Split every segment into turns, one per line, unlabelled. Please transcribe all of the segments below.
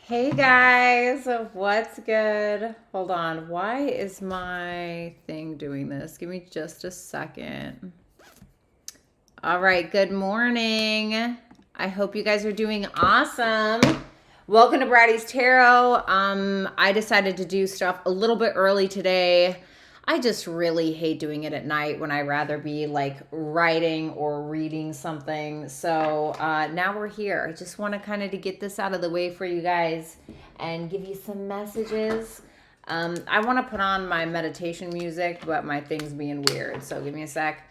Hey guys, what's good? Hold on, why is my thing doing this? Give me just a second. All right, good morning. I hope you guys are doing awesome. Welcome to Bratty Tarot. I decided to do stuff a little bit early today. I just really hate doing it at night when I'd rather be like writing or reading something. So now we're here. I just want to kind of to get this out of the way for you guys and give you some messages. I want to put on my meditation music, but my thing's being weird. So give me a sec.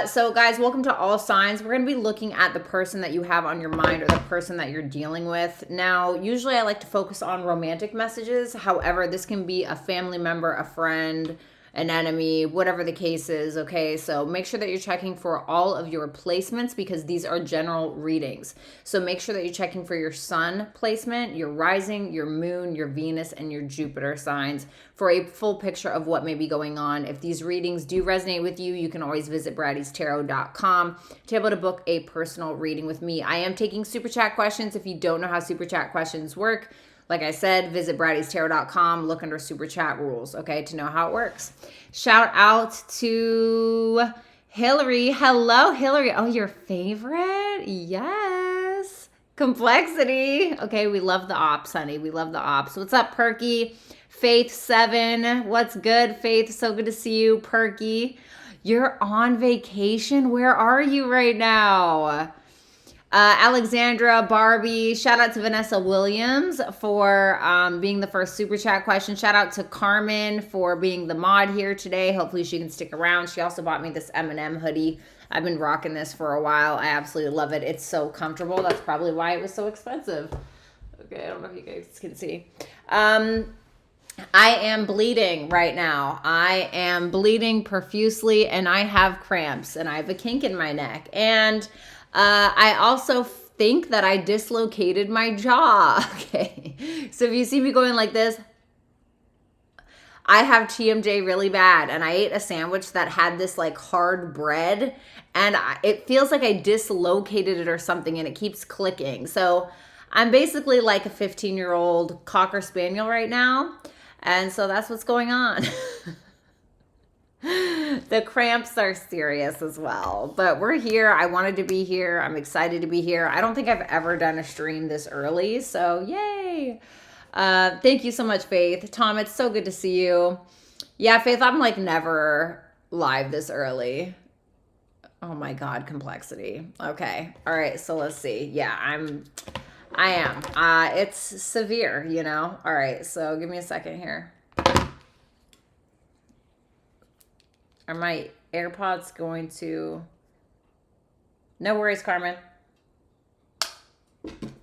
So guys, welcome to all signs. We're going to be looking at the person that you have on your mind or the person that you're dealing with. Now, usually I like to focus on romantic messages. However, this can be a family member, a friend, an enemy, whatever the case is, okay? So make sure that you're checking for all of your placements because these are general readings. So make sure that you're checking for your sun placement, your rising, your moon, your Venus, and your Jupiter signs for a full picture of what may be going on. If these readings do resonate with you, you can always visit Bratty'sTarot.com to be able to book a personal reading with me. I am taking Super Chat questions. If you don't know how Super Chat questions work, like I said, visit Bratty'sTarot.com, look under Super Chat rules, okay, to know how it works. Shout out to Hillary. Hello, Hillary. Oh, your favorite? Yes. Complexity. Okay, we love the ops, honey. We love the ops. What's up, Perky? Faith7. What's good, Faith? So good to see you, Perky. You're on vacation. Where are you right now? Alexandra, Barbie, shout out to Vanessa Williams for being the first Super Chat question. Shout out to Carmen for being the mod here today. Hopefully she can stick around. She also bought me this M&M hoodie. I've been rocking this for a while. I absolutely love it. It's so comfortable. That's probably why it was so expensive. Okay, I don't know if you guys can see. I am bleeding right now. I am bleeding profusely and I have cramps and I have a kink in my neck. And I also think that I dislocated my jaw. Okay. So if you see me going like this, I have TMJ really bad. And I ate a sandwich that had this like hard bread. And it feels like I dislocated it or something and it keeps clicking. So I'm basically like a 15-year-old Cocker Spaniel right now. And so that's what's going on. The cramps are serious as well, but we're here. I wanted to be here. I'm excited to be here. I don't think I've ever done a stream this early, so yay. Thank you so much, Faith. Tom, it's so good to see you. Yeah, Faith, I'm like never live this early. Oh my God, complexity. Okay. All right. So let's see. Yeah, I am. It's severe, you know? All right. So give me a second here. Are my AirPods going to... No worries, Carmen.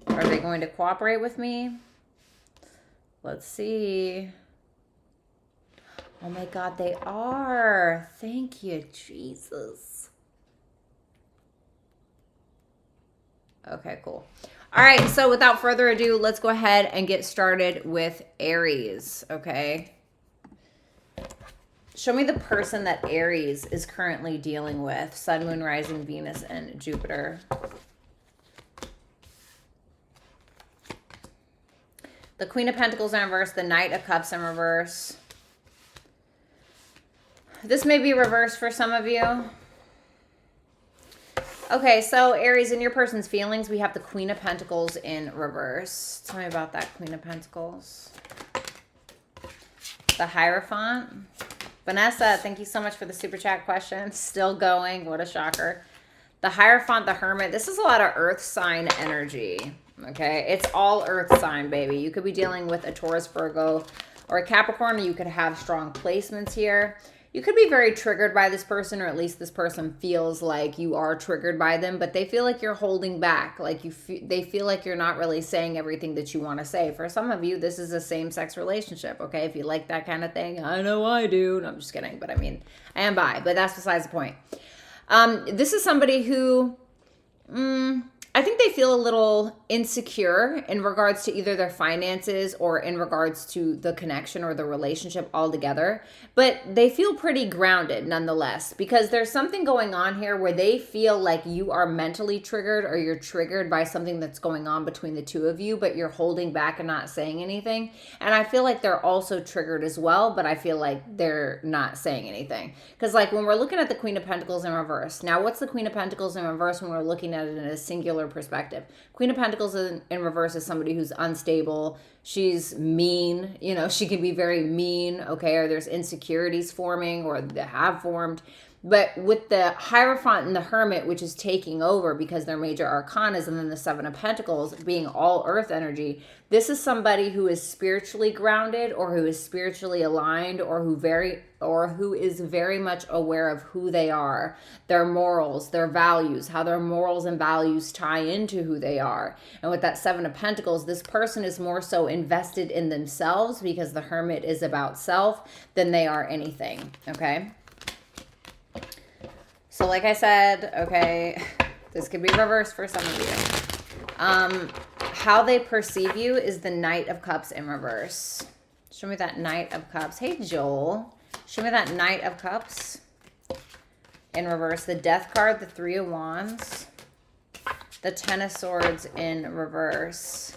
Are they going to cooperate with me? Let's see. Oh my God, they are. Thank you, Jesus. Okay, cool. All right, so without further ado, let's go ahead and get started with Aries, okay? Show me the person that Aries is currently dealing with. Sun, Moon, Rising, Venus, and Jupiter. The Queen of Pentacles in reverse. The Knight of Cups in reverse. This may be reversed for some of you. Okay, so Aries, in your person's feelings, we have the Queen of Pentacles in reverse. Tell me about that Queen of Pentacles. The Hierophant. Vanessa, thank you so much for the Super Chat question. Still going. What a shocker. The Hierophant, the Hermit. This is a lot of earth sign energy. Okay. It's all earth sign, baby. You could be dealing with a Taurus, Virgo, or a Capricorn. Or you could have strong placements here. You could be very triggered by this person, or at least this person feels like you are triggered by them, but they feel like you're holding back. Like they feel like you're not really saying everything that you want to say. For some of you, this is a same-sex relationship, okay? If you like that kind of thing, I know I do. No, I'm just kidding, but I mean, I am bi, but that's besides the point. This is somebody who, I think they feel a little insecure in regards to either their finances or in regards to the connection or the relationship altogether. But they feel pretty grounded nonetheless, because there's something going on here where they feel like you are mentally triggered, or you're triggered by something that's going on between the two of you, but you're holding back and not saying anything. And I feel like they're also triggered as well, but I feel like they're not saying anything. Because like when we're looking at the Queen of Pentacles in reverse, now what's the Queen of Pentacles in reverse when we're looking at it in a singular perspective? Queen of Pentacles in reverse is somebody who's unstable. She's mean, you know, she can be very mean, okay, or there's insecurities forming or they have formed. But with the Hierophant and the Hermit, which is taking over because they're major arcanas, and then the Seven of Pentacles being all earth energy, this is somebody who is spiritually grounded, or who is spiritually aligned, or who is very much aware of who they are, their morals, their values, how their morals and values tie into who they are. And with that Seven of Pentacles, this person is more so invested in themselves, because the Hermit is about self, than they are anything, okay? So like I said, okay, this could be reversed for some of you. How they perceive you is the Knight of Cups in reverse. Show me that Knight of Cups. Hey, Joel. Show me that Knight of Cups in reverse. The Death card, the Three of Wands. The Ten of Swords in reverse.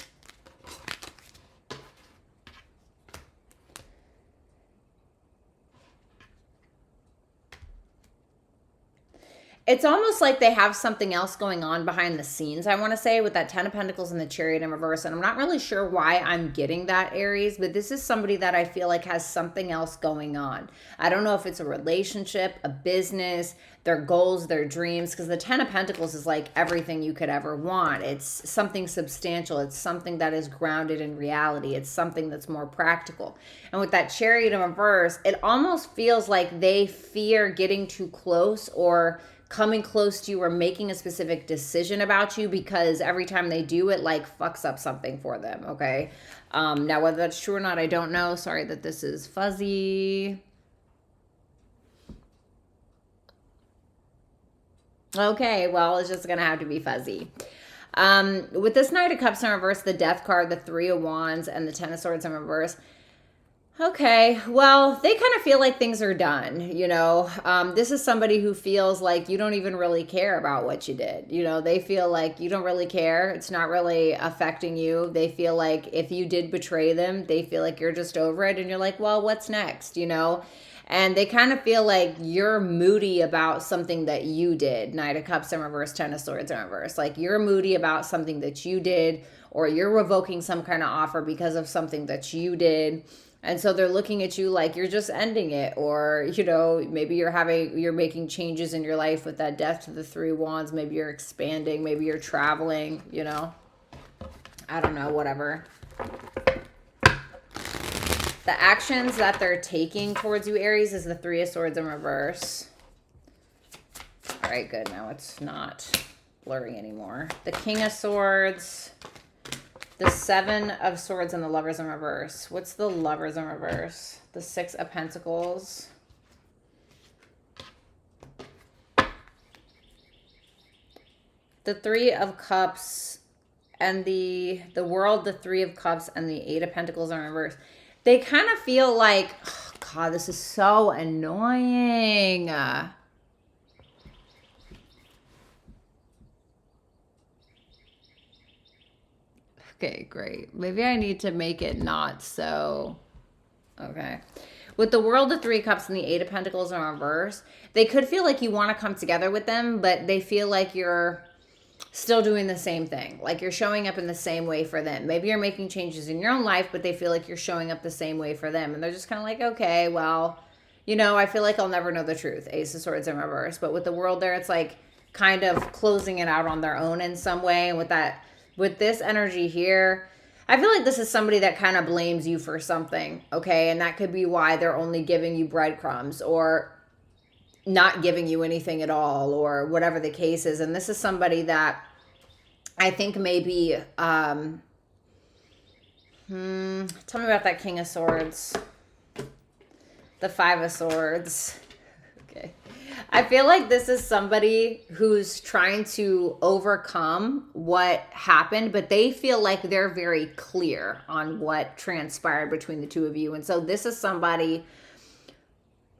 It's almost like they have something else going on behind the scenes, I want to say, with that Ten of Pentacles and the Chariot in reverse. And I'm not really sure why I'm getting that, Aries, but this is somebody that I feel like has something else going on. I don't know if it's a relationship, a business, their goals, their dreams, because the Ten of Pentacles is like everything you could ever want. It's something substantial. It's something that is grounded in reality. It's something that's more practical. And with that Chariot in reverse, it almost feels like they fear getting too close, or coming close to you, or making a specific decision about you, because every time they do, it like fucks up something for them, okay? Now, whether that's true or not, I don't know. Sorry that this is fuzzy. Okay, well, it's just gonna have to be fuzzy. With this Knight of Cups in reverse, the Death card, the Three of Wands, and the Ten of Swords in reverse, okay, well, they kind of feel like things are done, you know. This is somebody who feels like you don't even really care about what you did. You know, they feel like you don't really care. It's not really affecting you. They feel like if you did betray them, they feel like you're just over it, and you're like, well, what's next, you know? And they kind of feel like you're moody about something that you did. Knight of Cups in reverse, Ten of Swords in reverse. Like you're moody about something that you did, or you're revoking some kind of offer because of something that you did. And so they're looking at you like you're just ending it, or, you know, maybe you're making changes in your life with that Death to the Three of Wands. Maybe you're expanding, maybe you're traveling, you know, I don't know, whatever. The actions that they're taking towards you, Aries, is the Three of Swords in reverse. All right, good. Now it's not blurry anymore. The King of Swords, the Seven of Swords, and the Lovers in reverse. What's the Lovers in reverse? The Six of Pentacles. The Three of Cups and the World, the Three of Cups, and the Eight of Pentacles in reverse. They kind of feel like, oh God, this is so annoying. Okay, great. Maybe I need to make it not so. Okay. With the World, the Three of Cups, and the Eight of Pentacles in reverse, they could feel like you want to come together with them, but they feel like you're still doing the same thing. Like you're showing up in the same way for them. Maybe you're making changes in your own life, but they feel like you're showing up the same way for them. And they're just kind of like, okay, well, you know, I feel like I'll never know the truth. Ace of Swords in reverse. But with the World there, it's like kind of closing it out on their own in some way. And with this energy here, I feel like this is somebody that kind of blames you for something, okay? And that could be why they're only giving you breadcrumbs, or not giving you anything at all, or whatever the case is. And this is somebody that I think maybe, tell me about that King of Swords, the Five of Swords. Okay. I feel like this is somebody who's trying to overcome what happened, but they feel like they're very clear on what transpired between the two of you. And so this is somebody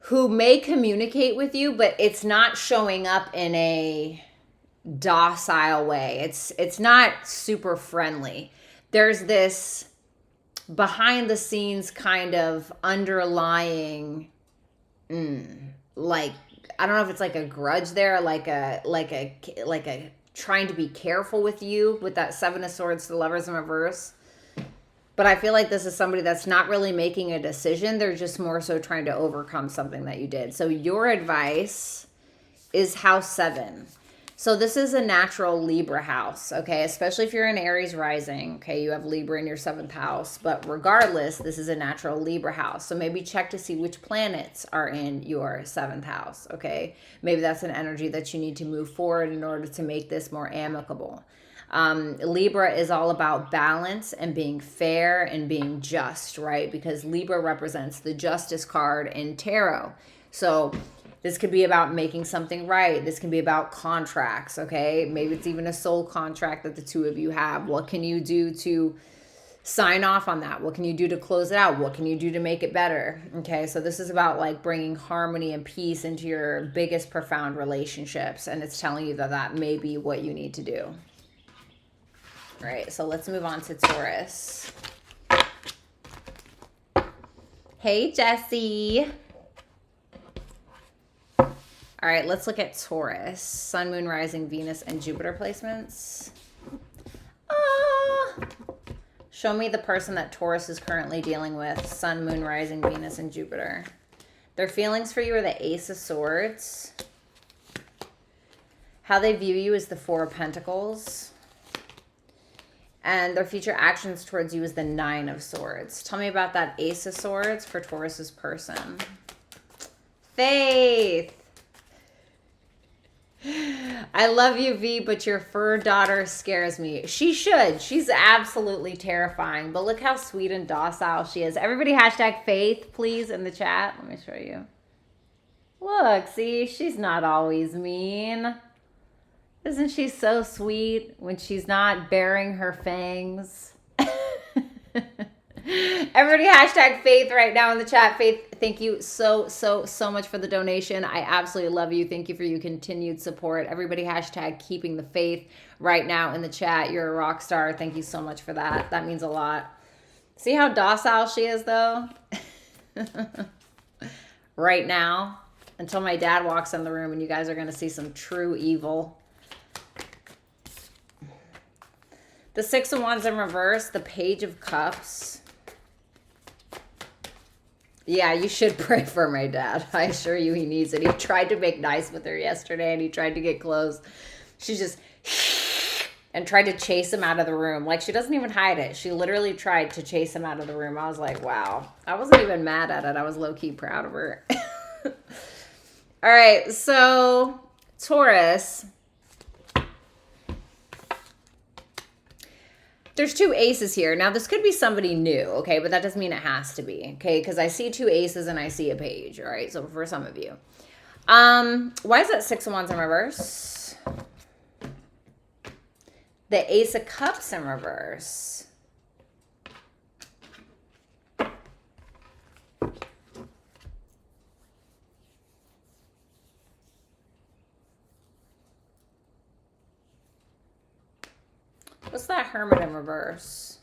who may communicate with you, but it's not showing up in a docile way. It's not super friendly. There's this behind the scenes kind of underlying like, I don't know if it's like a grudge there, like a trying to be careful with you with that Seven of Swords to the Lovers in reverse. But I feel like this is somebody that's not really making a decision. They're just more so trying to overcome something that you did. So your advice is house 7. So this is a natural Libra house, okay? Especially if you're in Aries rising, okay? You have Libra in your 7th house. But regardless, this is a natural Libra house. So maybe check to see which planets are in your 7th house, okay? Maybe that's an energy that you need to move forward in order to make this more amicable. Libra is all about balance and being fair and being just, right? Because Libra represents the Justice card in tarot. So this could be about making something right. This can be about contracts, okay? Maybe it's even a soul contract that the two of you have. What can you do to sign off on that? What can you do to close it out? What can you do to make it better? Okay, so this is about like bringing harmony and peace into your biggest profound relationships. And it's telling you that that may be what you need to do. All right, so let's move on to Taurus. Hey, Jessie. All right, let's look at Taurus. Sun, Moon, Rising, Venus, and Jupiter placements. Show me the person that Taurus is currently dealing with. Sun, Moon, Rising, Venus, and Jupiter. Their feelings for you are the Ace of Swords. How they view you is the Four of Pentacles. And their future actions towards you is the Nine of Swords. Tell me about that Ace of Swords for Taurus's person. Faith. I love you, V, but your fur daughter scares me. She should. She's absolutely terrifying. But look how sweet and docile she is. Everybody hashtag Faith, please, in the chat. Let me show you. Look, see, she's not always mean. Isn't she so sweet when she's not baring her fangs? Everybody hashtag Faith right now in the chat. Faith, thank you so much for the donation. I absolutely love you. Thank you for your continued support. Everybody hashtag Keeping the Faith right now in the chat. You're a rock star. Thank you so much for that. That means a lot. See how docile she is though? Right now, until my dad walks in the room and you guys are going to see some true evil. The Six of Wands in reverse, the Page of Cups. Yeah, you should pray for my dad. I assure you he needs it. He tried to make nice with her yesterday and he tried to get close. She just and tried to chase him out of the room. Like, she doesn't even hide it. She literally tried to chase him out of the room. I was like, wow. I wasn't even mad at it. I was low-key proud of her. All right, so Taurus. There's 2 aces here. Now, this could be somebody new, okay? But that doesn't mean it has to be, okay? Because I see 2 aces and I see a page, all right? So for some of you. Why is that 6 of Wands in reverse? The Ace of Cups in reverse. What's that Hermit in reverse?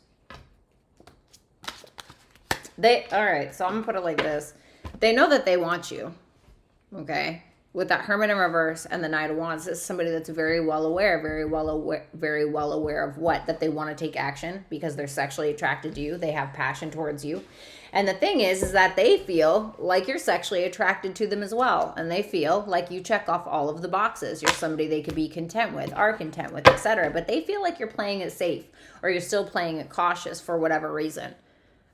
All right, so I'm gonna put it like this. They know that they want you, okay? With that Hermit in reverse and the Knight of Wands, it's somebody that's very well aware of what? That they want to take action because they're sexually attracted to you. They have passion towards you. And the thing is that they feel like you're sexually attracted to them as well. And they feel like you check off all of the boxes. You're somebody they could be content with, are content with, etc. But they feel like you're playing it safe or you're still playing it cautious for whatever reason.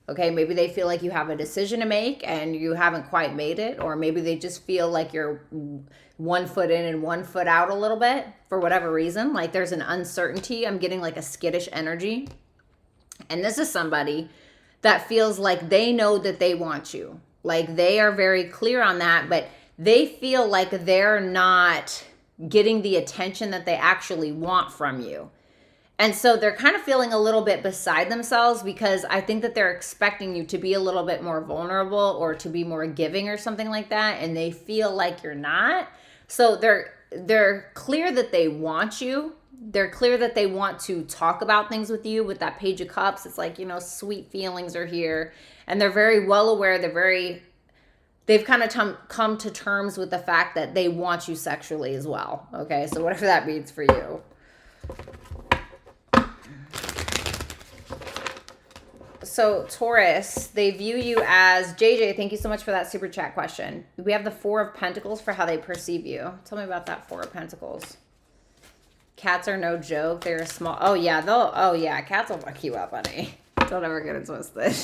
Okay, maybe they feel like you have a decision to make and you haven't quite made it. Or maybe they just feel like you're 1 foot in and 1 foot out a little bit for whatever reason. Like there's an uncertainty. I'm getting like a skittish energy. And this is somebody that feels like they know that they want you. Like they are very clear on that, but they feel like they're not getting the attention that they actually want from you. And so they're kind of feeling a little bit beside themselves because I think that they're expecting you to be a little bit more vulnerable or to be more giving or something like that. And they feel like you're not. So they're clear that they want you. They're clear that they want to talk about things with you. With that Page of Cups, it's like, you know, sweet feelings are here. And they're very well aware. They've kind of come to terms with the fact that they want you sexually as well. Okay, so whatever that means for you. So Taurus, they view you as, JJ, thank you so much for that super chat question. We have the Four of Pentacles for how they perceive you. Tell me about that Four of Pentacles. Cats are no joke. They're small. Oh yeah, cats will fuck you up, honey. Don't ever get it twisted.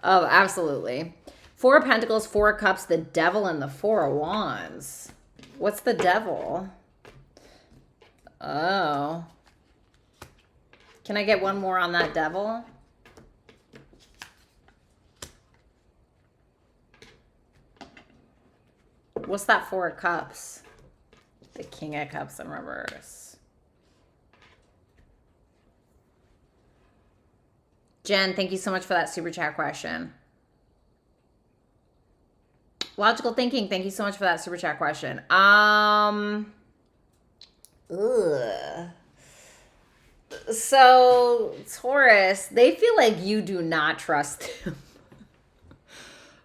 Oh, absolutely. Four of Pentacles, Four of Cups, the Devil, and the Four of Wands. What's the Devil? Oh. Can I get one more on that Devil? What's that Four of Cups? The King of Cups in reverse. Jen, thank you so much for that super chat question. Logical thinking, thank you so much for that super chat question. So Taurus, they feel like you do not trust them.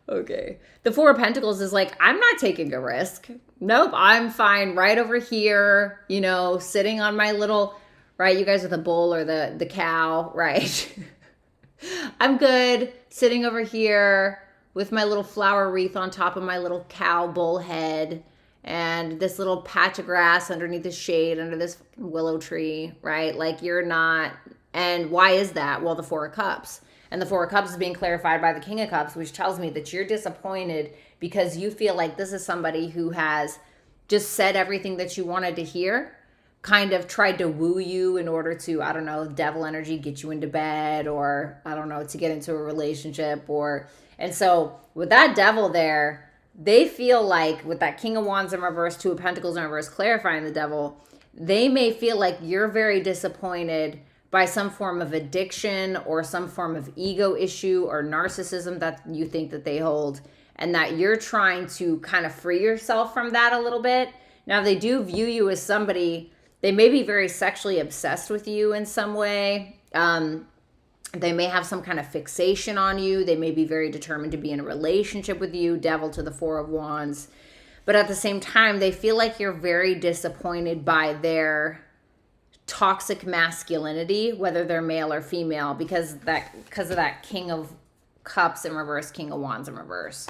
Okay. The Four of Pentacles is like, I'm not taking a risk. Nope, I'm fine right over here, you know, sitting on my little, right, you guys with the bull or the cow, right? I'm good sitting over here with my little flower wreath on top of my little cow bull head and this little patch of grass underneath the shade under this willow tree, right? Like you're not, and why is that? Well, the Four of Cups. And the Four of Cups is being clarified by the King of Cups, which tells me that you're disappointed because you feel like this is somebody who has just said everything that you wanted to hear, kind of tried to woo you in order to, I don't know, devil energy, get you into bed, or I don't know, to get into a relationship, and so with that Devil there, they feel like with that King of Wands in reverse, Two of Pentacles in reverse, clarifying the Devil, they may feel like you're very disappointed by some form of addiction or some form of ego issue or narcissism that you think that they hold, and that you're trying to kind of free yourself from that a little bit. Now, they do view you as somebody, they may be very sexually obsessed with you in some way. They may have some kind of fixation on you. They may be very determined to be in a relationship with you, Devil to the Four of Wands. But at the same time, they feel like you're very disappointed by their toxic masculinity, whether they're male or female, because of that King of Cups in reverse, King of Wands in reverse.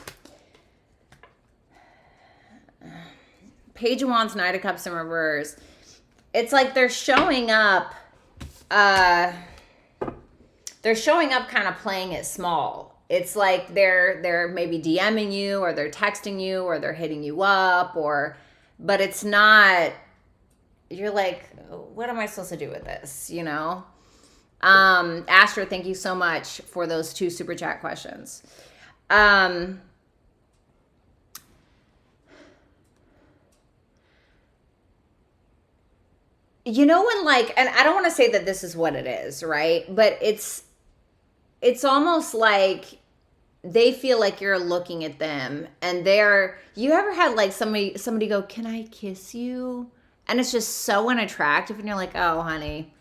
Page of Wands, Knight of Cups in reverse. It's like they're showing up kind of playing it small. It's like they're maybe DMing you, or they're texting you, or they're hitting you up, but it's not, you're like, what am I supposed to do with this, you know? Astra, thank you so much for those 2 super chat questions. You know, when like, and I don't want to say that this is what it is, right? But it's almost like they feel like you're looking at them and you ever had like somebody go, can I kiss you? And it's just so unattractive and you're like, oh honey,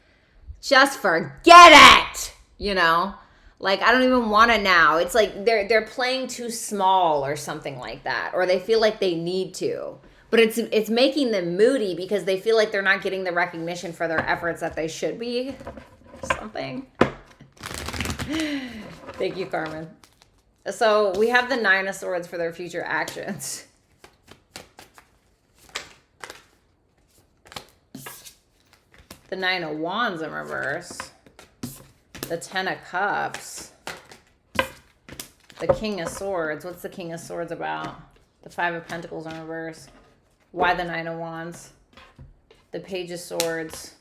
just forget it, you know? Like, I don't even want it now. It's like they're playing too small or something like that, or they feel like they need to. But it's making them moody because they feel like they're not getting the recognition for their efforts that they should be. Something. Thank you, Carmen. So we have the Nine of Swords for their future actions. The Nine of Wands in reverse. The Ten of Cups. The King of Swords. What's the King of Swords about? The Five of Pentacles in reverse. Why the Nine of Wands? The Page of Swords.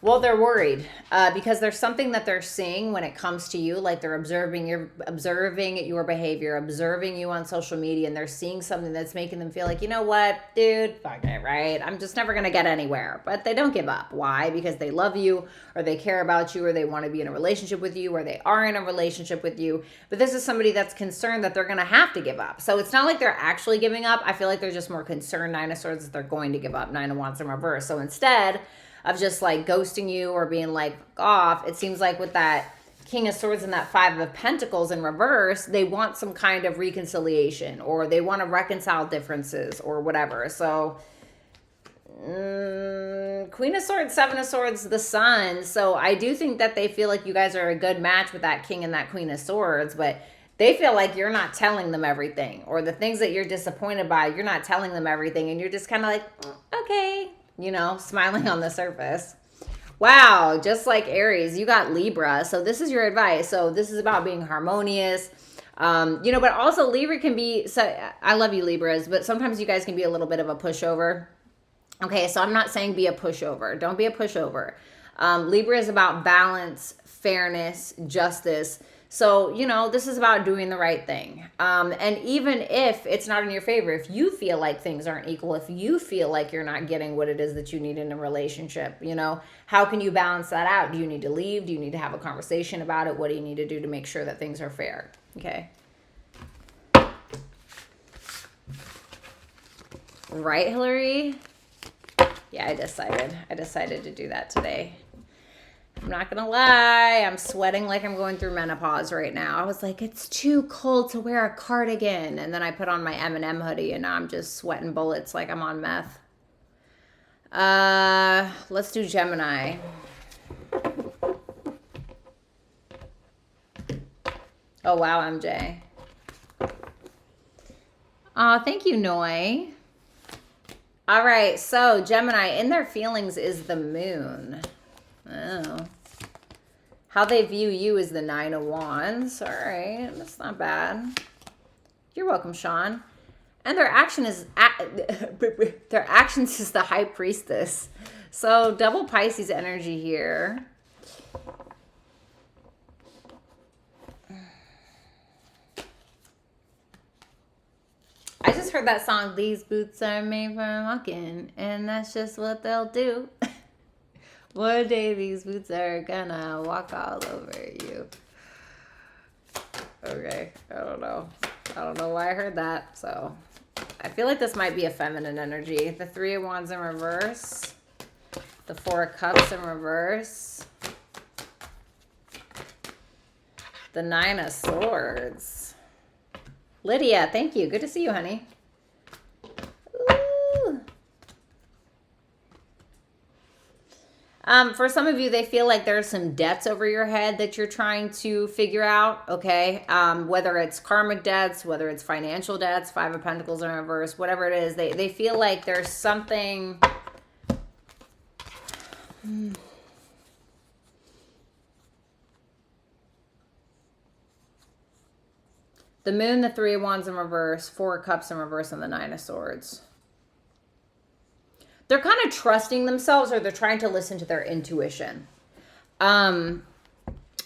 Well, they're worried because there's something that they're seeing when it comes to you. Like they're observing your behavior, observing you on social media, and they're seeing something that's making them feel like, you know what, dude, fuck it, right? I'm just never gonna get anywhere. But they don't give up. Why? Because they love you, or they care about you, or they want to be in a relationship with you, or they are in a relationship with you. But this is somebody that's concerned that they're gonna have to give up. So it's not like they're actually giving up. I feel like they're just more concerned, Nine of Swords, that they're going to give up. Nine of Wands in reverse. So instead of just like ghosting you or being like off, it seems like with that King of Swords and that Five of Pentacles in reverse, they want some kind of reconciliation, or they want to reconcile differences or whatever. So Queen of Swords, Seven of Swords, the Sun. So I do think that they feel like you guys are a good match with that King and that Queen of Swords, but they feel like you're not telling them everything, or the things that you're disappointed by, you're not telling them everything, and you're just kind of like, okay, you know, smiling on the surface. Wow, just like Aries, you got Libra. So this is your advice. So this is about being harmonious. You know, but also Libra can be, so I love you Libras, but sometimes you guys can be a little bit of a pushover. Okay, so I'm not saying be a pushover. Don't be a pushover. Libra is about balance, fairness, justice. So, you know, this is about doing the right thing. And even if it's not in your favor, if you feel like things aren't equal, if you feel like you're not getting what it is that you need in a relationship, you know, how can you balance that out? Do you need to leave? Do you need to have a conversation about it? What do you need to do to make sure that things are fair? Okay. Right, Hillary? Yeah, I decided to do that today. I'm not gonna lie, I'm sweating like I'm going through menopause right now. I was like, it's too cold to wear a cardigan. And then I put on my M&M hoodie and now I'm just sweating bullets like I'm on meth. Let's do Gemini. Oh, wow, MJ. Oh, thank you, Noi. All right, so Gemini, in their feelings is the moon. Oh. How they view you is the Nine of Wands. All right, that's not bad. You're welcome, Sean. And their action is their actions is the High Priestess. So double Pisces energy here. I just heard that song, "These boots are made for walking," and that's just what they'll do. One day these boots are gonna walk all over you. Okay, I don't know. I don't know why I heard that. So I feel like this might be a feminine energy. The Three of Wands in reverse. The Four of Cups in reverse. The Nine of Swords. Lydia, thank you. Good to see you, honey. For some of you, they feel like there's some debts over your head that you're trying to figure out, okay? Whether it's karmic debts, whether it's financial debts, Five of Pentacles in reverse, whatever it is, they feel like there's something... The Moon, the Three of Wands in reverse, Four of Cups in reverse, and the Nine of Swords. They're kind of trusting themselves, or they're trying to listen to their intuition. I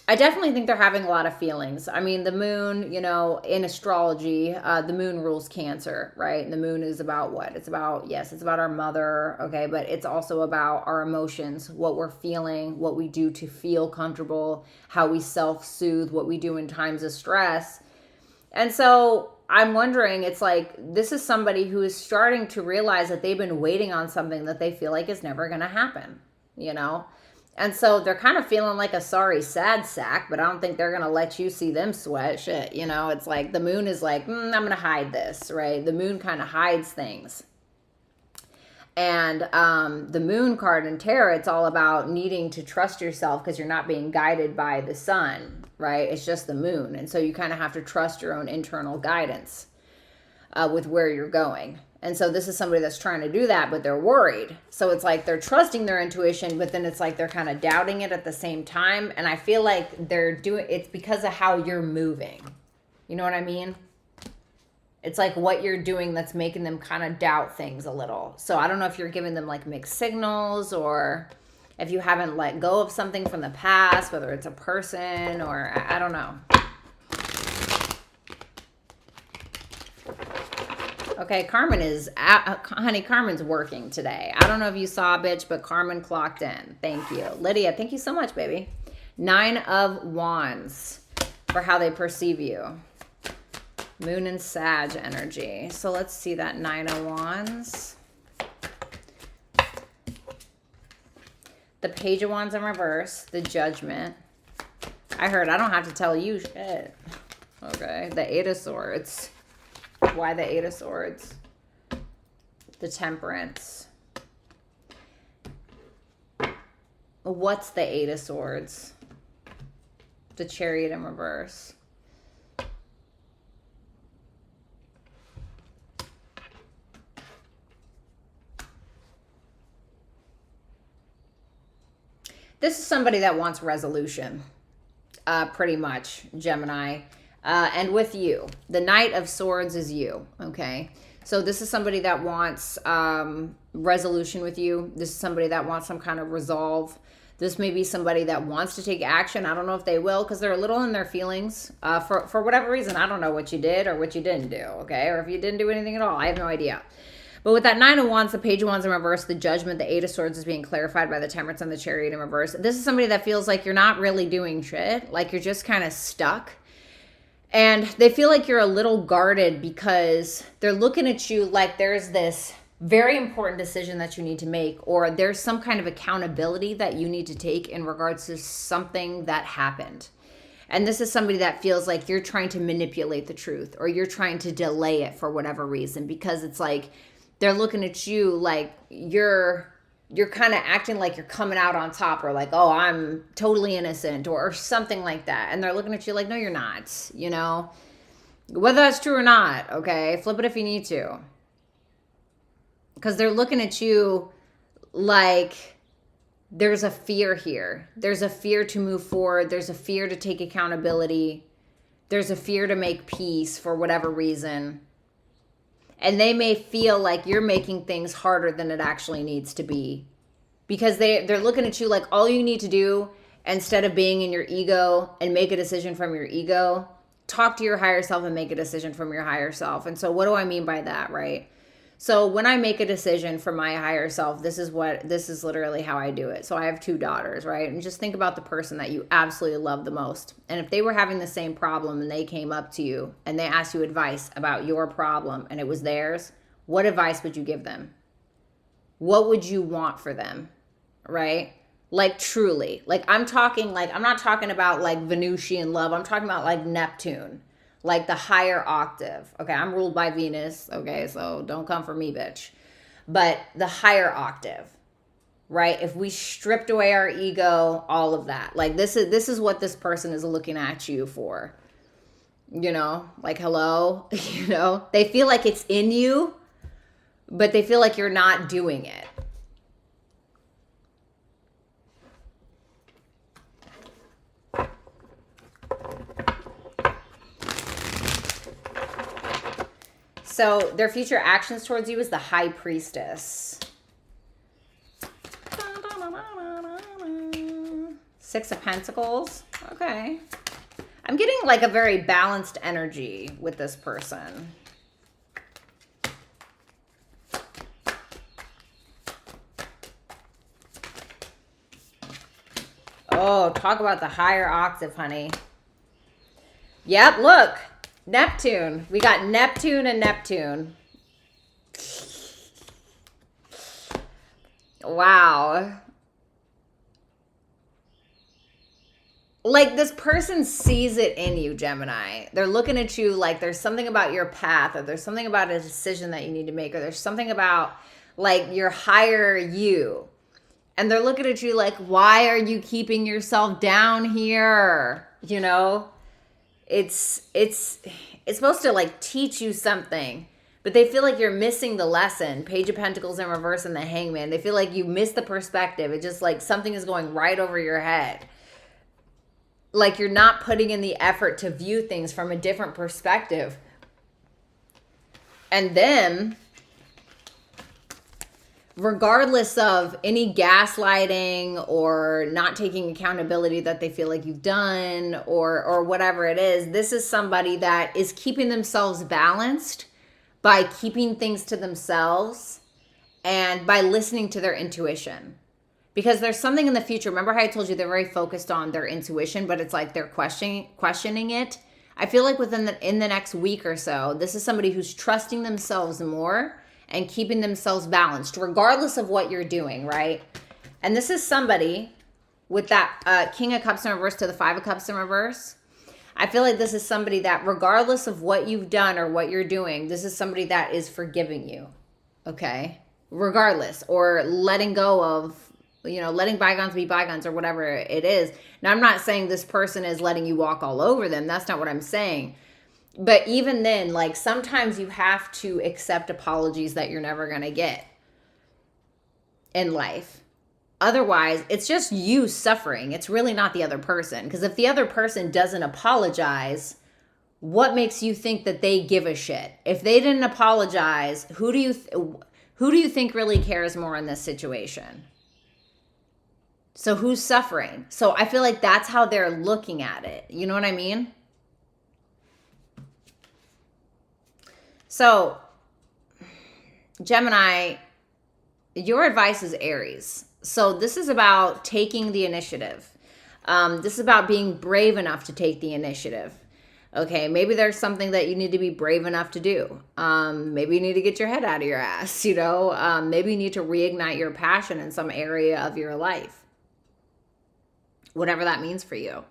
definitely think they're having a lot of feelings. I mean, the moon, you know, in astrology, the moon rules Cancer, right? And the moon is about what? It's about, yes, it's about our mother, okay? But it's also about our emotions, what we're feeling, what we do to feel comfortable, how we self-soothe, what we do in times of stress. And so I'm wondering, it's like, this is somebody who is starting to realize that they've been waiting on something that they feel like is never going to happen, you know? And so they're kind of feeling like a sorry, sad sack, but I don't think they're going to let you see them sweat. Shit, you know? It's like the moon is like, I'm going to hide this, right? The moon kind of hides things. And the moon card in tarot, it's all about needing to trust yourself because you're not being guided by the sun, right? It's just the moon. And so you kind of have to trust your own internal guidance with where you're going. And so this is somebody that's trying to do that, but they're worried. So it's like they're trusting their intuition, but then it's like they're kind of doubting it at the same time. And I feel like they're doing it's because of how you're moving. You know what I mean? It's like what you're doing that's making them kind of doubt things a little. So I don't know if you're giving them like mixed signals, or If you haven't let go of something from the past, whether it's a person or I don't know. Okay, Carmen is, honey, Carmen's working today. I don't know if you saw, bitch, but Carmen clocked in. Thank you. Lydia, thank you so much, baby. 9 of Wands for how they perceive you. Moon and Sag energy. So let's see that 9 of Wands. The Page of Wands in reverse. The Judgment. I heard I don't have to tell you shit. Okay, the 8 of Swords. Why the 8 of Swords? The Temperance. What's the 8 of Swords? The Chariot in reverse. This is somebody that wants resolution, pretty much, Gemini. And with you, the Knight of Swords is you, okay? So this is somebody that wants resolution with you. This is somebody that wants some kind of resolve. This may be somebody that wants to take action. I don't know if they will because they're a little in their feelings. For whatever reason, I don't know what you did or what you didn't do, okay? Or if you didn't do anything at all. I have no idea. But with that 9 of Wands, the Page of Wands in reverse, the Judgment, the 8 of Swords is being clarified by the Temperance and the Chariot in reverse. This is somebody that feels like you're not really doing shit. Like you're just kind of stuck. And they feel like you're a little guarded because they're looking at you like there's this very important decision that you need to make, or there's some kind of accountability that you need to take in regards to something that happened. And this is somebody that feels like you're trying to manipulate the truth, or you're trying to delay it for whatever reason, because it's like they're looking at you like you're kind of acting like you're coming out on top, or like, oh, I'm totally innocent, or something like that. And they're looking at you like, no, you're not, you know, whether that's true or not. Okay. Flip it if you need to. Because they're looking at you like there's a fear here. There's a fear to move forward. There's a fear to take accountability. There's a fear to make peace for whatever reason. And they may feel like you're making things harder than it actually needs to be. Because they're looking at you like all you need to do, instead of being in your ego and make a decision from your ego, talk to your higher self and make a decision from your higher self. And so what do I mean by that, right? So when I make a decision for my higher self, this is literally how I do it. So I have 2 daughters, right? And just think about the person that you absolutely love the most. And if they were having the same problem and they came up to you and they asked you advice about your problem and it was theirs, what advice would you give them? What would you want for them, right? Like truly, like I'm not talking about like Venusian love. I'm talking about like Neptune. Like the higher octave. Okay, I'm ruled by Venus. Okay, so don't come for me, bitch. But the higher octave, right? If we stripped away our ego, all of that. Like this is what this person is looking at you for. You know, like hello, you know? They feel like it's in you, but they feel like you're not doing it. So their future actions towards you is the High Priestess. 6 of Pentacles. Okay. I'm getting like a very balanced energy with this person. Oh, talk about the higher octave, honey. Yep, look. Neptune. We got Neptune and Neptune. Wow. Like this person sees it in you, Gemini. They're looking at you like there's something about your path, or there's something about a decision that you need to make, or there's something about like your higher you. And they're looking at you like, why are you keeping yourself down here? You know? It's supposed to like teach you something, but they feel like you're missing the lesson. Page of Pentacles in reverse and the Hangman. They feel like you missed the perspective. It's just like something is going right over your head. Like you're not putting in the effort to view things from a different perspective. And then regardless of any gaslighting or not taking accountability that they feel like you've done or whatever it is, this is somebody that is keeping themselves balanced by keeping things to themselves and by listening to their intuition. Because there's something in the future. Remember how I told you they're very focused on their intuition, but it's like they're questioning it. I feel like in the next week or so, this is somebody who's trusting themselves more and keeping themselves balanced, regardless of what you're doing, right? And this is somebody with that King of Cups in reverse to the Five of Cups in reverse. I feel like this is somebody that regardless of what you've done or what you're doing, this is somebody that is forgiving you, okay? Regardless, or letting go of, letting bygones be bygones or whatever it is. Now, I'm not saying this person is letting you walk all over them. That's not what I'm saying. But even then, like, sometimes you have to accept apologies that you're never going to get in life. Otherwise, it's just you suffering. It's really not the other person. Because if the other person doesn't apologize, what makes you think that they give a shit? If they didn't apologize, who do you think really cares more in this situation? So who's suffering? So I feel like that's how they're looking at it. You know what I mean? So, Gemini, your advice is Aries. So this is about taking the initiative. This is about being brave enough to take the initiative. Okay, maybe there's something that you need to be brave enough to do. Maybe you need to get your head out of your ass, Maybe you need to reignite your passion in some area of your life. Whatever that means for you.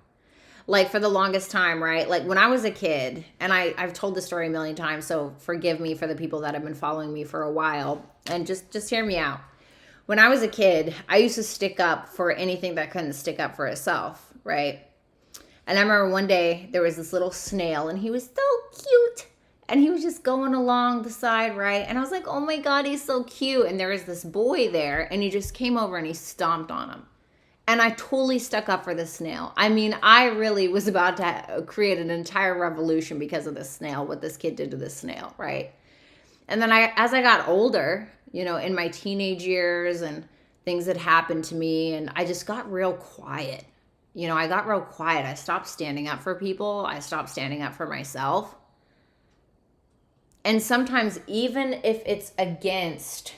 Like for the longest time, right? Like when I was a kid, and I've told this story a million times, so forgive me for the people that have been following me for a while, and just hear me out. When I was a kid, I used to stick up for anything that couldn't stick up for itself, right? And I remember one day there was this little snail, and he was so cute. And he was just going along the side, right? And I was like, oh my God, he's so cute. And there was this boy there, and he just came over and he stomped on him. And I totally stuck up for the snail. I mean, I really was about to create an entire revolution because of this snail, what this kid did to this snail, right? And then as I got older, in my teenage years and things that happened to me, and I just got real quiet. I got real quiet. I stopped standing up for people. I stopped standing up for myself. And sometimes even if it's against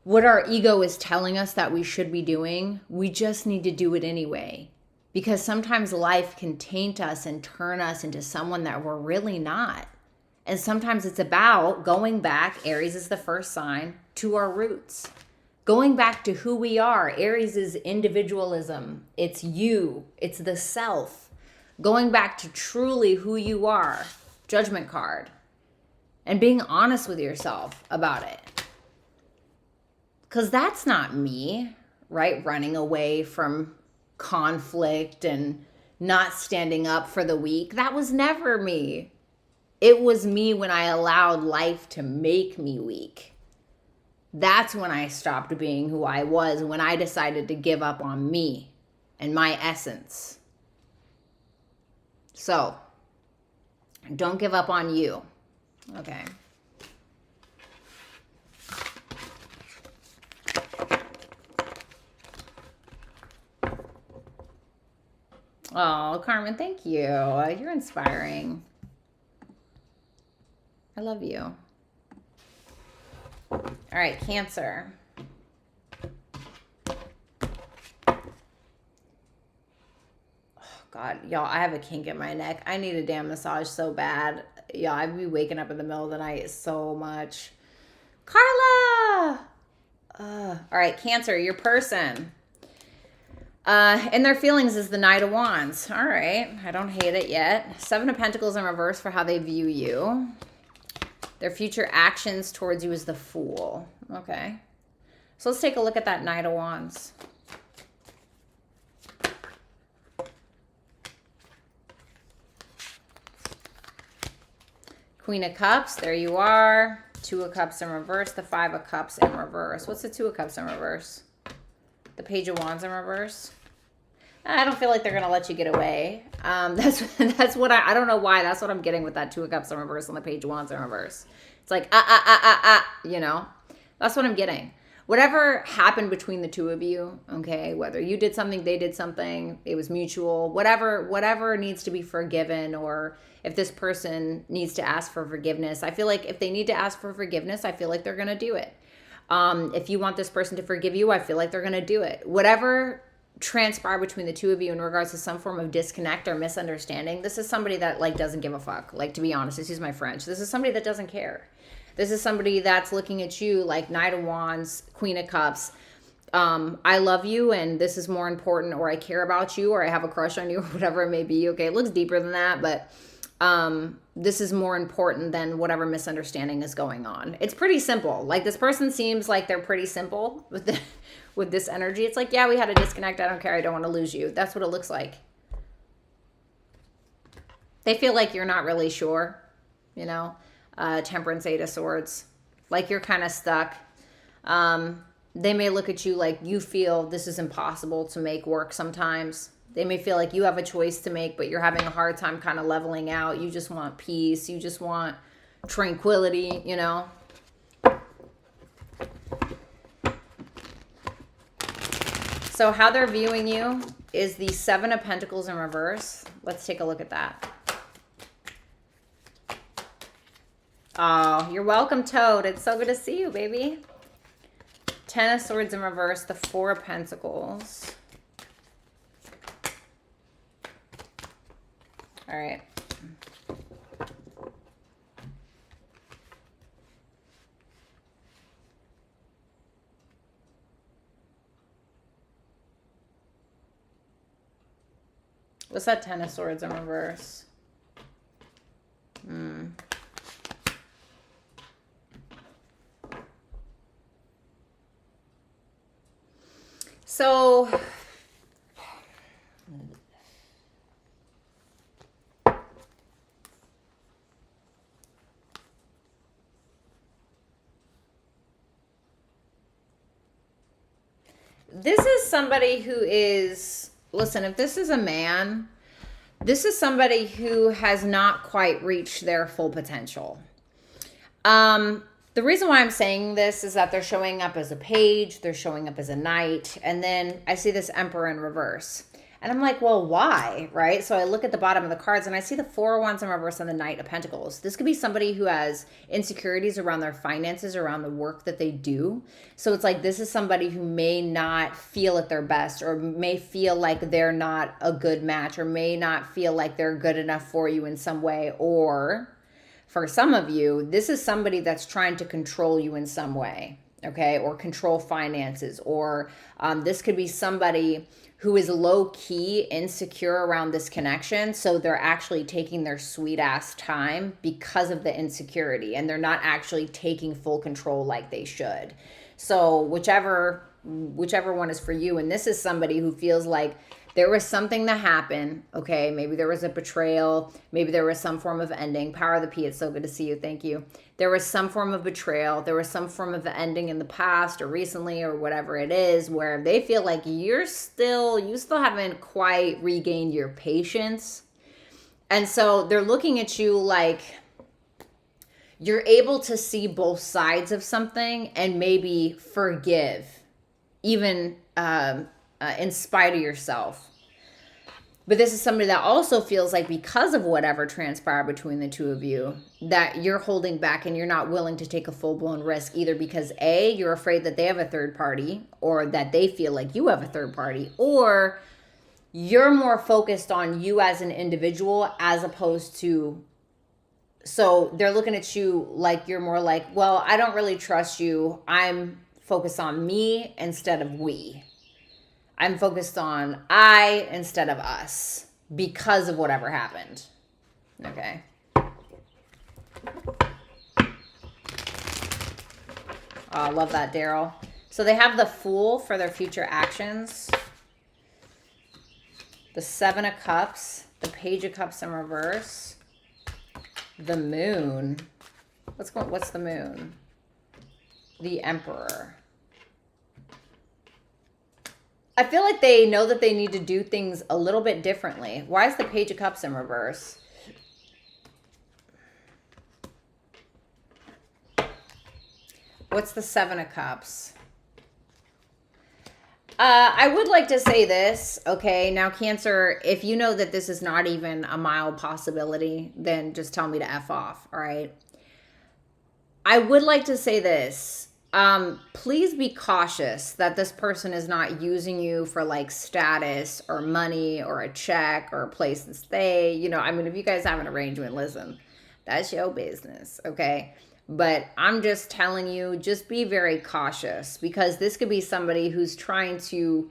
what our ego is telling us that we should be doing, we just need to do it anyway. Because sometimes life can taint us and turn us into someone that we're really not. And sometimes it's about going back, Aries is the first sign, to our roots. Going back to who we are. Aries is individualism. It's you. It's the self. Going back to truly who you are. Judgment card. And being honest with yourself about it. Because that's not me, right? Running away from conflict and not standing up for the weak. That was never me. It was me when I allowed life to make me weak. That's when I stopped being who I was, when I decided to give up on me and my essence. So, don't give up on you. Okay. Oh, Carmen, thank you. You're inspiring. I love you. All right, Cancer. Oh, God, y'all, I have a kink in my neck. I need a damn massage so bad. Y'all, I'd be waking up in the middle of the night so much. Carla! All right, Cancer, your person. And their feelings is the Knight of Wands. All right. I don't hate it yet. Seven of Pentacles in reverse for how they view you. Their future actions towards you is the Fool. Okay. So let's take a look at that Knight of Wands. Queen of Cups. There you are. Two of Cups in reverse. The Five of Cups in reverse. What's the Two of Cups in reverse? The Page of Wands in reverse. I don't feel like they're going to let you get away. That's what I don't know why. That's what I'm getting with that Two of Cups in reverse and the Page of Wands in reverse. It's like, That's what I'm getting. Whatever happened between the two of you, okay, whether you did something, they did something, it was mutual, whatever needs to be forgiven, or if this person needs to ask for forgiveness, I feel like if they need to ask for forgiveness, I feel like they're going to do it. If you want this person to forgive you, I feel like they're going to do it. Whatever transpired between the two of you in regards to some form of disconnect or misunderstanding, this is somebody that like doesn't give a fuck. Like, to be honest, excuse my French, this is somebody that doesn't care. This is somebody that's looking at you like Knight of Wands, Queen of Cups. I love you and this is more important, or I care about you, or I have a crush on you, or whatever it may be. Okay, it looks deeper than that, but this is more important than whatever misunderstanding is going on. It's pretty simple. Like, this person seems like they're pretty simple with this energy. It's like, yeah, we had a disconnect. I don't care. I don't want to lose you. That's what it looks like. They feel like you're not really sure, you know. Temperance, Eight of Swords, like you're kind of stuck. They may look at you like you feel this is impossible to make work sometimes. They may feel like you have a choice to make, but you're having a hard time kind of leveling out. You just want peace. You just want tranquility, you know. So how they're viewing you is the Seven of Pentacles in reverse. Let's take a look at that. Oh, you're welcome, Toad. It's so good to see you, baby. Ten of Swords in reverse, the Four of Pentacles. All right. What's that Ten of Swords in reverse? So this is somebody who is, listen, if this is a man, this is somebody who has not quite reached their full potential. The reason why I'm saying this is that they're showing up as a page, they're showing up as a knight, and then I see this Emperor in reverse. And I'm like, well, why, right? So I look at the bottom of the cards and I see the Four of Wands in reverse and the Knight of Pentacles. This could be somebody who has insecurities around their finances, around the work that they do. So it's like, this is somebody who may not feel at their best, or may feel like they're not a good match, or may not feel like they're good enough for you in some way. Or for some of you, this is somebody that's trying to control you in some way, okay? Or control finances, or this could be somebody who is low-key insecure around this connection, so they're actually taking their sweet-ass time because of the insecurity, and they're not actually taking full control like they should. So whichever one is for you, and this is somebody who feels like there was something that happened, okay? Maybe there was a betrayal. Maybe there was some form of ending. Power of the P, it's so good to see you. Thank you. There was some form of betrayal. There was some form of ending in the past or recently or whatever it is, where they feel like you still haven't quite regained your patience. And so they're looking at you like you're able to see both sides of something and maybe forgive, even in spite of yourself. But this is somebody that also feels like, because of whatever transpired between the two of you, that you're holding back and you're not willing to take a full-blown risk, either because A, you're afraid that they have a third party, or that they feel like you have a third party, or you're more focused on you as an individual as opposed to, so they're looking at you like you're more like, well, I don't really trust you. I'm focused on me instead of we. I'm focused on I instead of us because of whatever happened. Okay. Oh, I love that, Daryl. So they have the Fool for their future actions. The Seven of Cups. The Page of Cups in reverse. The Moon. What's the Moon? The Emperor. I feel like they know that they need to do things a little bit differently. Why is the Page of Cups in reverse? What's the Seven of Cups? I would like to say this, okay? Now, Cancer, if you know that this is not even a mild possibility, then just tell me to F off, all right? I would like to say this. Please be cautious that this person is not using you for like status or money or a check or a place to stay. You know, I mean, if you guys have an arrangement, listen, that's your business, okay? But I'm just telling you, just be very cautious, because this could be somebody who's trying to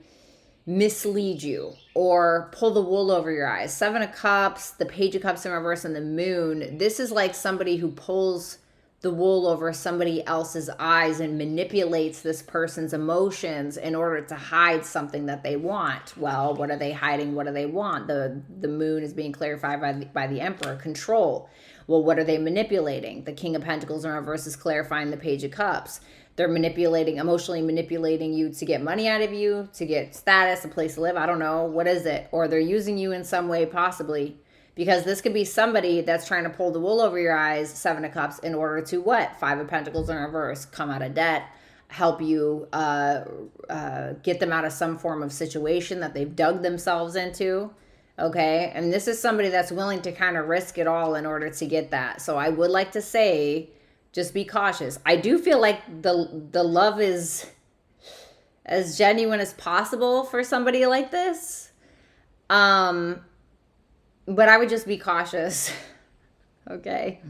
mislead you or pull the wool over your eyes. Seven of Cups, the Page of Cups in reverse, and the Moon. This is like somebody who pulls the wool over somebody else's eyes and manipulates this person's emotions in order to hide something that they want. Well, what are they hiding? What do they want? The Moon is being clarified by the Emperor. Control. Well, what are they manipulating? The King of Pentacles in reverse is clarifying the Page of Cups. They're manipulating, emotionally manipulating you to get money out of you, to get status, a place to live. I don't know. What is it? Or they're using you in some way, possibly. Because this could be somebody that's trying to pull the wool over your eyes, Seven of Cups, in order to what? Five of Pentacles in reverse, come out of debt, help you get them out of some form of situation that they've dug themselves into. Okay, and this is somebody that's willing to kind of risk it all in order to get that. So I would like to say, just be cautious. I do feel like the love is as genuine as possible for somebody like this. But I would just be cautious. Okay.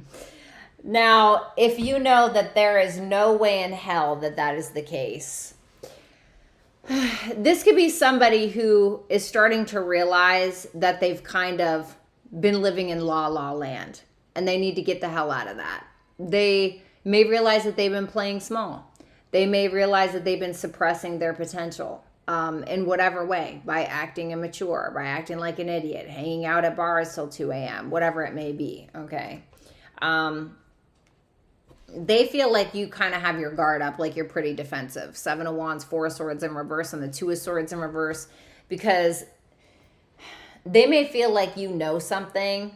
Now, if you know that there is no way in hell that that is the case, this could be somebody who is starting to realize that they've kind of been living in la land and they need to get the hell out of that. They may realize that they've been playing small. They may realize that they've been suppressing their potential in whatever way, by acting immature, by acting like an idiot, hanging out at bars till 2 a.m., whatever it may be. Okay. They feel like you kind of have your guard up, like you're pretty defensive. Seven of Wands, Four of Swords in reverse, and the Two of Swords in reverse, because they may feel like you know something,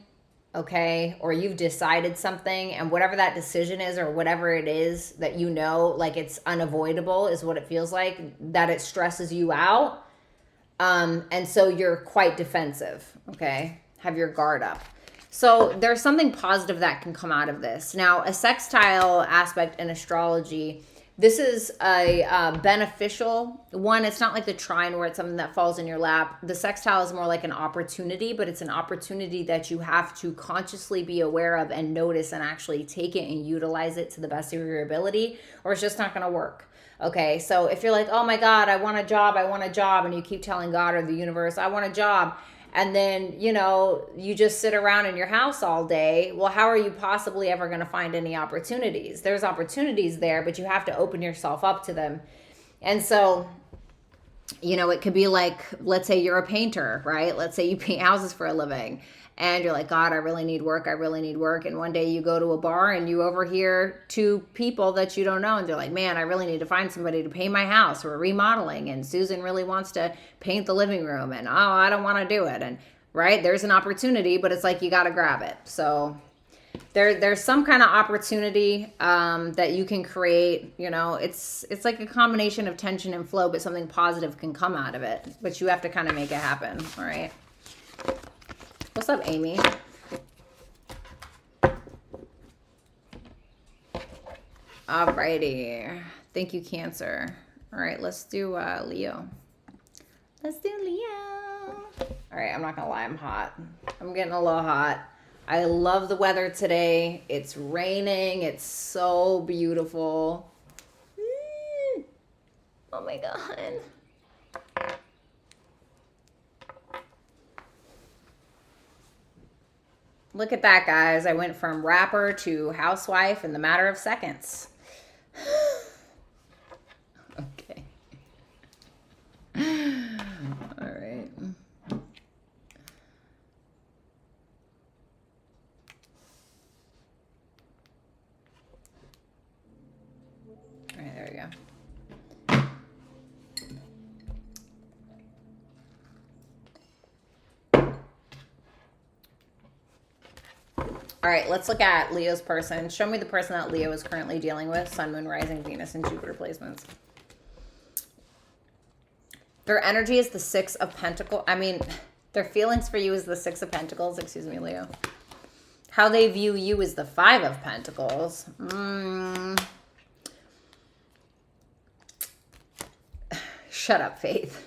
okay, or you've decided something, and whatever that decision is or whatever it is that you know, like it's unavoidable is what it feels like, that it stresses you out. And so you're quite defensive, okay? Have your guard up. So there's something positive that can come out of this. Now, a sextile aspect in astrology, this is a beneficial one. It's not like the trine where it's something that falls in your lap. The sextile is more like an opportunity, but it's an opportunity that you have to consciously be aware of and notice and actually take it and utilize it to the best of your ability, or it's just not going to work. Okay, so if you're like, oh my God, I want a job, and you keep telling God or the universe, I want a job, and then, you know, you just sit around in your house all day, well, how are you possibly ever going to find any opportunities? There's opportunities there, but you have to open yourself up to them. And so, you know, it could be like, let's say you're a painter, right? Let's say you paint houses for a living, and you're like, God, I really need work. And one day you go to a bar and you overhear two people that you don't know, and they're like, man, I really need to find somebody to paint my house. We're remodeling, and Susan really wants to paint the living room, and oh, I don't want to do it. And right, there's an opportunity, but it's like you got to grab it. So there's some kind of opportunity that you can create. You know, it's like a combination of tension and flow, but something positive can come out of it. But you have to kind of make it happen. All right. What's up, Amy? Alrighty. Thank you, Cancer. All right, let's do Leo. Let's do Leo. All right, I'm not gonna lie, I'm hot. I'm getting a little hot. I love the weather today. It's raining. It's so beautiful. Oh my God. Look at that, guys. I went from rapper to housewife in the matter of seconds. Okay. All right. All right, there we go. All right, let's look at Leo's person. Show me the person that Leo is currently dealing with. Sun, Moon, Rising, Venus, and Jupiter placements. Their energy is the Six of Pentacles. I mean, their feelings for you is the Six of Pentacles. Excuse me, Leo. How they view you is the Five of Pentacles. Shut up, Faith.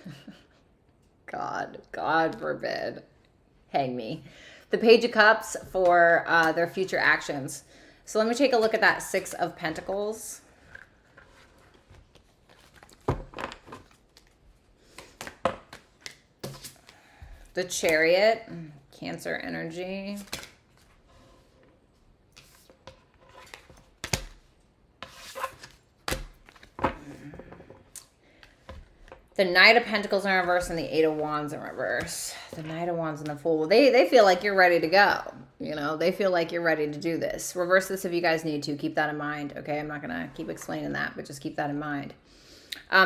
God forbid. Hang me. The Page of Cups for their future actions. So let me take a look at that Six of Pentacles. The Chariot, Cancer energy. The Knight of Pentacles in reverse and the Eight of Wands in reverse. The Knight of Wands and the Fool. They feel like you're ready to go. You know, they feel like you're ready to do this. Reverse this if you guys need to. Keep that in mind. Okay, I'm not going to keep explaining that, but just keep that in mind.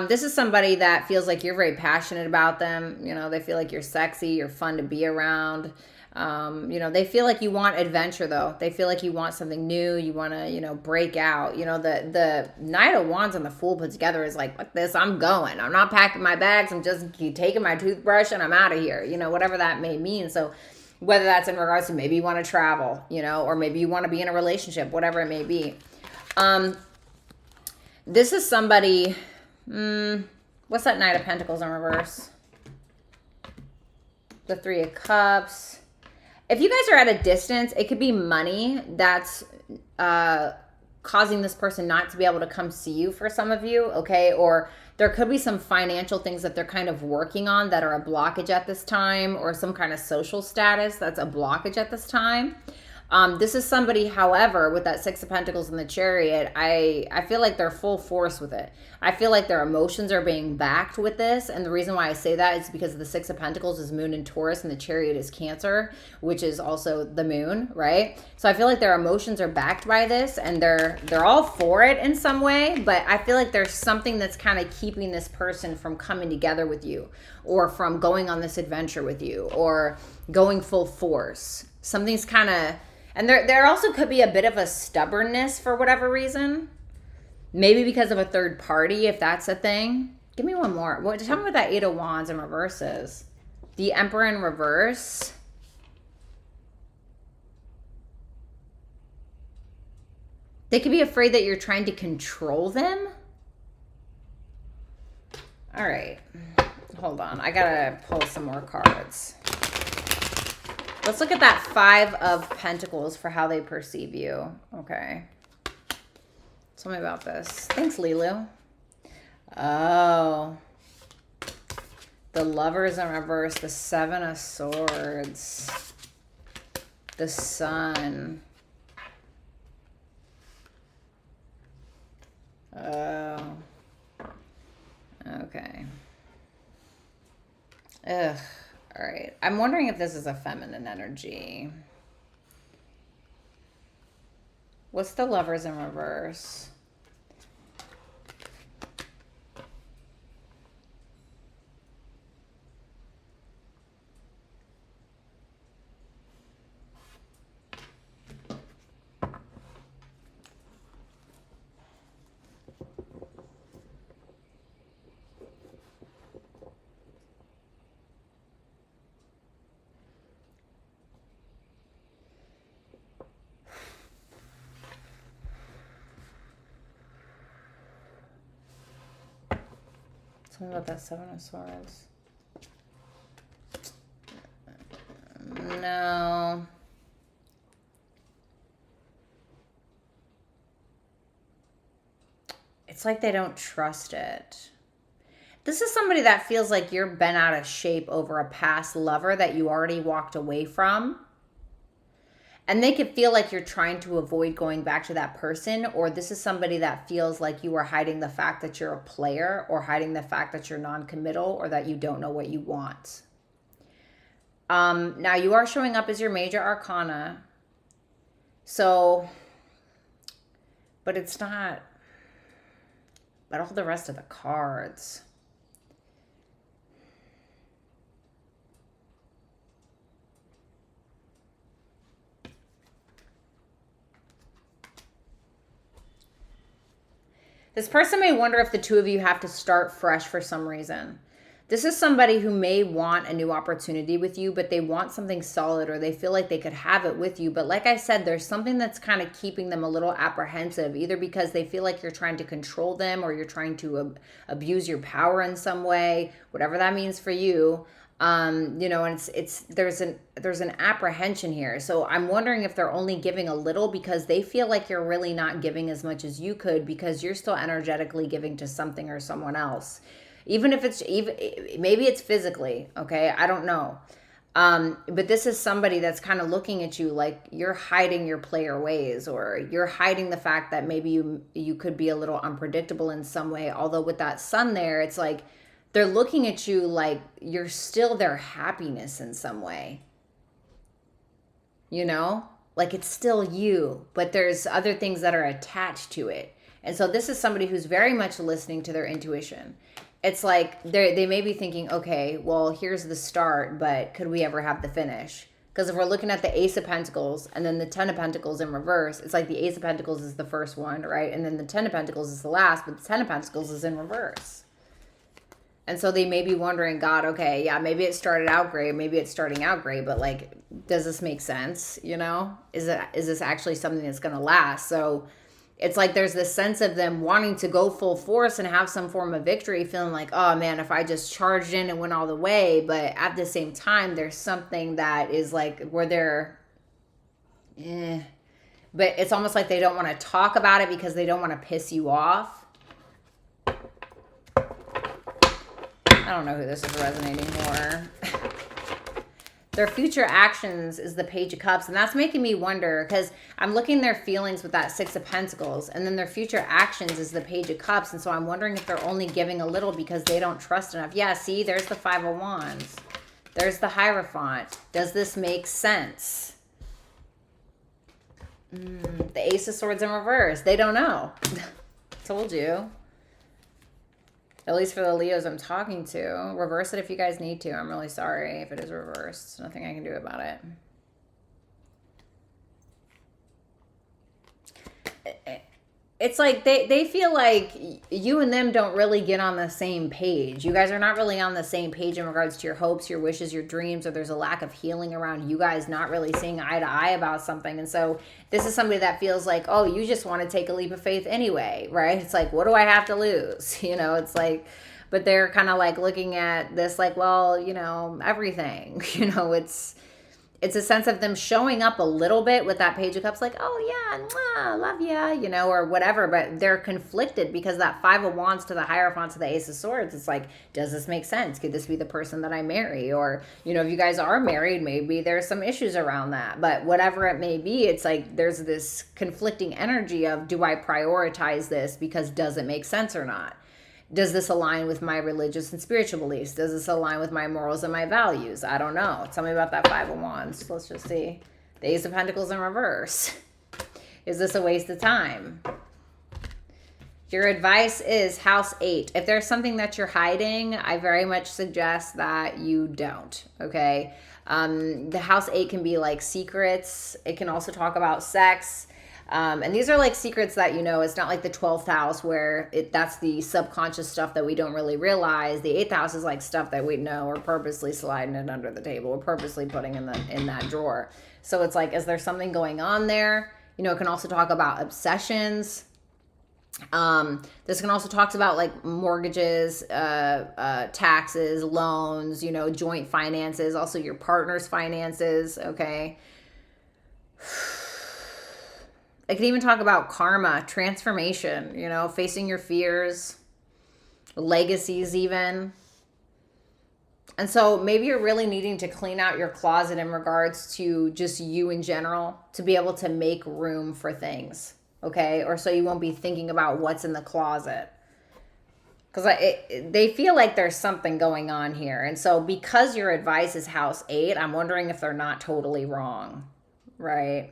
This is somebody that feels like you're very passionate about them. You know, they feel like you're sexy, you're fun to be around. You know, they feel like you want adventure, though. They feel like you want something new. You want to, you know, break out. You know, the Knight of Wands and the Fool put together is like, fuck this, I'm going. I'm not packing my bags. I'm just taking my toothbrush and I'm out of here. You know, whatever that may mean. So whether that's in regards to maybe you want to travel, you know, or maybe you want to be in a relationship, whatever it may be. This is somebody... what's that Knight of Pentacles in reverse? The Three of Cups. If you guys are at a distance, it could be money that's causing this person not to be able to come see you for some of you, okay? Or there could be some financial things that they're kind of working on that are a blockage at this time, or some kind of social status that's a blockage at this time. This is somebody, however, with that Six of Pentacles and the Chariot, I feel like they're full force with it. I feel like their emotions are being backed with this. And the reason why I say that is because the Six of Pentacles is Moon in Taurus and the Chariot is Cancer, which is also the Moon, right? So I feel like their emotions are backed by this and they're all for it in some way. But I feel like there's something that's kind of keeping this person from coming together with you, or from going on this adventure with you, or going full force. Something's kind of... And there also could be a bit of a stubbornness for whatever reason. Maybe because of a third party, if that's a thing. Give me one more. Tell me what that Eight of Wands in reverse is. The Emperor in reverse. They could be afraid that you're trying to control them. All right. Hold on. I got to pull some more cards. Let's look at that Five of Pentacles for how they perceive you. Okay. Tell me about this. Thanks, Lilu. Oh. The Lovers in reverse. The Seven of Swords. The Sun. Oh. Okay. Ugh. All right. I'm wondering if this is a feminine energy. What's the Lovers in reverse? Tell me about that Seven of Swords. No. It's like they don't trust it. This is somebody that feels like you're bent out of shape over a past lover that you already walked away from. And they could feel like you're trying to avoid going back to that person, or this is somebody that feels like you are hiding the fact that you're a player, or hiding the fact that you're non-committal, or that you don't know what you want. Now, you are showing up as your major arcana. So, but it's not, but all the rest of the cards. This person may wonder if the two of you have to start fresh for some reason. This is somebody who may want a new opportunity with you, but they want something solid, or they feel like they could have it with you. But like I said, there's something that's kind of keeping them a little apprehensive, either because they feel like you're trying to control them, or you're trying to abuse your power in some way, whatever that means for you. You know, and there's an apprehension here. So I'm wondering if they're only giving a little because they feel like you're really not giving as much as you could, because you're still energetically giving to something or someone else. Even if maybe it's physically, okay? I don't know. But this is somebody that's kind of looking at you like you're hiding your player ways, or you're hiding the fact that maybe you could be a little unpredictable in some way. Although with that sun there, it's like they're looking at you like you're still their happiness in some way. You know? Like it's still you, but there's other things that are attached to it. And so this is somebody who's very much listening to their intuition. It's like they may be thinking, okay, well, here's the start, but could we ever have the finish? Because if we're looking at the Ace of Pentacles and then the Ten of Pentacles in reverse, it's like the Ace of Pentacles is the first one, right? And then the Ten of Pentacles is the last, but the Ten of Pentacles is in reverse. And so they may be wondering, God, okay, yeah, maybe it started out great, maybe it's starting out great, but like, does this make sense? You know, is this actually something that's going to last? So it's like there's this sense of them wanting to go full force and have some form of victory, feeling like, oh man, if I just charged in and went all the way. But at the same time, there's something that is like where they're, but it's almost like they don't want to talk about it because they don't want to piss you off. I don't know who this is resonating more. Their future actions is the Page of Cups. And that's making me wonder, because I'm looking their feelings with that Six of Pentacles. And then their future actions is the Page of Cups. And so I'm wondering if they're only giving a little because they don't trust enough. Yeah, see, there's the Five of Wands. There's the Hierophant. Does this make sense? The Ace of Swords in reverse. They don't know. Told you. At least for the Leos I'm talking to. Reverse it if you guys need to. I'm really sorry if it is reversed. Nothing I can do about it. It's like they feel like you and them don't really get on the same page. You guys are not really on the same page in regards to your hopes, your wishes, your dreams, or there's a lack of healing around you guys not really seeing eye to eye about something. And so this is somebody that feels like, oh, you just want to take a leap of faith anyway, right? It's like, what do I have to lose? You know, it's like, but they're kind of like looking at this like, well, you know, everything, you know, it's a sense of them showing up a little bit with that Page of Cups, like, oh yeah, mwah, love ya, you know, or whatever, but they're conflicted because that Five of Wands to the Hierophant to the Ace of Swords, it's like, does this make sense? Could this be the person that I marry? Or, you know, if you guys are married, maybe there's some issues around that, but whatever it may be, it's like, there's this conflicting energy of, do I prioritize this because does it make sense or not? Does this align with my religious and spiritual beliefs? Does this align with my morals and my values? I don't know. Tell me about that Five of Wands. Let's just see. The Ace of Pentacles in reverse. Is this a waste of time? Your advice is House 8. If there's something that you're hiding, I very much suggest that you don't, okay? The House 8 can be like secrets. It can also talk about sex. And these are like secrets that, you know, it's not like the 12th house where that's the subconscious stuff that we don't really realize. The 8th house is like stuff that we know. We're purposely sliding it under the table. We're purposely putting in that drawer. So it's like, is there something going on there? You know, it can also talk about obsessions. This can also talk about like mortgages, taxes, loans, you know, joint finances, also your partner's finances. Okay. I could even talk about karma, transformation, you know, facing your fears, legacies even. And so maybe you're really needing to clean out your closet in regards to just you in general to be able to make room for things, okay? Or so you won't be thinking about what's in the closet. Because they feel like there's something going on here. And so because your advice is House 8, I'm wondering if they're not totally wrong, right?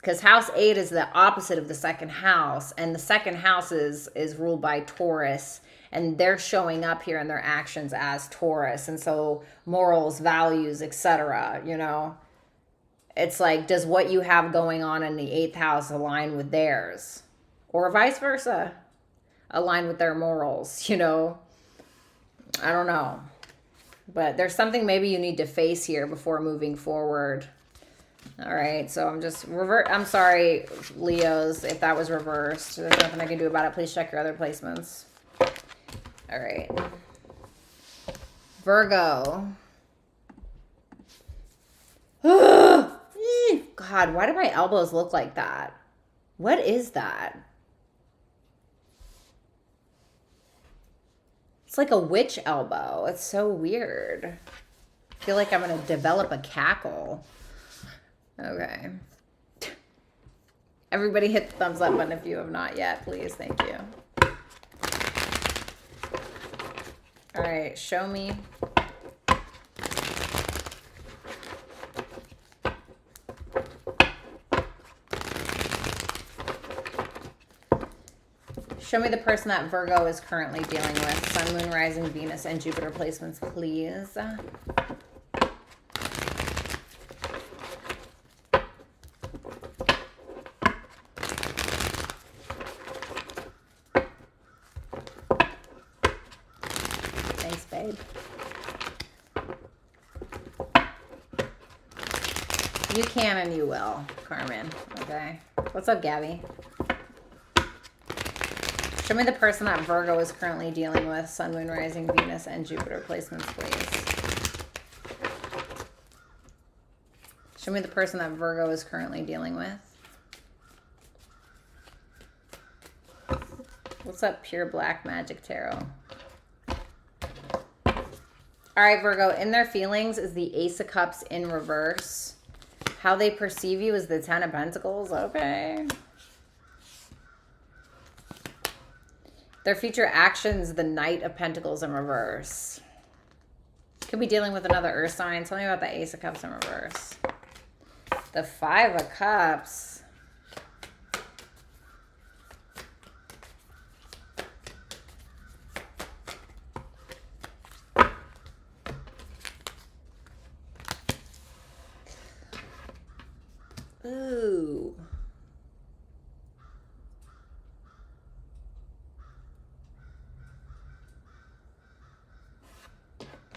Because House 8 is the opposite of the second house. And the second house is ruled by Taurus. And they're showing up here in their actions as Taurus. And so morals, values, etc. You know, it's like, does what you have going on in the 8th house align with theirs? or vice versa, align with their morals, you know. I don't know. But there's something maybe you need to face here before moving forward. All right, so I'm just I'm sorry, Leos, if that was reversed. There's nothing I can do about it. Please check your other placements. All right. Virgo. God, why do my elbows look like that? What is that? It's like a witch elbow. It's so weird. I feel like I'm going to develop a cackle. Okay. Everybody hit the thumbs up button if you have not yet, please. Thank you. All right, show me. Show me the person that Virgo is currently dealing with. Sun, Moon, Rising, Venus, and Jupiter placements, please. Thanks, babe. You can and you will, Carmen. Okay. What's up, Gabby? Show me the person that Virgo is currently dealing with. Sun, Moon, Rising, Venus, and Jupiter placements, please. Show me the person that Virgo is currently dealing with. What's up, Pure Black Magic Tarot? All right, Virgo, in their feelings is the Ace of Cups in reverse. How they perceive you is the Ten of Pentacles. Okay. Their future actions, the Knight of Pentacles in reverse. Could be dealing with another earth sign. Tell me about the Ace of Cups in reverse. The Five of Cups. Ooh.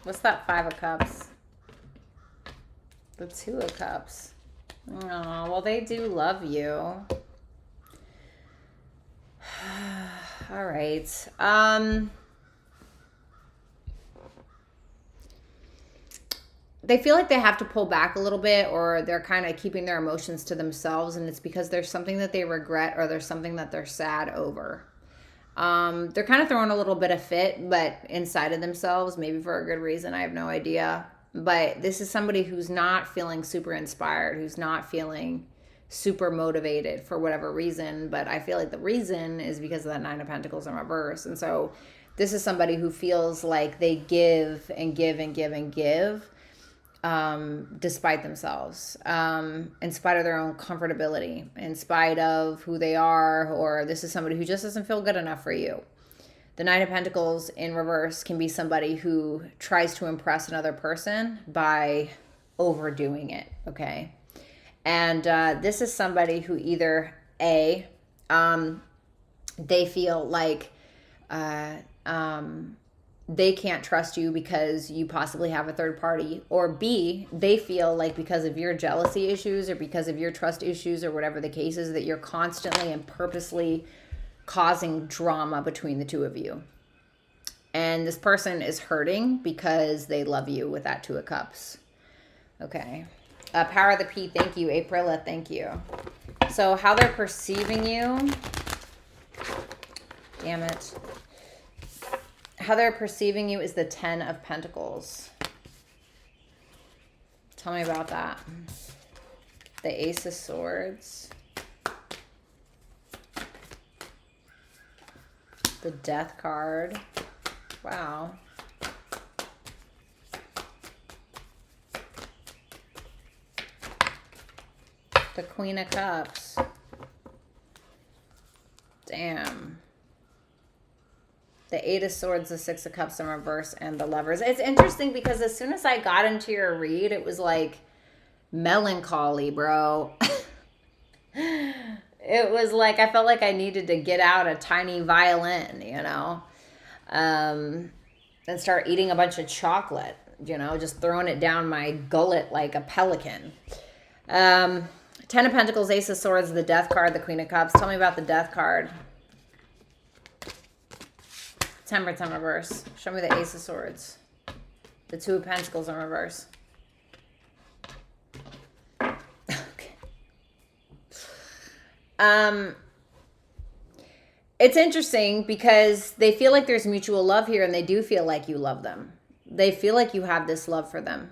What's that Five of Cups? The Two of Cups. Oh, well, they do love you. All right. They feel like they have to pull back a little bit, or they're kind of keeping their emotions to themselves, and it's because there's something that they regret or there's something that they're sad over. They're kind of throwing a little bit of fit, but inside of themselves, maybe for a good reason. I have no idea. But this is somebody who's not feeling super inspired, who's not feeling super motivated for whatever reason. But I feel like the reason is because of that Nine of Pentacles in reverse. And so this is somebody who feels like they give and give and give and give, despite themselves, in spite of their own comfortability, in spite of who they are, or this is somebody who just doesn't feel good enough for you. The Nine of Pentacles in reverse can be somebody who tries to impress another person by overdoing it, okay? And this is somebody who either A, they feel like they can't trust you because you possibly have a third party, or B, they feel like because of your jealousy issues or because of your trust issues or whatever the case is, that you're constantly and purposely causing drama between the two of you. And this person is hurting because they love you with that Two of Cups. Okay. Power of the P, thank you. Aprila, thank you. So how they're perceiving you, damn it. How they're perceiving you is the Ten of Pentacles. Tell me about that. The Ace of Swords. The Death card. Wow. The Queen of Cups. Damn. The Eight of Swords, the Six of Cups in reverse, and the Lovers. It's interesting because as soon as I got into your read, it was like melancholy, bro. It was like, I felt like I needed to get out a tiny violin, you know, and start eating a bunch of chocolate, you know, just throwing it down my gullet like a pelican. Ten of Pentacles, Ace of Swords, the Death card, the Queen of Cups. Tell me about the Death card. Temperance in reverse. Show me the Ace of Swords. The Two of Pentacles in reverse. Okay. It's interesting because they feel like there's mutual love here, and they do feel like you love them. They feel like you have this love for them.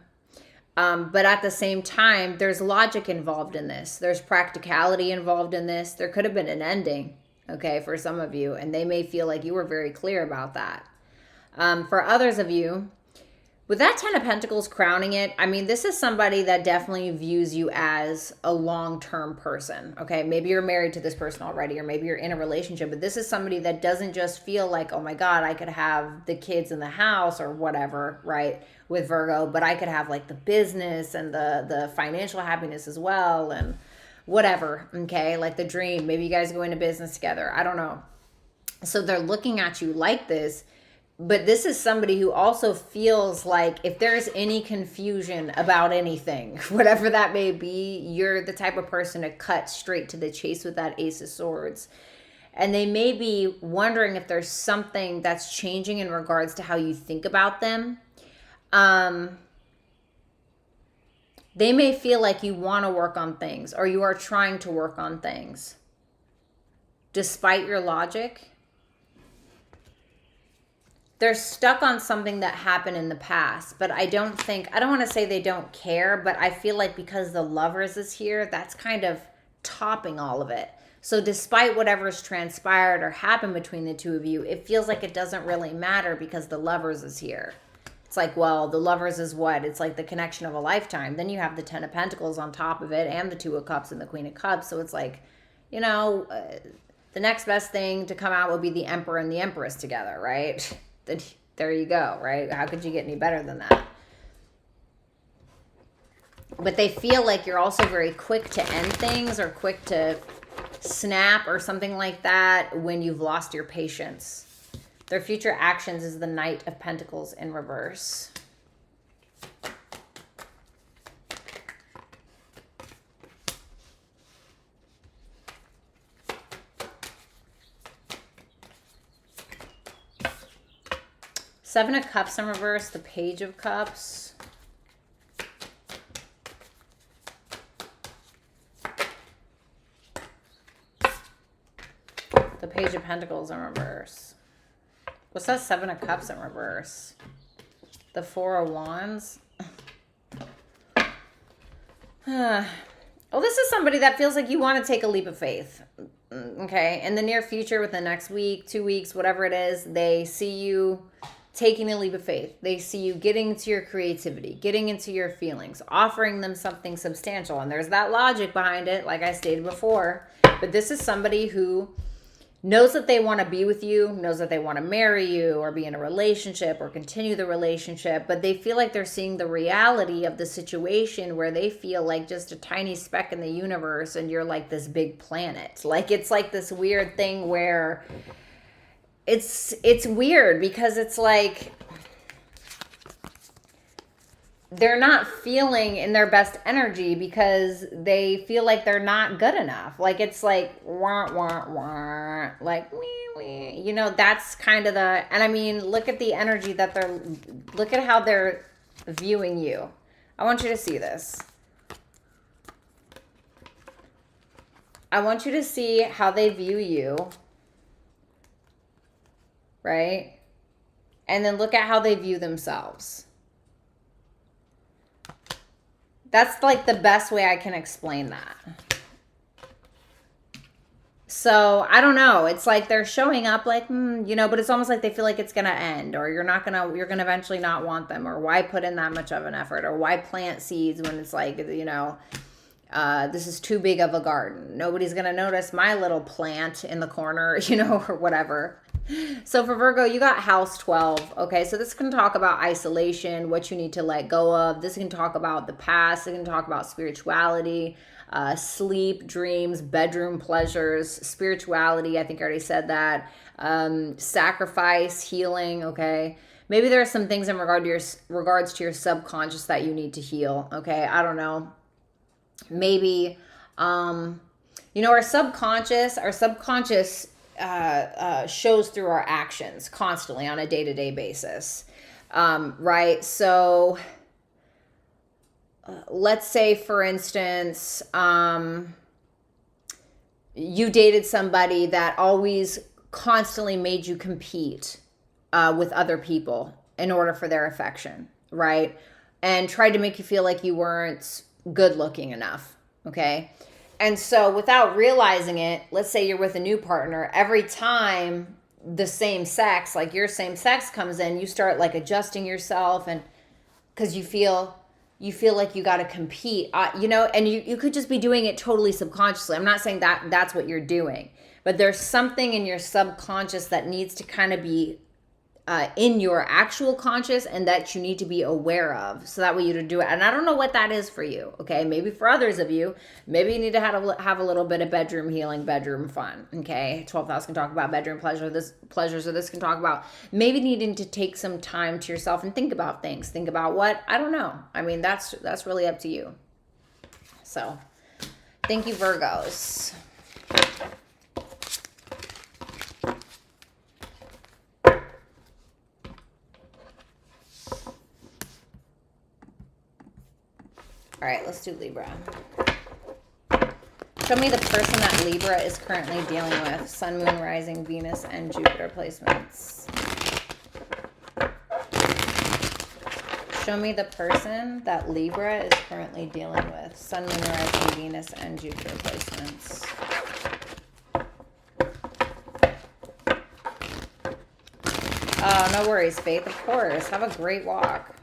But at the same time, there's logic involved in this. There's practicality involved in this. There could have been an ending, okay, for some of you, and they may feel like you were very clear about that. For others of you, with that Ten of Pentacles crowning it, I mean, this is somebody that definitely views you as a long-term person, okay? Maybe you're married to this person already, or maybe you're in a relationship, but this is somebody that doesn't just feel like, oh my God, I could have the kids in the house or whatever, right, with Virgo, but I could have like the business and the financial happiness as well, and whatever, okay? Like the dream. Maybe you guys go into business together. I don't know. So they're looking at you like this. But this is somebody who also feels like if there's any confusion about anything, whatever that may be, you're the type of person to cut straight to the chase with that Ace of Swords. And they may be wondering if there's something that's changing in regards to how you think about them. They may feel like you want to work on things, or you are trying to work on things despite your logic. They're stuck on something that happened in the past, but I don't want to say they don't care, but I feel like because the Lovers is here, that's kind of topping all of it. So despite whatever's transpired or happened between the two of you, it feels like it doesn't really matter because the Lovers is here. It's like, well, the Lovers is what? It's like the connection of a lifetime. Then you have the Ten of Pentacles on top of it, and the Two of Cups and the Queen of Cups. So it's like, you know, the next best thing to come out would be the Emperor and the Empress together, right? There you go, right? How could you get any better than that? But they feel like you're also very quick to end things, or quick to snap or something like that when you've lost your patience. Their future actions is the Knight of Pentacles in reverse. Seven of Cups in reverse, the Page of Cups. The Page of Pentacles in reverse. What's that Seven of Cups in reverse? The Four of Wands. Well, this is somebody that feels like you want to take a leap of faith. Okay, in the near future, within the next week, 2 weeks, whatever it is, they see you taking a leap of faith. They see you getting into your creativity, getting into your feelings, offering them something substantial. And there's that logic behind it, like I stated before. But this is somebody who knows that they want to be with you, knows that they want to marry you or be in a relationship or continue the relationship, but they feel like they're seeing the reality of the situation where they feel like just a tiny speck in the universe and you're like this big planet. Like it's like this weird thing where it's weird because it's like they're not feeling in their best energy because they feel like they're not good enough. Like it's like wah wah wah, like wee wee. You know, that's kind of the, and I mean, look at the energy that look at how they're viewing you. I want you to see this. I want you to see how they view you. Right? And then look at how they view themselves. That's like the best way I can explain that. So I don't know. It's like they're showing up like, you know, but it's almost like they feel like it's going to end, or you're going to eventually not want them, or why put in that much of an effort, or why plant seeds when it's like, you know, this is too big of a garden. Nobody's going to notice my little plant in the corner, you know, or whatever. So for Virgo, you got house 12. Okay, so this can talk about isolation, what you need to let go of. This can talk about the past. It can talk about spirituality, sleep, dreams, bedroom pleasures, spirituality. I think I already said that. Sacrifice, healing. Okay, maybe there are some things in regards to your subconscious that you need to heal. Okay, I don't know. Maybe, you know, our subconscious shows through our actions constantly on a day-to-day basis, right? So let's say, for instance, you dated somebody that always constantly made you compete with other people in order for their affection, right? And tried to make you feel like you weren't good looking enough, okay? And so without realizing it, let's say you're with a new partner, every time the same sex, like your same sex comes in, you start like adjusting yourself, and because you feel like you got to compete, you know, and you could just be doing it totally subconsciously. I'm not saying that that's what you're doing, but there's something in your subconscious that needs to kind of be in your actual conscious, and that you need to be aware of, so that way you to do it. And I don't know what that is for you, okay? Maybe for others of you, maybe you need to have a little bit of bedroom healing, bedroom fun, okay? 12th house can talk about bedroom pleasures, or this can talk about maybe needing to take some time to yourself and think about things. Think about what? I don't know. I mean, that's really up to you. So, thank you, Virgos. All right, let's do Libra. Show me the person that Libra is currently dealing with. Sun, Moon, Rising, Venus, and Jupiter placements. Show me the person that Libra is currently dealing with. Sun, Moon, Rising, Venus, and Jupiter placements. Oh, no worries, Faith. Of course. Have a great walk.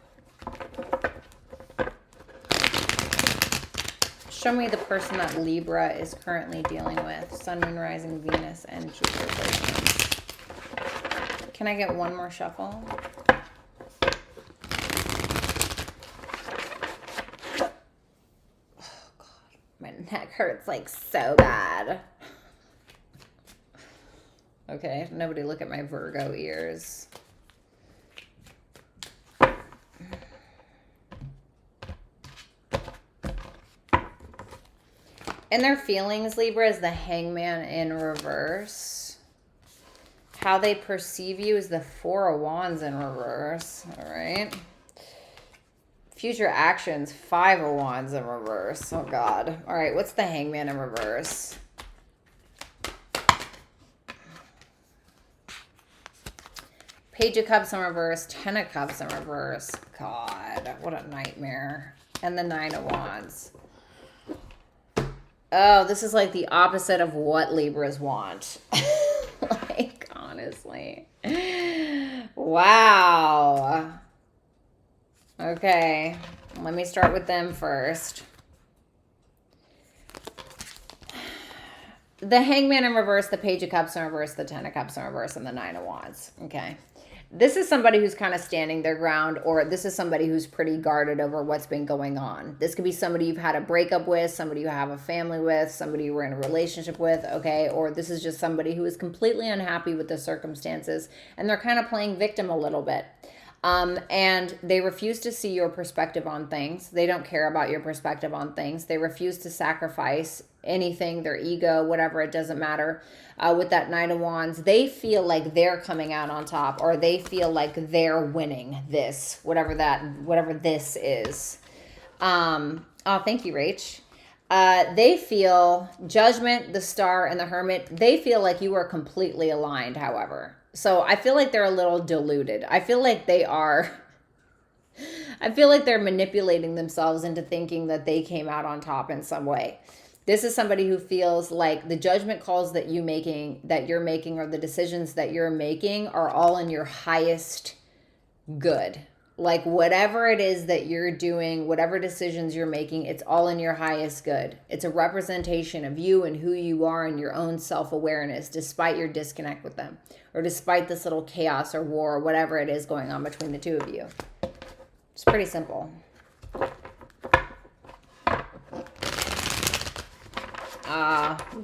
Show me the person that Libra is currently dealing with. Sun, Moon, Rising, Venus, and Jupiter placements. Can I get one more shuffle? Oh, God. My neck hurts like so bad. Okay, nobody look at my Virgo ears. And their feelings, Libra, is the Hangman in reverse. How they perceive you is the Four of Wands in reverse. All right. Future actions, Five of Wands in reverse. Oh, God. All right, what's the Hangman in reverse? Page of Cups in reverse, Ten of Cups in reverse. God, what a nightmare. And the Nine of Wands. Oh, this is like the opposite of what Libras want. Like, honestly. Wow. Okay. Let me start with them first. The Hangman in reverse, the Page of Cups in reverse, the Ten of Cups in reverse, and the Nine of Wands. Okay. This is somebody who's kind of standing their ground, or this is somebody who's pretty guarded over what's been going on. This could be somebody you've had a breakup with, somebody you have a family with, somebody you were in a relationship with, okay? Or this is just somebody who is completely unhappy with the circumstances, and they're kind of playing victim a little bit. And they refuse to see your perspective on things. They don't care about your perspective on things. They refuse to sacrifice anything, their ego, whatever, it doesn't matter. With that Nine of Wands, they feel like they're coming out on top, or they feel like they're winning this, whatever this is. Oh, thank you, Rach. They feel Judgment, the Star, and the Hermit. They feel like you are completely aligned, however. So I feel like they're a little deluded. I feel like they're manipulating themselves into thinking that they came out on top in some way. This is somebody who feels like the judgment calls that you're making, or the decisions that you're making are all in your highest good. Like whatever it is that you're doing, whatever decisions you're making, it's all in your highest good. It's a representation of you and who you are and your own self-awareness, despite your disconnect with them, or despite this little chaos or war or whatever it is going on between the two of you. It's pretty simple.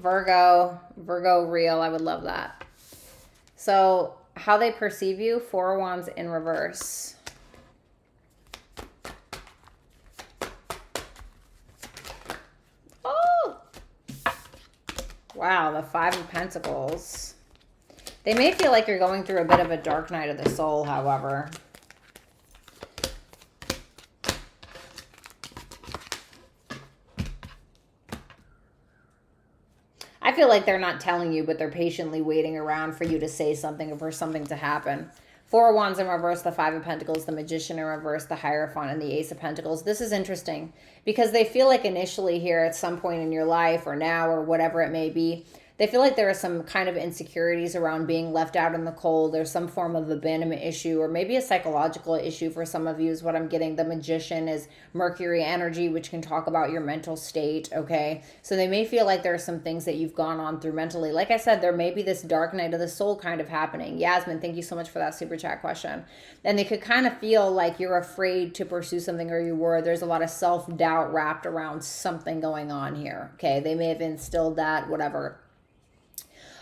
Virgo real. I would love that. So how they perceive you, Four of Wands in reverse. Oh, wow, the Five of Pentacles. They may feel like you're going through a bit of a dark night of the soul, however. I feel like they're not telling you, but they're patiently waiting around for you to say something or for something to happen. Four of Wands in reverse, the Five of Pentacles, the Magician in reverse, the Hierophant, and the Ace of Pentacles. This is interesting because they feel like initially here at some point in your life or now or whatever it may be, they feel like there are some kind of insecurities around being left out in the cold. There's some form of abandonment issue or maybe a psychological issue for some of you is what I'm getting. The Magician is Mercury energy, which can talk about your mental state, okay? So they may feel like there are some things that you've gone on through mentally. Like I said, there may be this dark night of the soul kind of happening. Yasmin, thank you so much for that super chat question. And they could kind of feel like you're afraid to pursue something or you were. There's a lot of self-doubt wrapped around something going on here, okay? They may have instilled that, whatever.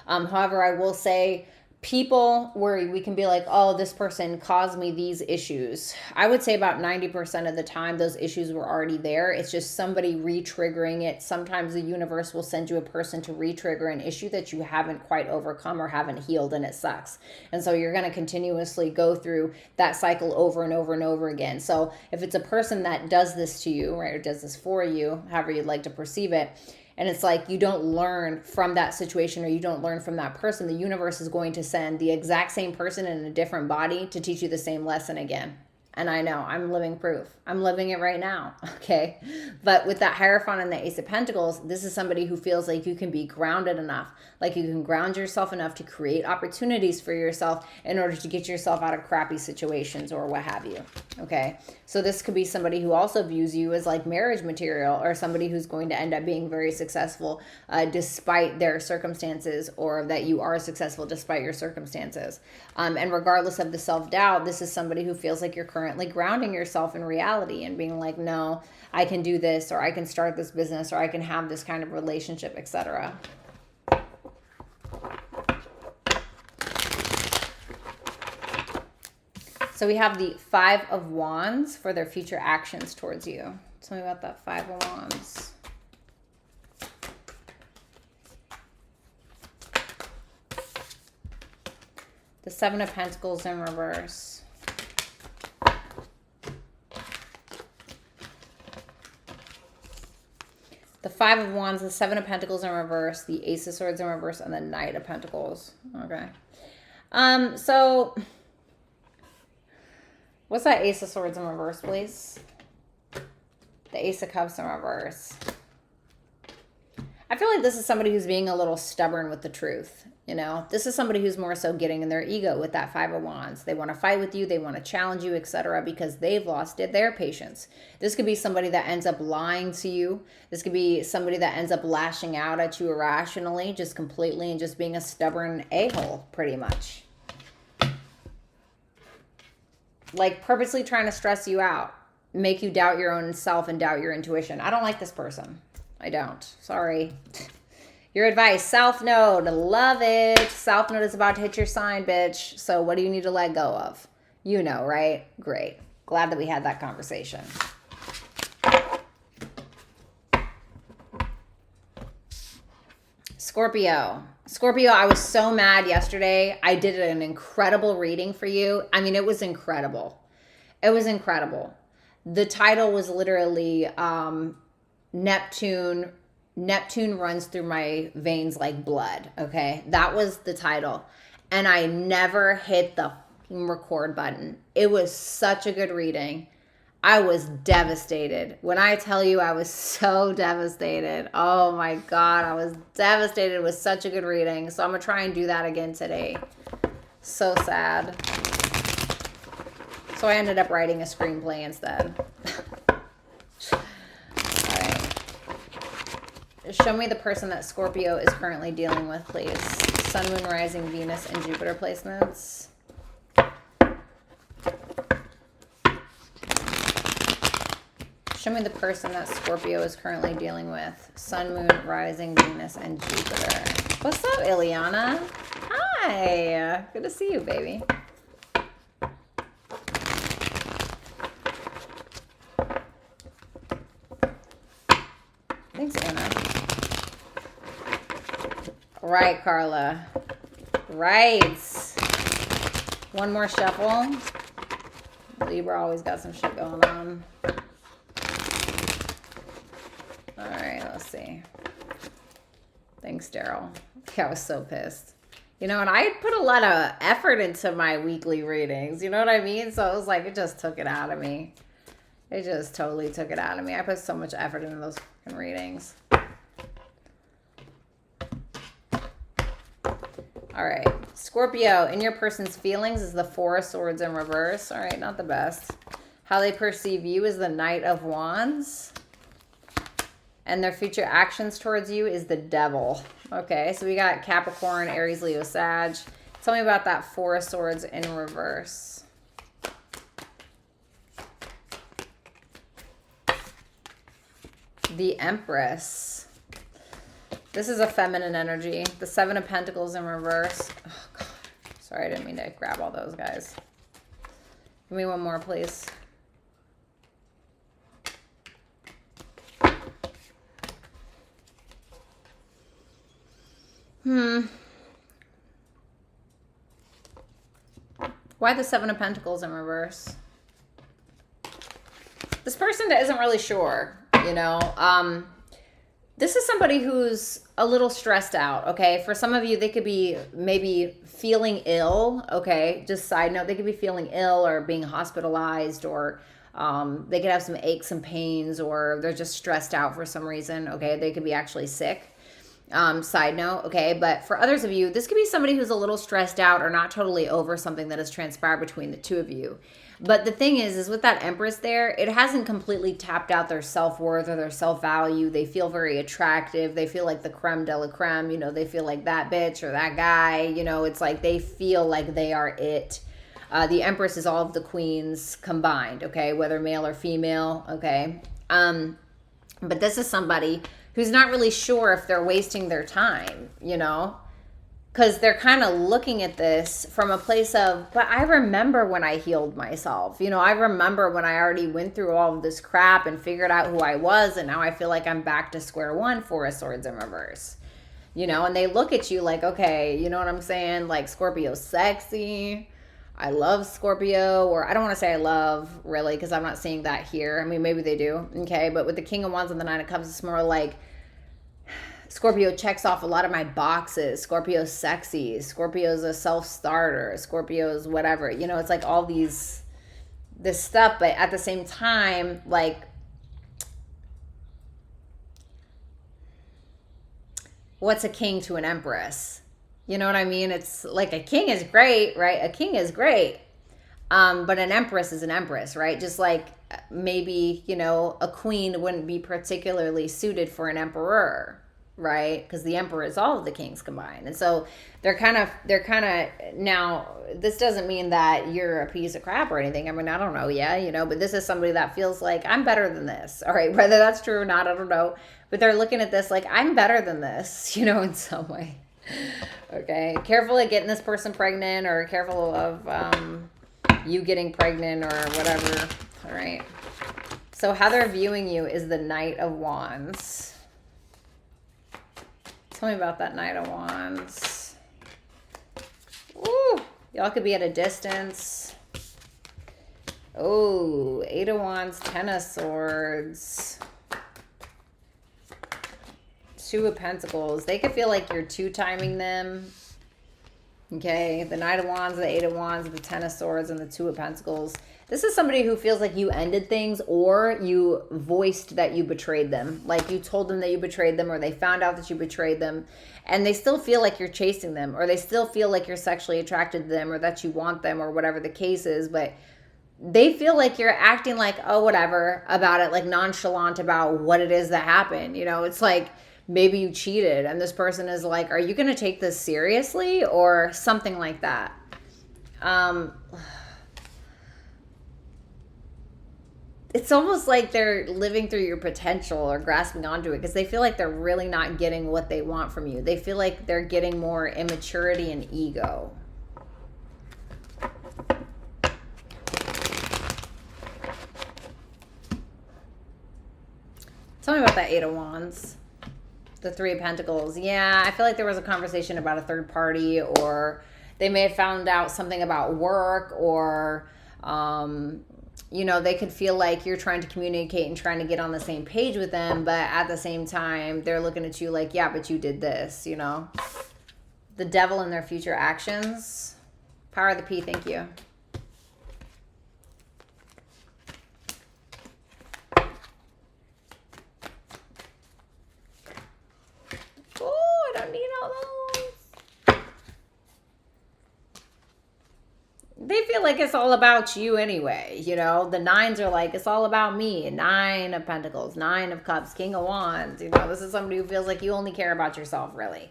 However, I will say people where we can be like, oh, this person caused me these issues. I would say about 90% of the time, those issues were already there. It's just somebody re-triggering it. Sometimes the universe will send you a person to re-trigger an issue that you haven't quite overcome or haven't healed, and it sucks. And so you're going to continuously go through that cycle over and over and over again. So if it's a person that does this to you, right, or does this for you, however you'd like to perceive it, and it's like you don't learn from that situation or you don't learn from that person, the universe is going to send the exact same person in a different body to teach you the same lesson again. And I know, I'm living proof. I'm living it right now, okay? But with that Hierophant and the Ace of Pentacles, this is somebody who feels like you can be grounded enough, like you can ground yourself enough to create opportunities for yourself in order to get yourself out of crappy situations or what have you, okay? So this could be somebody who also views you as like marriage material or somebody who's going to end up being very successful despite their circumstances, or that you are successful despite your circumstances. And regardless of the self-doubt, this is somebody who feels like you're currently grounding yourself in reality and being like, no, I can do this, or I can start this business, or I can have this kind of relationship, etc. So we have the Five of Wands for their future actions towards you. Tell me about that Five of Wands. The Seven of Pentacles in reverse. The Five of Wands, the Seven of Pentacles in reverse, the Ace of Swords in reverse, and the Knight of Pentacles. Okay. So what's that Ace of Swords in reverse, please? The Ace of Cups in reverse. I feel like this is somebody who's being a little stubborn with the truth. You know, this is somebody who's more so getting in their ego with that Five of Wands. They want to fight with you. They want to challenge you, etc., because they've lost their patience. This could be somebody that ends up lying to you. This could be somebody that ends up lashing out at you irrationally, just completely, and just being a stubborn a-hole, pretty much. Like purposely trying to stress you out, make you doubt your own self and doubt your intuition. I don't like this person. I don't. Sorry. Your advice, South Node. Love it. South Node is about to hit your sign, bitch. So what do you need to let go of? You know, right? Great. Glad that we had that conversation. Scorpio. Scorpio, I was so mad yesterday. I did an incredible reading for you. I mean, it was incredible. It was incredible. The title was literally Neptune runs through my veins like blood, okay? That was the title. And I never hit the record button. It was such a good reading. I was devastated. When I tell you I was so devastated, oh my God, I was devastated. It was such a good reading. So I'm going to try and do that again today. So sad. So I ended up writing a screenplay instead. All right. Show me the person that Scorpio is currently dealing with, please. Sun, Moon, Rising, Venus, and Jupiter placements. Show me the person that Scorpio is currently dealing with. Sun, Moon, Rising, Venus, and Jupiter. What's up, Ileana? Hi. Good to see you, baby. Thanks, Anna. Right, Carla. Right. One more shuffle. Libra always got some shit going on. All right, let's see. Thanks, Daryl. Yeah, I was so pissed. You know, and I put a lot of effort into my weekly readings. You know what I mean? So it was like, it just took it out of me. It just totally took it out of me. I put so much effort into those fucking readings. All right. Scorpio, in your person's feelings is the Four of Swords in reverse. All right, not the best. How they perceive you is the Knight of Wands. And their future actions towards you is the Devil. Okay, so we got Capricorn, Aries, Leo, Sag. Tell me about that Four of Swords in reverse. The Empress. This is a feminine energy. The Seven of Pentacles in reverse. Oh, God. Sorry, I didn't mean to grab all those guys. Give me one more, please. Why the Seven of Pentacles in reverse? This person isn't really sure, you know. This is somebody who's a little stressed out, okay? For some of you, they could be maybe feeling ill, okay? Just side note, they could be feeling ill or being hospitalized, or they could have some aches and pains, or they're just stressed out for some reason, okay? They could be actually sick. Side note, okay? But for others of you, this could be somebody who's a little stressed out or not totally over something that has transpired between the two of you. But the thing is with that Empress there, it hasn't completely tapped out their self-worth or their self-value. They feel very attractive. They feel like the creme de la creme, you know, they feel like that bitch or that guy, you know, it's like they feel like they are it. The Empress is all of the queens combined, okay? Whether male or female, okay? But this is somebody who's not really sure if they're wasting their time, you know? Because they're kind of looking at this from a place of, but I remember when I healed myself. You know, I remember when I already went through all of this crap and figured out who I was, and now I feel like I'm back to square one, Four of Swords in reverse. You know, and they look at you like, okay, you know what I'm saying? Like, Scorpio's sexy. I love Scorpio, or I don't want to say I love, really, because I'm not seeing that here. I mean, maybe they do, okay? But with the King of Wands and the Nine of Cups, it's more like, Scorpio checks off a lot of my boxes. Scorpio's sexy. Scorpio's a self-starter. Scorpio's whatever. You know, it's like all this stuff. But at the same time, like, what's a king to an empress? You know what I mean? It's like a king is great, right? A king is great. But an empress is an empress, right? Just like maybe, you know, a queen wouldn't be particularly suited for an emperor. Right? Because the emperor is all of the kings combined. And so they're kind of, now, this doesn't mean that you're a piece of crap or anything. I mean, I don't know. Yeah, you know, but this is somebody that feels like I'm better than this. All right. Whether that's true or not, I don't know. But they're looking at this like I'm better than this, you know, in some way. Okay. Careful of getting this person pregnant, or careful of you getting pregnant or whatever. All right. So how they're viewing you is the Knight of Wands. Tell me about that Knight of Wands. Ooh, y'all could be at a distance. Oh, Eight of Wands, Ten of Swords. Two of Pentacles. They could feel like you're two-timing them. Okay, the Knight of Wands, the Eight of Wands, the Ten of Swords, and the Two of Pentacles. This is somebody who feels like you ended things, or you voiced that you betrayed them. Like you told them that you betrayed them, or they found out that you betrayed them, and they still feel like you're chasing them, or they still feel like you're sexually attracted to them, or that you want them, or whatever the case is. But they feel like you're acting like, oh, whatever about it, like nonchalant about what it is that happened. You know, it's like maybe you cheated and this person is like, are you going to take this seriously or something like that? It's almost like they're living through your potential or grasping onto it because they feel like they're really not getting what they want from you. They feel like they're getting more immaturity and ego. Tell me about that Eight of Wands. The Three of Pentacles. Yeah, I feel like there was a conversation about a third party, or they may have found out something about work, or, you know, they could feel like you're trying to communicate and trying to get on the same page with them, but at the same time, they're looking at you like, yeah, but you did this, you know? The Devil in their future actions. Power of the P, thank you. Oh, I don't need all those. They feel like it's all about you anyway, you know? The nines are like, it's all about me. Nine of Pentacles, Nine of Cups, King of Wands. You know, this is somebody who feels like you only care about yourself, really.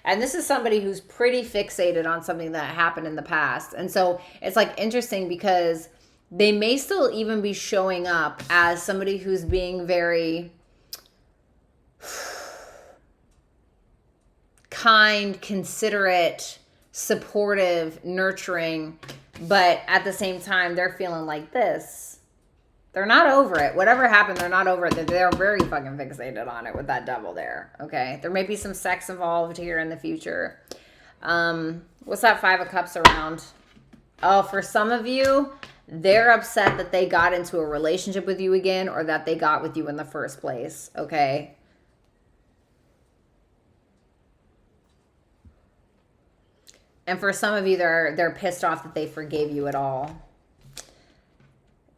And this is somebody who's pretty fixated on something that happened in the past. And so it's like interesting because they may still even be showing up as somebody who's being very kind, considerate, supportive, nurturing, but at the same time, they're feeling like this. They're not over it. Whatever happened, they're not over it. They're very fucking fixated on it with that Devil there, okay? There may be some sex involved here in the future. What's that Five of Cups around? Oh, for some of you, they're upset that they got into a relationship with you again or that they got with you in the first place, okay? And for some of you, they're pissed off that they forgave you at all.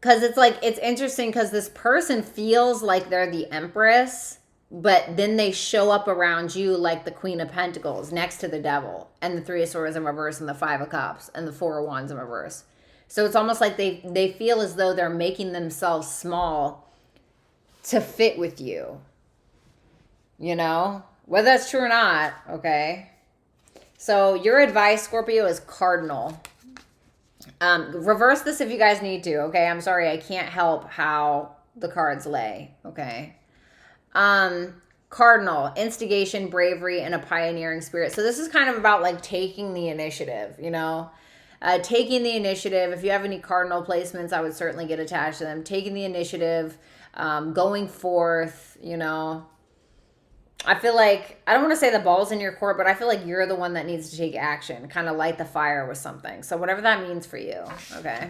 Because it's like, it's interesting because this person feels like they're the Empress, but then they show up around you like the Queen of Pentacles next to the Devil and the Three of Swords in reverse and the Five of Cups and the Four of Wands in reverse. So it's almost like they feel as though they're making themselves small to fit with you. You know? Whether that's true or not, okay? So your advice, Scorpio, is cardinal. Reverse this if you guys need to, okay? I'm sorry, I can't help how the cards lay, okay? Cardinal, instigation, bravery, and a pioneering spirit. So this is kind of about like taking the initiative, you know? Taking the initiative. If you have any cardinal placements, I would certainly get attached to them. Taking the initiative, going forth, you know? I feel like, I don't want to say the ball's in your court, but I feel like you're the one that needs to take action, kind of light the fire with something. So whatever that means for you, okay?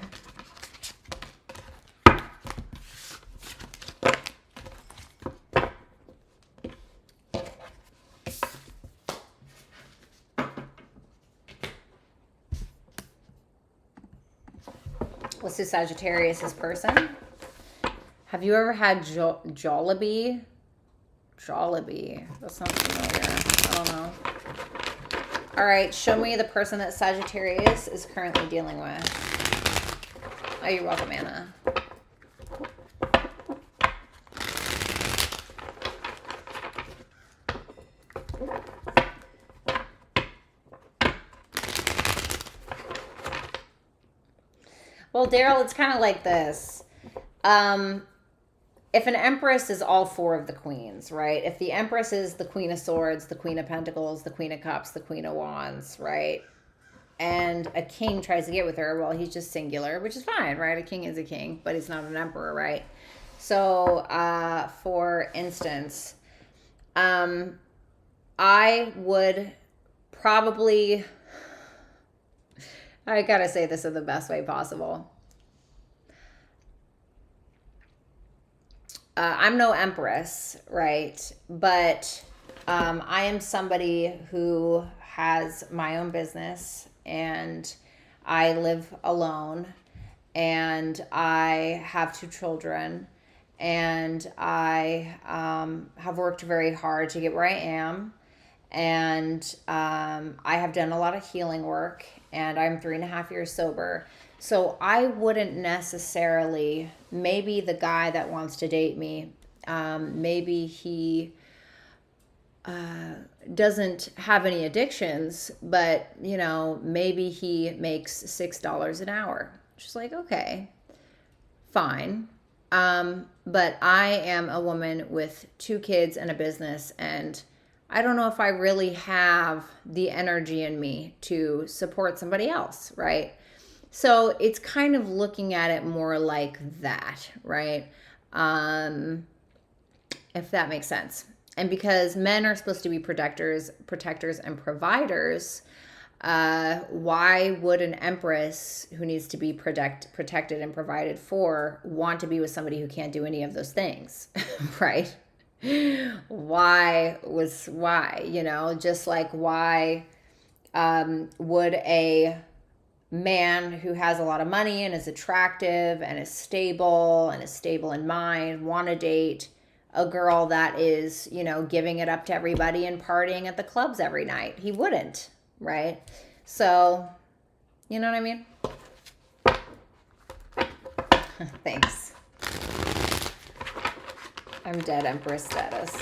Let's do Sagittarius' person. Have you ever had Jollibee? Jollibee. That sounds familiar. I don't know. All right, show me the person that Sagittarius is currently dealing with. Oh, you're welcome, Anna. Well, Daryl, it's kind of like this. If an Empress is all four of the queens, right? If the Empress is the Queen of Swords, the Queen of Pentacles, the Queen of Cups, the Queen of Wands, right? And a king tries to get with her, well, he's just singular, which is fine, right? A king is a king, but he's not an emperor, right? So, for instance, I would probably, I gotta say this in the best way possible. I'm no empress, right? But I am somebody who has my own business and I live alone and I have 2 children and I have worked very hard to get where I am. And I have done a lot of healing work and I'm 3.5 years sober. So I wouldn't necessarily, maybe the guy that wants to date me, maybe he doesn't have any addictions, but, you know, maybe he makes $6 an hour. Just like, okay, fine. But I am a woman with 2 kids and a business, and I don't know if I really have the energy in me to support somebody else, right? So it's kind of looking at it more like that, right? If that makes sense. And because men are supposed to be protectors and providers, why would an empress who needs to be protected and provided for want to be with somebody who can't do any of those things, right? Why, you know, just like why would a man who has a lot of money and is attractive and is stable in mind want to date a girl that is, you know, giving it up to everybody and partying at the clubs every night? He wouldn't, right? So, you know what I mean? Thanks. I'm dead Empress status.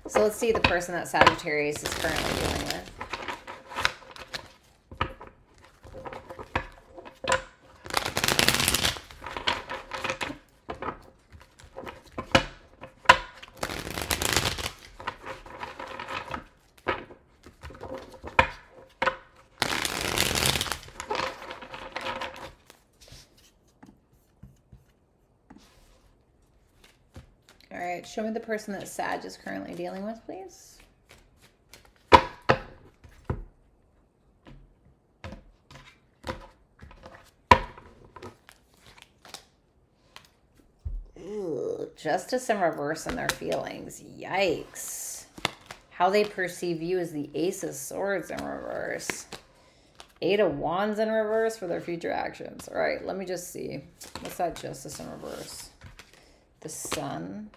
So let's see the person that Sagittarius is currently dealing with. All right, show me the person that Sag is currently dealing with, please. Ooh, Justice in reverse in their feelings. Yikes. How they perceive you is the Ace of Swords in reverse. 8 of Wands in reverse for their future actions. All right, let me just see. What's that Justice in reverse? The Sun,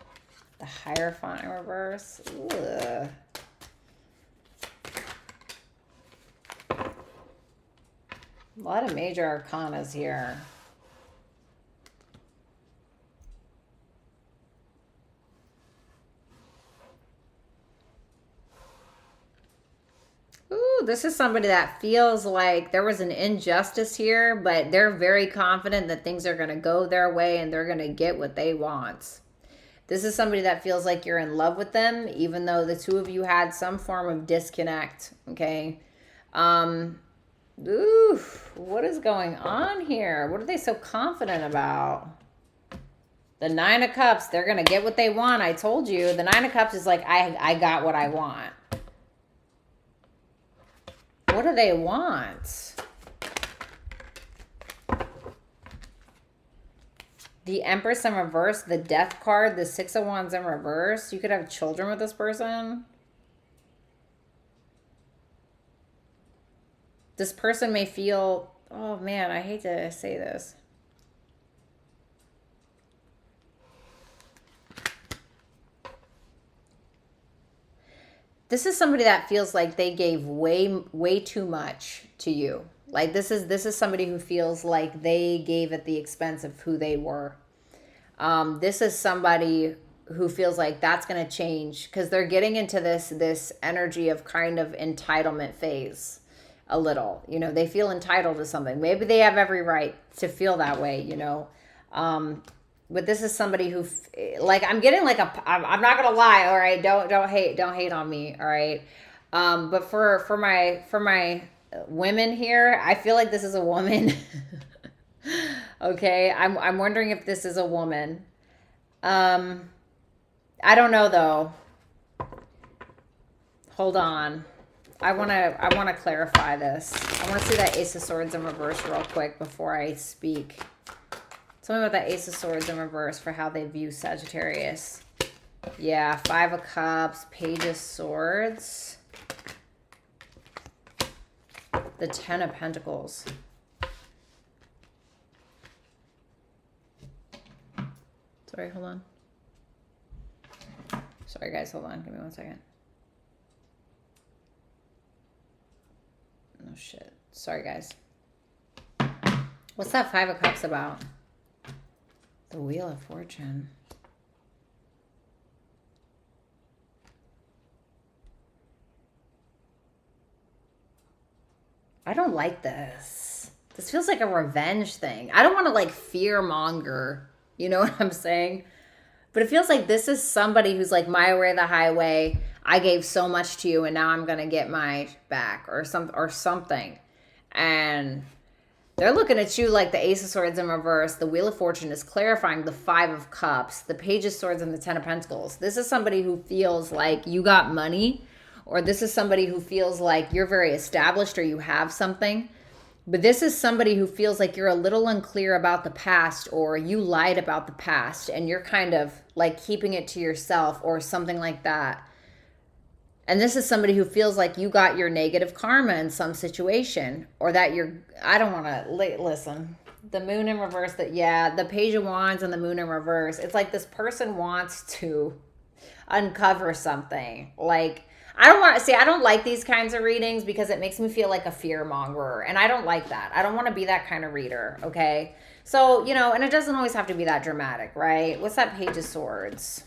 the Hierophant in reverse. Ugh. A lot of major arcanas here. Ooh, this is somebody that feels like there was an injustice here, but they're very confident that things are going to go their way and they're going to get what they want. This is somebody that feels like you're in love with them, even though the two of you had some form of disconnect, okay? Ooh, what is going on here? What are they so confident about? The 9 of Cups, they're going to get what they want. I told you. The 9 of Cups is like, I got what I want. What do they want? The Empress in reverse, the Death card, the 6 of Wands in reverse. You could have children with this person. This person may feel, oh man, I hate to say this. This is somebody that feels like they gave way too much to you. Like this is somebody who feels like they gave at the expense of who they were. This is somebody who feels like that's going to change because they're getting into this energy of kind of entitlement phase a little. You know, they feel entitled to something. Maybe they have every right to feel that way, you know. But this is somebody who, like, I'm getting like I'm not gonna lie, all right. Don't hate on me, all right. But for my women here, I feel like this is a woman. Okay, I'm wondering if this is a woman. I don't know though. Hold on. I wanna clarify this. I wanna see that Ace of Swords in reverse real quick before I speak. Tell me about that Ace of Swords in reverse for how they view Sagittarius. Yeah, 5 of Cups, Page of Swords. The 10 of Pentacles. Sorry, hold on. Sorry, guys, hold on. Give me 1 second. No shit. Sorry, guys. What's that Five of Cups about? The Wheel of Fortune. I don't like this. This feels like a revenge thing. I don't want to like fear monger. You know what I'm saying? But it feels like this is somebody who's like, my way or the highway. I gave so much to you and now I'm going to get my back or something. And they're looking at you like the Ace of Swords in reverse. The Wheel of Fortune is clarifying the Five of Cups, the Page of Swords, and the Ten of Pentacles. This is somebody who feels like you got money, or this is somebody who feels like you're very established or you have something. But this is somebody who feels like you're a little unclear about the past, or you lied about the past and you're kind of like keeping it to yourself or something like that. And this is somebody who feels like you got your negative karma in some situation, or that I don't want to, listen, the Moon in reverse, the Page of Wands and the Moon in reverse. It's like this person wants to uncover something. Like, I don't like these kinds of readings because it makes me feel like a fear monger. And I don't like that. I don't want to be that kind of reader. Okay. So, and it doesn't always have to be that dramatic, right? What's that Page of Swords?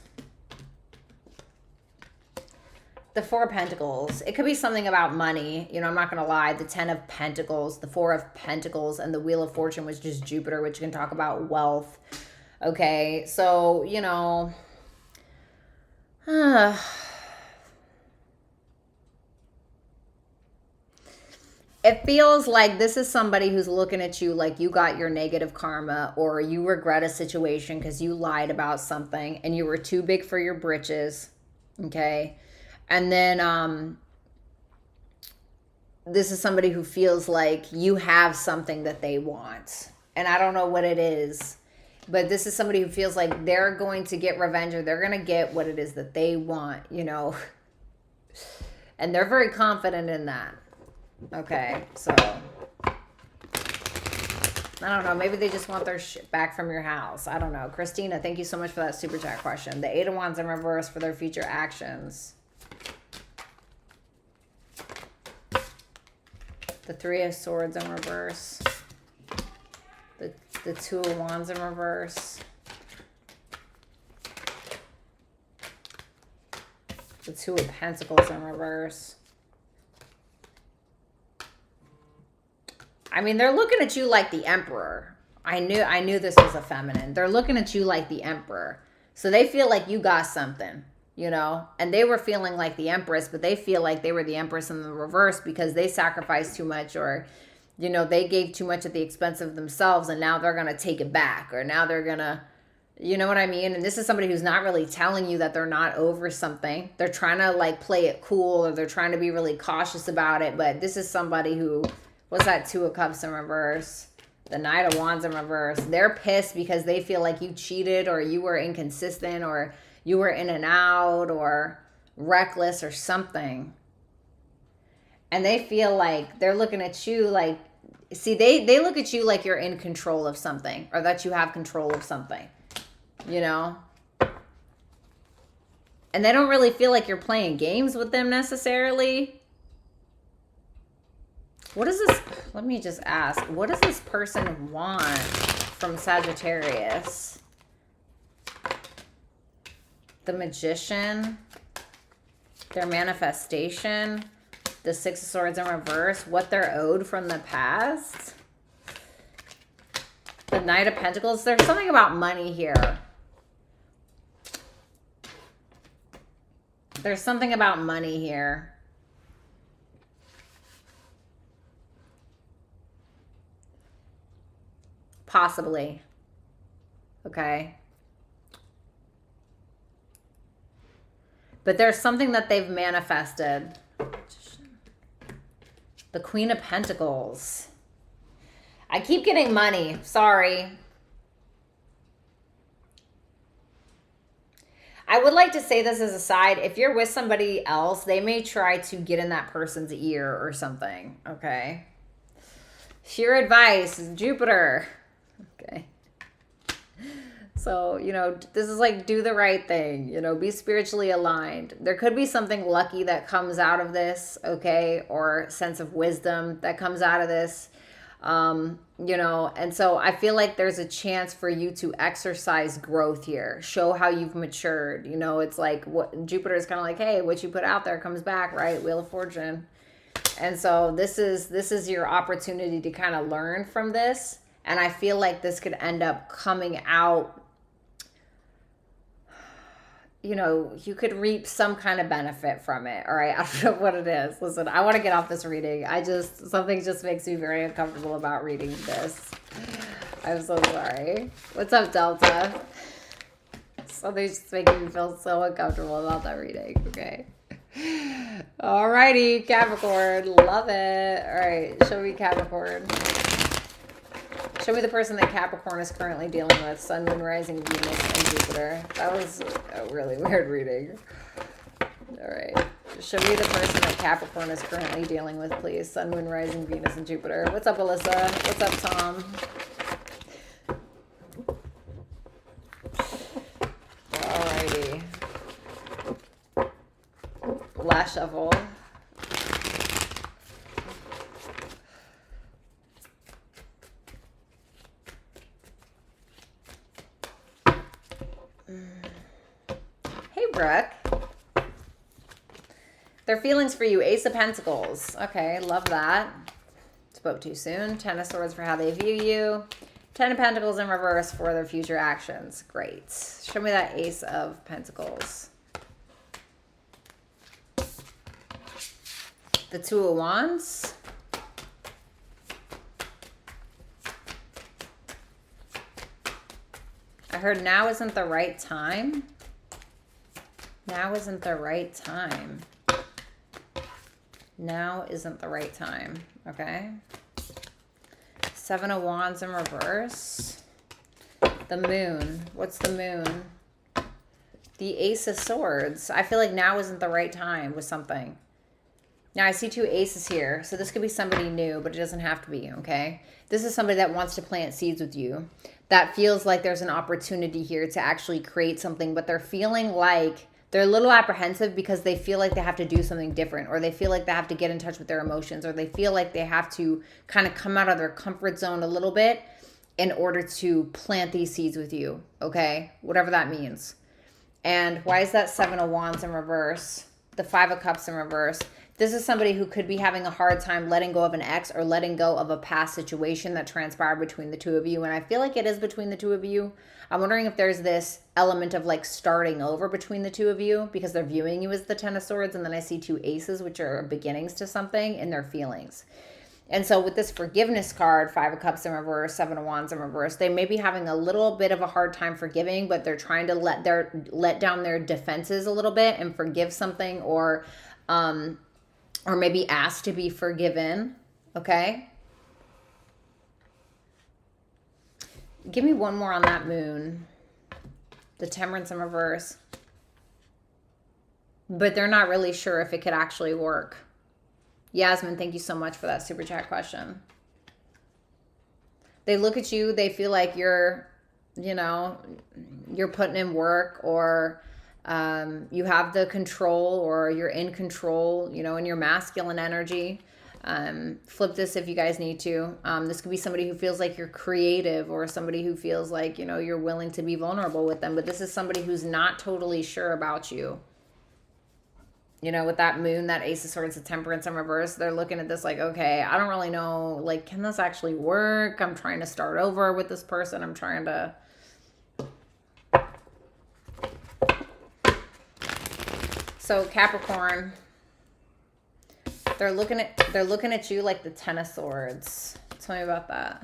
The Four of Pentacles. It could be something about money. I'm not going to lie. The Ten of Pentacles, the Four of Pentacles, and the Wheel of Fortune was just Jupiter, which can talk about wealth. Okay. So, it feels like this is somebody who's looking at you like you got your negative karma, or you regret a situation because you lied about something and you were too big for your britches. Okay. And then this is somebody who feels like you have something that they want. And I don't know what it is. But this is somebody who feels like they're going to get revenge, or they're going to get what it is that they want, And they're very confident in that. Okay, so I don't know. Maybe they just want their shit back from your house. I don't know. Christina, thank you so much for that super chat question. The Eight of Wands in reverse for their future actions. The Three of Swords in reverse. The Two of Wands in reverse. The Two of Pentacles in reverse. I mean, they're looking at you like the Emperor. I knew this was a feminine. They're looking at you like the Emperor. So they feel like you got something, And they were feeling like the Empress, but they feel like they were the Empress in the reverse because they sacrificed too much, or, they gave too much at the expense of themselves, and now they're going to take it back, or now they're going to, you know what I mean? And this is somebody who's not really telling you that they're not over something. They're trying to like play it cool, or they're trying to be really cautious about it. But this is somebody who, what's that Two of Cups in reverse? The Knight of Wands in reverse. They're pissed because they feel like you cheated, or you were inconsistent, or you were in and out, or reckless, or something. And they feel like they're looking at you like, see, they look at you like you're in control of something, or that you have control of something, And they don't really feel like you're playing games with them necessarily. What is this? Let me just ask. What does this person want from Sagittarius? The Magician. Their manifestation. The Six of Swords in reverse. What they're owed from the past. The Knight of Pentacles. There's something about money here. There's something about money here. Possibly. Okay. But there's something that they've manifested. The Queen of Pentacles. I keep getting money. Sorry. I would like to say this as a side. If you're with somebody else, they may try to get in that person's ear or something. Okay. Sheer advice is Jupiter. Okay. So, this is like, do the right thing, be spiritually aligned. There could be something lucky that comes out of this, okay, or sense of wisdom that comes out of this. You know, and so I feel like there's a chance for you to exercise growth here, show how you've matured. You know, it's like what Jupiter is kind of like, hey, what you put out there comes back, right? Wheel of Fortune. And so this is your opportunity to kind of learn from this. And I feel like this could end up coming out, you know, you could reap some kind of benefit from it. All right. I don't know what it is. Listen, I want to get off this reading. Something just makes me very uncomfortable about reading this. I'm so sorry. What's up, Delta? Something's just making me feel so uncomfortable about that reading. Okay. Alrighty, Capricorn. Love it. All right. Show me Capricorn. Show me the person that Capricorn is currently dealing with. Sun, Moon, Rising, Venus, and Jupiter. That was a really weird reading. All right. Show me the person that Capricorn is currently dealing with, please. Sun, Moon, Rising, Venus, and Jupiter. What's up, Alyssa? What's up, Tom? Alrighty. Last shuffle. Hey, Brooke. Their feelings for you. Ace of Pentacles. Okay, love that. Spoke too soon. Ten of Swords for how they view you. Ten of Pentacles in reverse for their future actions. Great. Show me that Ace of Pentacles. The Two of Wands. I heard now isn't the right time. Now isn't the right time. Now isn't the right time. Okay. Seven of Wands in reverse. The Moon. What's the Moon? The Ace of Swords. I feel like now isn't the right time with something. Now I see two aces here. So this could be somebody new, but it doesn't have to be, okay? This is somebody that wants to plant seeds with you. That feels like there's an opportunity here to actually create something, but they're feeling like they're a little apprehensive because they feel like they have to do something different, or they feel like they have to get in touch with their emotions, or they feel like they have to kind of come out of their comfort zone a little bit in order to plant these seeds with you, okay? Whatever that means. And why is that Seven of Wands in reverse? The Five of Cups in reverse. This is somebody who could be having a hard time letting go of an ex or letting go of a past situation that transpired between the two of you. And I feel like it is between the two of you. I'm wondering if there's this element of like starting over between the two of you because they're viewing you as the Ten of Swords. And then I see two aces, which are beginnings to something in their feelings. And so with this forgiveness card, Five of Cups in reverse, Seven of Wands in reverse, they may be having a little bit of a hard time forgiving, but they're trying to let down their defenses a little bit and forgive something, or maybe ask to be forgiven, okay? Give me one more on that Moon. The Temperance in reverse. But they're not really sure if it could actually work. Yasmin, thank you so much for that super chat question. They look at you, they feel like you're, you know, you're putting in work, or you have the control, or you're in control, you know, in your masculine energy. Flip this if you guys need to. This could be somebody who feels like you're creative, or somebody who feels like, you know, you're willing to be vulnerable with them. But this is somebody who's not totally sure about you. You know, with that Moon, that Ace of Swords, the Temperance in reverse, they're looking at this like, okay, I don't really know, like, can this actually work? I'm trying to start over with this person. I'm trying to... So Capricorn, they're looking at you like the Ten of Swords. Tell me about that.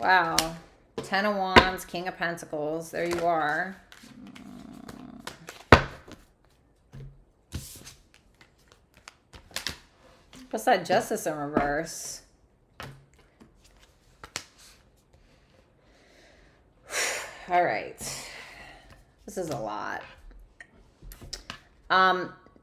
Wow. Ten of Wands, King of Pentacles. There you are. What's that Justice in reverse? All right. This is a lot.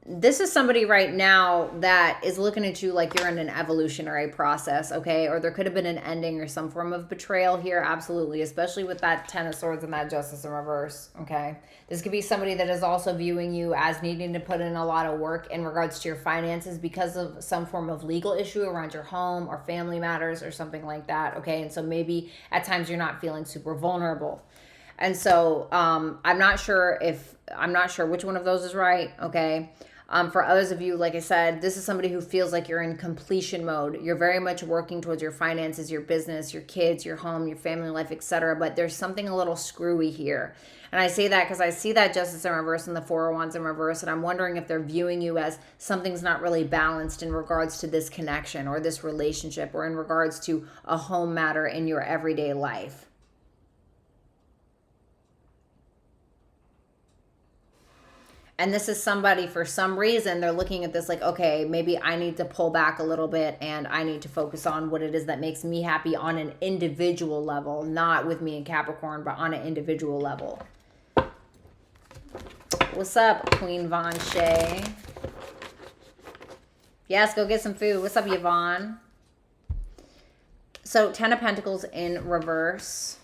this is somebody right now that is looking at you like you're in an evolutionary process, okay? Or there could have been an ending or some form of betrayal here, absolutely, especially with that Ten of Swords and that Justice in reverse, okay? This could be somebody that is also viewing you as needing to put in a lot of work in regards to your finances because of some form of legal issue around your home or family matters or something like that, okay? And so maybe at times you're not feeling super vulnerable. And so I'm not sure which one of those is right, okay? For others of you, like I said, this is somebody who feels like you're in completion mode. You're very much working towards your finances, your business, your kids, your home, your family life, etc. But there's something a little screwy here. And I say that because I see that Justice in reverse and the Four of Wands in reverse, and I'm wondering if they're viewing you as something's not really balanced in regards to this connection or this relationship or in regards to a home matter in your everyday life. And this is somebody, for some reason, they're looking at this like, okay, maybe I need to pull back a little bit and I need to focus on what it is that makes me happy on an individual level, not with me and Capricorn, but on an individual level. What's up, Queen Von Shay? Yes, go get some food. What's up, Yvonne? So, Ten of Pentacles in reverse.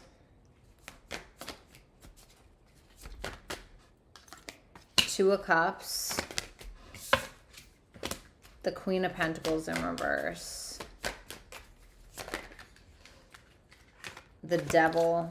Two of Cups, the Queen of Pentacles in reverse, the Devil,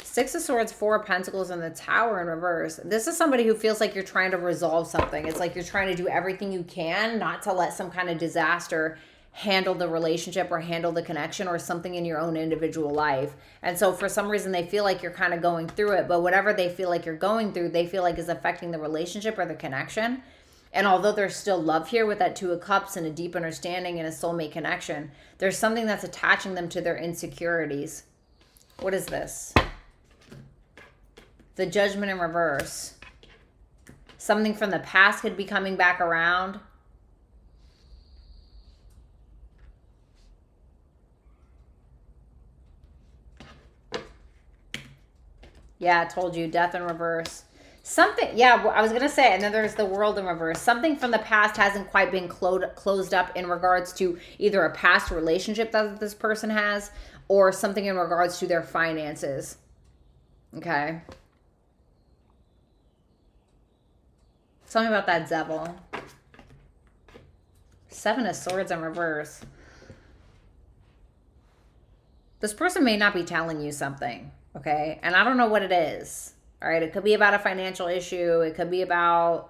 Six of Swords, Four of Pentacles, and the Tower in reverse. This is somebody who feels like you're trying to resolve something. It's like you're trying to do everything you can not to let some kind of disaster handle the relationship or handle the connection or something in your own individual life. And so for some reason they feel like you're kind of going through it, but whatever they feel like you're going through, they feel like is affecting the relationship or the connection. And although there's still love here with that Two of Cups and a deep understanding and a soulmate connection, there's something that's attaching them to their insecurities. What is this? The Judgment in reverse. Something from the past could be coming back around. Yeah, I told you, Death in reverse. Something, yeah, I was going to say, and then there's the World in reverse. Something from the past hasn't quite been closed up in regards to either a past relationship that this person has or something in regards to their finances. Okay. Tell me about that Devil. Seven of Swords in reverse. This person may not be telling you something. Okay, and I don't know what it is. All right, it could be about a financial issue. It could be about,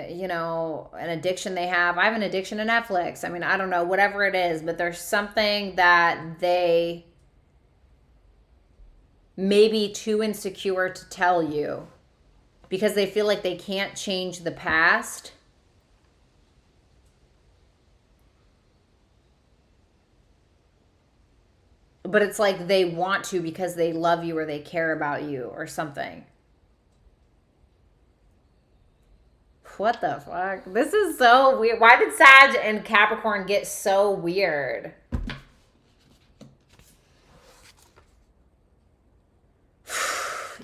you know, an addiction they have. I have an addiction to Netflix. I mean, I don't know, whatever it is, but there's something that they may be too insecure to tell you because they feel like they can't change the past. But it's like they want to because they love you or they care about you or something. What the fuck? This is so weird. Why did Sag and Capricorn get so weird?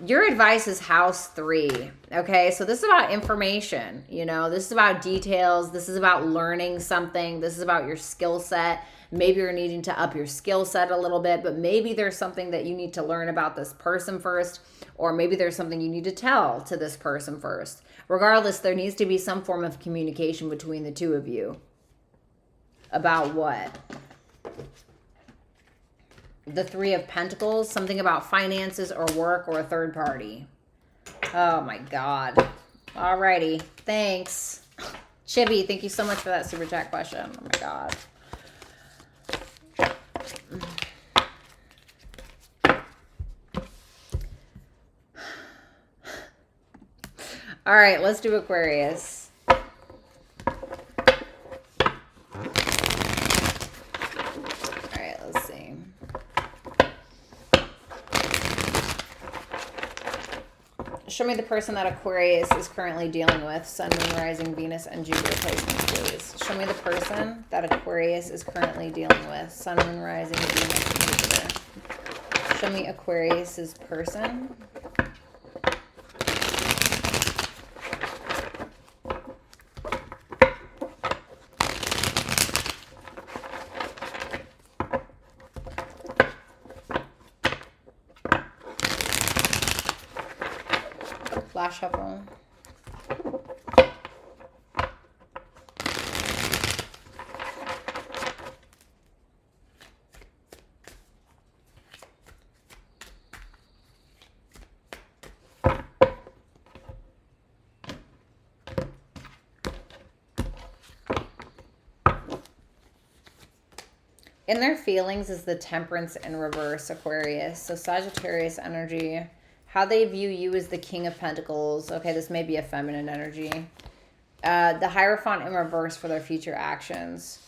Your advice is house 3. Okay, so this is about information. You know, this is about details. This is about learning something. This is about your skill set. Maybe you're needing to up your skill set a little bit, but maybe there's something that you need to learn about this person first, or maybe there's something you need to tell to this person first. Regardless, there needs to be some form of communication between the two of you. About what? The Three of Pentacles, something about finances or work or a third party. Oh my God. Alrighty, thanks. Chibi, thank you so much for that super chat question. Oh my God. All right, let's do Aquarius. All right, let's see. Show me the person that Aquarius is currently dealing with. Sun, Moon, Rising, Venus, and Jupiter placements, please. Show me the person that Aquarius is currently dealing with. Sun, Moon, Rising, Venus, and Jupiter. Show me Aquarius's person. Last shuffle. In their feelings is the Temperance in reverse, Aquarius. So Sagittarius energy. How they view you as the King of Pentacles. Okay, this may be a feminine energy. The Hierophant in reverse for their future actions.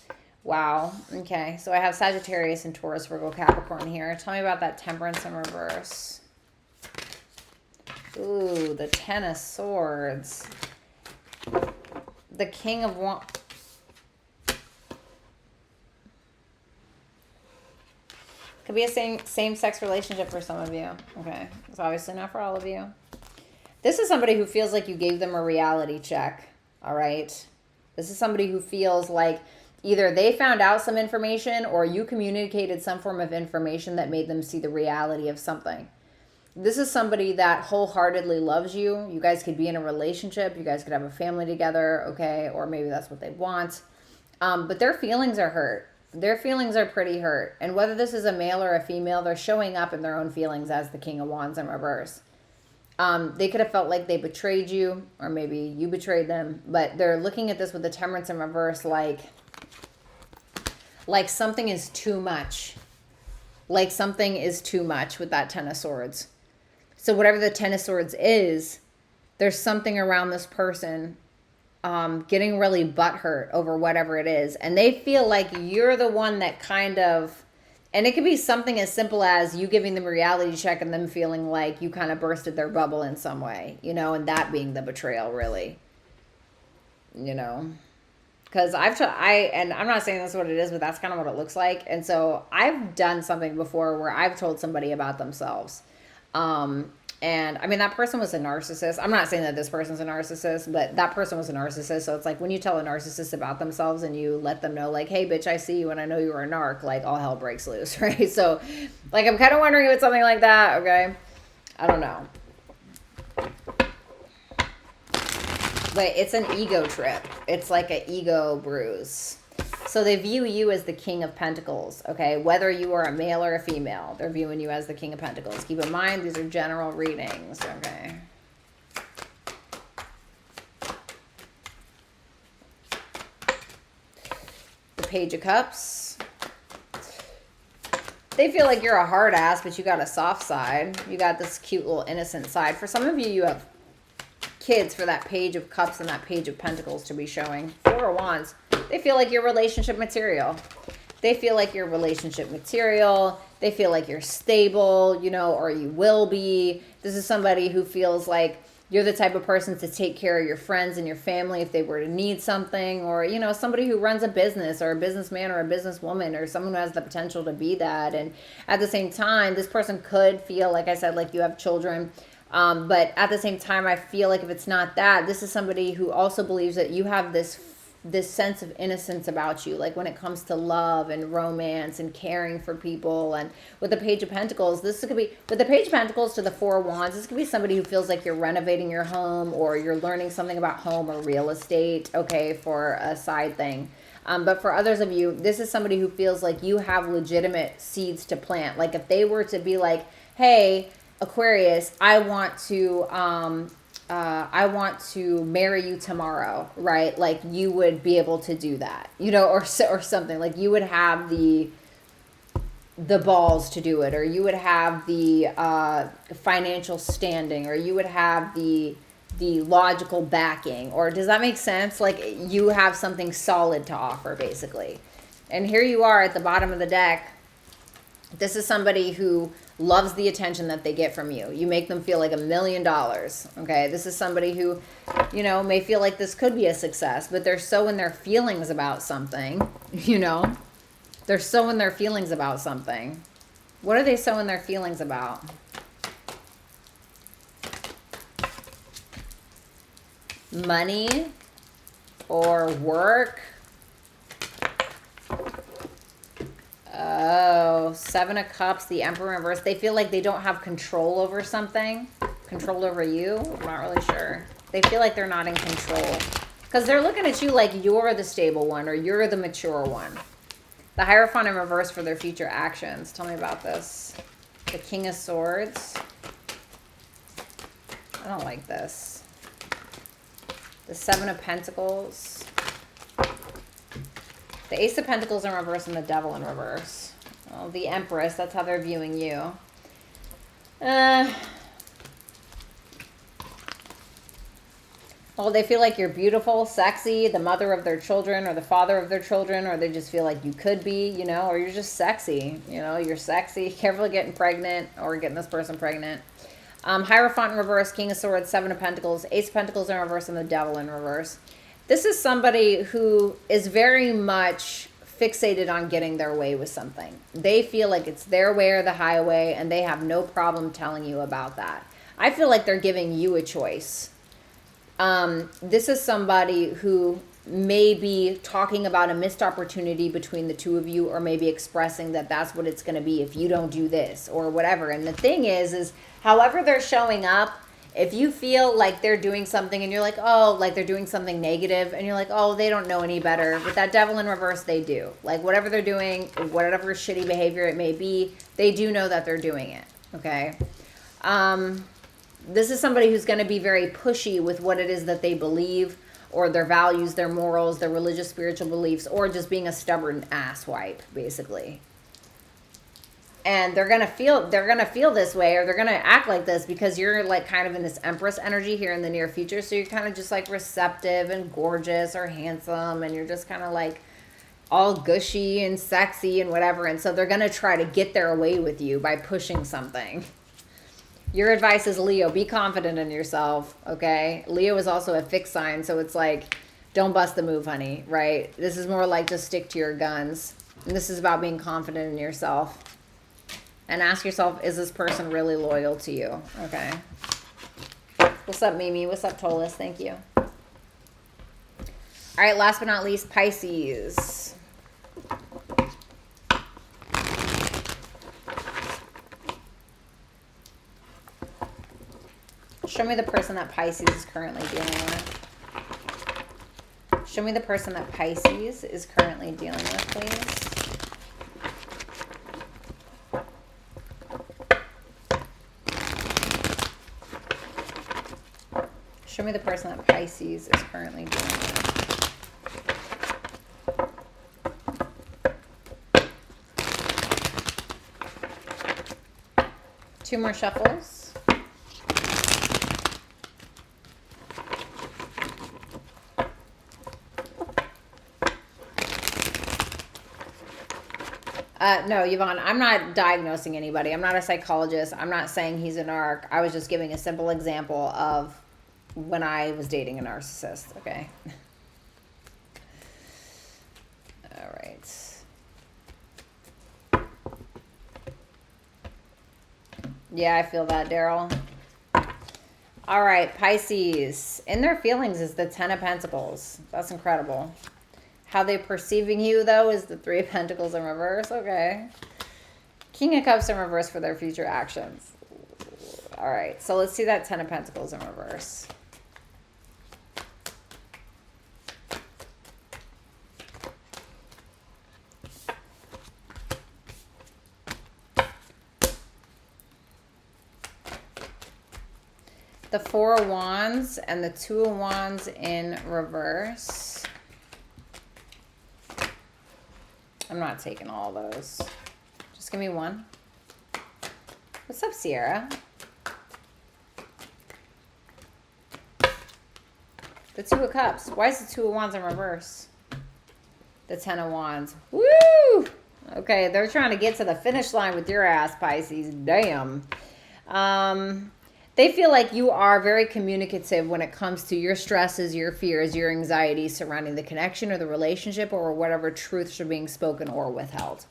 Wow. Okay, so I have Sagittarius and Taurus, Virgo, Capricorn here. Tell me about that Temperance in reverse. Ooh, the Ten of Swords. The King of Wands. Could be a same-sex relationship for some of you. Okay. It's obviously not for all of you. This is somebody who feels like you gave them a reality check. All right. This is somebody who feels like either they found out some information or you communicated some form of information that made them see the reality of something. This is somebody that wholeheartedly loves you. You guys could be in a relationship. You guys could have a family together. Okay. Or maybe that's what they want. But their feelings are hurt. Their feelings are pretty hurt. And whether this is a male or a female, they're showing up in their own feelings as the King of Wands in reverse. They could have felt like they betrayed you, or maybe you betrayed them. But they're looking at this with the Temperance in reverse like something is too much. Like something is too much with that Ten of Swords. So whatever the Ten of Swords is, there's something around this person getting really butthurt over whatever it is. And they feel like you're the one that kind of, and it could be something as simple as you giving them a reality check and them feeling like you kind of bursted their bubble in some way, you know, and that being the betrayal, really, you know, because and I'm not saying that's what it is, but that's kind of what it looks like. And so I've done something before where I've told somebody about themselves. And I mean, that person was a narcissist. I'm not saying that this person's a narcissist, but that person was a narcissist. So it's like when you tell a narcissist about themselves and you let them know like, hey, bitch, I see you and I know you were a narc, like all hell breaks loose, right? So like, I'm kind of wondering if it's something like that. Okay. I don't know. But it's an ego trip. It's like an ego bruise. So they view you as the King of Pentacles, okay? Whether you are a male or a female, they're viewing you as the King of Pentacles. Keep in mind, these are general readings, okay? The Page of Cups. They feel like you're a hard ass, but you got a soft side. You got this cute little innocent side. For some of you, you have kids for that Page of Cups and that Page of Pentacles to be showing. Four of Wands. They feel like you're relationship material. They feel like you're relationship material. They feel like you're stable, you know, or you will be. This is somebody who feels like you're the type of person to take care of your friends and your family if they were to need something, or, you know, somebody who runs a business or a businessman or a businesswoman or someone who has the potential to be that. And at the same time, this person could feel, like I said, like you have children. But at the same time, I feel like if it's not that, this is somebody who also believes that you have this sense of innocence about you, like when it comes to love and romance and caring for people. And with the Page of Pentacles, this could be, with the Page of Pentacles to the Four of Wands, this could be somebody who feels like you're renovating your home or you're learning something about home or real estate, okay, for a side thing. But for others of you, this is somebody who feels like you have legitimate seeds to plant. Like if they were to be like, hey, Aquarius, I want to marry you tomorrow, right? Like you would be able to do that, you know, or something. Like you would have the balls to do it, or you would have the financial standing, or you would have the logical backing. Or does that make sense? Like you have something solid to offer, basically. And here you are at the bottom of the deck. This is somebody who loves the attention that they get from you. You make them feel like $1 million. Okay. This is somebody who, you know, may feel like this could be a success, but they're so in their feelings about something, you know, they're so in their feelings about something. What are they so in their feelings about? Money or work? Oh, Seven of Cups, the Emperor in reverse. They feel like they don't have control over something. Control over you? I'm not really sure. They feel like they're not in control. Because they're looking at you like you're the stable one or you're the mature one. The Hierophant in reverse for their future actions. Tell me about this. The King of Swords. I don't like this. The Seven of Pentacles. The Ace of Pentacles in reverse and the Devil in reverse. Well, the Empress, that's how they're viewing you. Well, they feel like you're beautiful, sexy, the mother of their children or the father of their children, or they just feel like you could be, you know, or you're just sexy. You know, you're sexy. Careful getting pregnant or getting this person pregnant. Hierophant in reverse, King of Swords, Seven of Pentacles, Ace of Pentacles in reverse, and the Devil in reverse. This is somebody who is very much fixated on getting their way with something. They feel like it's their way or the highway, and they have no problem telling you about that. I feel like they're giving you a choice. This is somebody who may be talking about a missed opportunity between the two of you, or maybe expressing that that's what it's going to be if you don't do this or whatever. And the thing is however they're showing up, if you feel like they're doing something and you're like, oh, like they're doing something negative and you're like, oh, they don't know any better. With that Devil in reverse, they do. Like whatever they're doing, whatever shitty behavior it may be, they do know that they're doing it. Okay. This is somebody who's going to be very pushy with what it is that they believe, or their values, their morals, their religious, spiritual beliefs, or just being a stubborn asswipe, basically. And they're going to feel this way, or they're going to act like this because you're like kind of in this Empress energy here in the near future. So you're kind of just like receptive and gorgeous or handsome, and you're just kind of like all gushy and sexy and whatever. And so they're going to try to get their way with you by pushing something. Your advice is, Leo, be confident in yourself, okay? Leo is also a fixed sign, so it's like, don't bust the move, honey, right? This is more like just stick to your guns. And this is about being confident in yourself. And ask yourself, is this person really loyal to you, okay? What's up, Mimi? What's up, Tolis? Thank you. All right, last but not least, Pisces. Show me the person that Pisces is currently dealing with. Show me the person that Pisces is currently dealing with, please. Show me the person that Pisces is currently dealing with. Two more shuffles. No, Yvonne, I'm not diagnosing anybody. I'm not a psychologist. I'm not saying he's a narc. I was just giving a simple example of when I was dating a narcissist, okay? All right. Yeah, I feel that, Daryl. All right, Pisces. In their feelings is the Ten of Pentacles. That's incredible. How they're perceiving you, though, is the Three of Pentacles in reverse. Okay. King of Cups in reverse for their future actions. All right. So let's see that Ten of Pentacles in reverse. The Four of Wands and the Two of Wands in reverse. I'm not taking all those. Just give me one. What's up, Sierra? The Two of Cups. Why is the Two of Wands in reverse? The Ten of Wands. Woo! Okay, they're trying to get to the finish line with your ass, Pisces. Damn. They feel like you are very communicative when it comes to your stresses, your fears, your anxieties surrounding the connection or the relationship, or whatever truths are being spoken or withheld.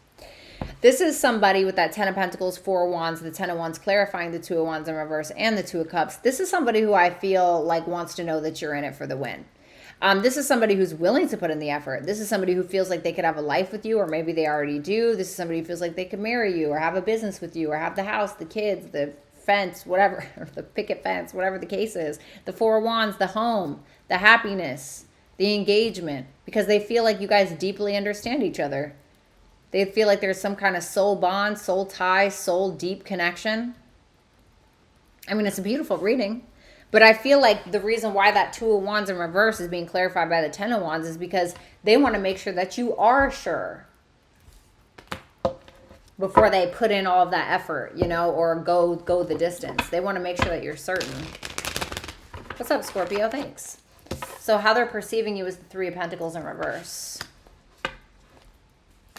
This is somebody with that Ten of Pentacles, Four of Wands, the Ten of Wands clarifying, the Two of Wands in reverse, and the Two of Cups. This is somebody who I feel like wants to know that you're in it for the win. This is somebody who's willing to put in the effort. This is somebody who feels like they could have a life with you, or maybe they already do. This is somebody who feels like they could marry you or have a business with you or have the house, the kids, the fence, whatever, or the picket fence, whatever the case is. The Four of Wands, the home, the happiness, the engagement, because they feel like you guys deeply understand each other. They feel like there's some kind of soul bond, soul tie, soul deep connection. I mean, it's a beautiful reading. But I feel like the reason why that Two of Wands in reverse is being clarified by the Ten of Wands is because they want to make sure that you are sure before they put in all of that effort, you know, or go the distance. They want to make sure that you're certain. What's up, Scorpio? Thanks. So how they're perceiving you is the Three of Pentacles in reverse.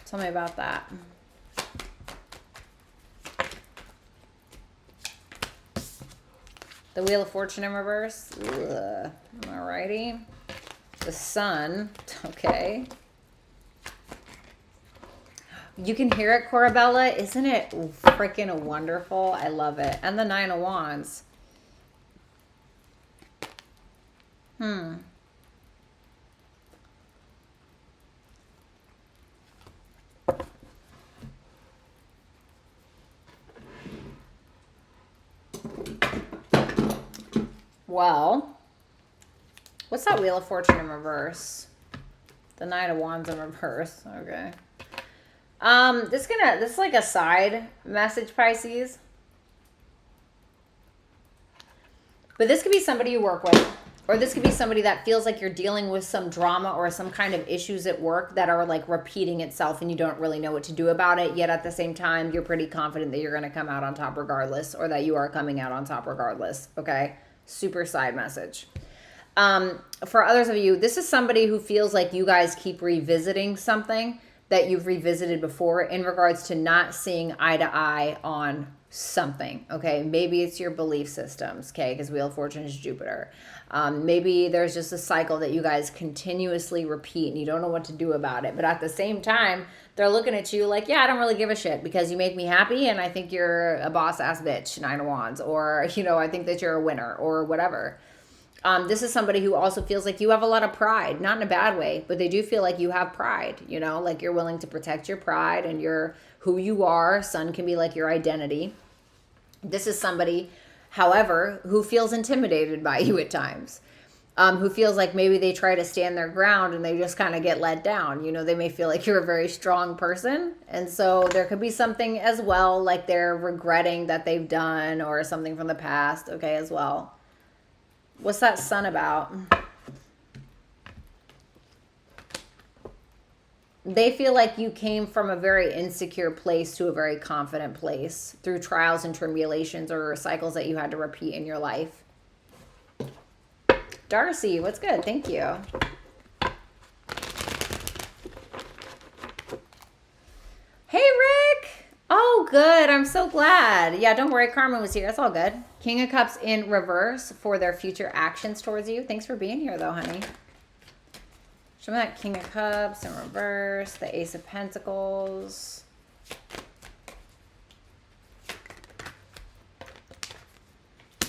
Tell me about that. The Wheel of Fortune in reverse. Ugh. Alrighty. The Sun. Okay. You can hear it, Corabella. Isn't it freaking wonderful? I love it. And the Nine of Wands. Well, what's that Wheel of Fortune in reverse? The Nine of Wands in reverse. Okay. This is like a side message, Pisces. But this could be somebody you work with, or this could be somebody that feels like you're dealing with some drama or some kind of issues at work that are like repeating itself and you don't really know what to do about it. Yet at the same time, you're pretty confident that you're going to come out on top regardless, or that you are coming out on top regardless. Okay. Super side message. For others of you, this is somebody who feels like you guys keep revisiting something that you've revisited before in regards to not seeing eye to eye on something. Okay. Maybe it's your belief systems. Okay. Because Wheel of Fortune is Jupiter. Maybe there's just a cycle that you guys continuously repeat and you don't know what to do about it. But at the same time, they're looking at you like, yeah, I don't really give a shit because you make me happy and I think you're a boss ass bitch, Nine of Wands, or, you know, I think that you're a winner or whatever. This is somebody who also feels like you have a lot of pride, not in a bad way, but they do feel like you have pride, you know, like you're willing to protect your pride and you're who you are. Sun can be like your identity. This is somebody, however, who feels intimidated by you at times. Who feels like maybe they try to stand their ground and they just kind of get let down. You know, they may feel like you're a very strong person. And so there could be something as well, like they're regretting that they've done or something from the past, okay, as well. What's that Sun about? They feel like you came from a very insecure place to a very confident place through trials and tribulations or cycles that you had to repeat in your life. Darcy, what's good? Thank you. Hey, Rick. Oh, good. I'm so glad. Yeah, don't worry. Carmen was here. That's all good. King of Cups in reverse for their future actions towards you. Thanks for being here, though, honey. Show me that King of Cups in reverse. The Ace of Pentacles.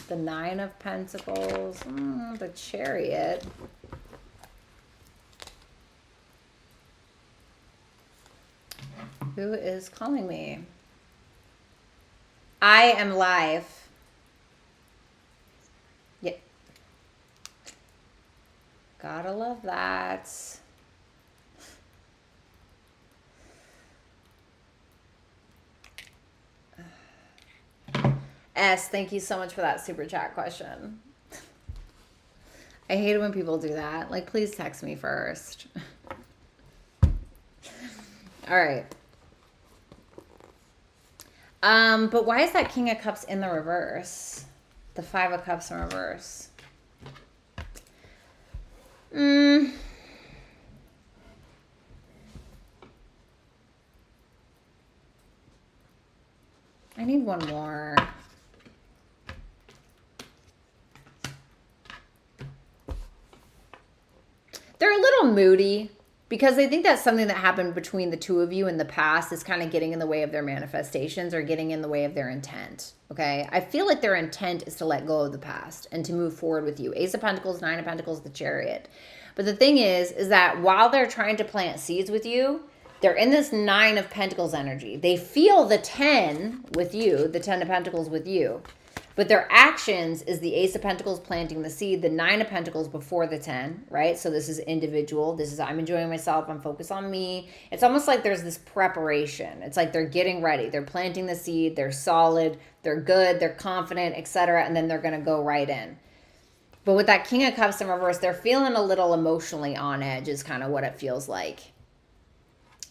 The Nine of Pentacles, the Chariot. Who is calling me? I am live. Yeah. Gotta love that. S, thank you so much for that super chat question. I hate it when people do that. Like, please text me first. All right. But why is that King of Cups in the reverse? The Five of Cups in reverse. I need one more. They're a little moody because they think that something that happened between the two of you in the past is kind of getting in the way of their manifestations or getting in the way of their intent. Okay. I feel like their intent is to let go of the past and to move forward with you. Ace of Pentacles, Nine of Pentacles, the Chariot. But the thing is that while they're trying to plant seeds with you, they're in this Nine of Pentacles energy. They feel the 10 with you, the 10 of Pentacles with you. But their actions is the Ace of Pentacles planting the seed, the Nine of Pentacles before the 10, right? So this is individual. This is I'm enjoying myself. I'm focused on me. It's almost like there's this preparation. It's like they're getting ready. They're planting the seed. They're solid. They're good. They're confident, etc. And then they're going to go right in. But with that King of Cups in reverse, they're feeling a little emotionally on edge is kind of what it feels like.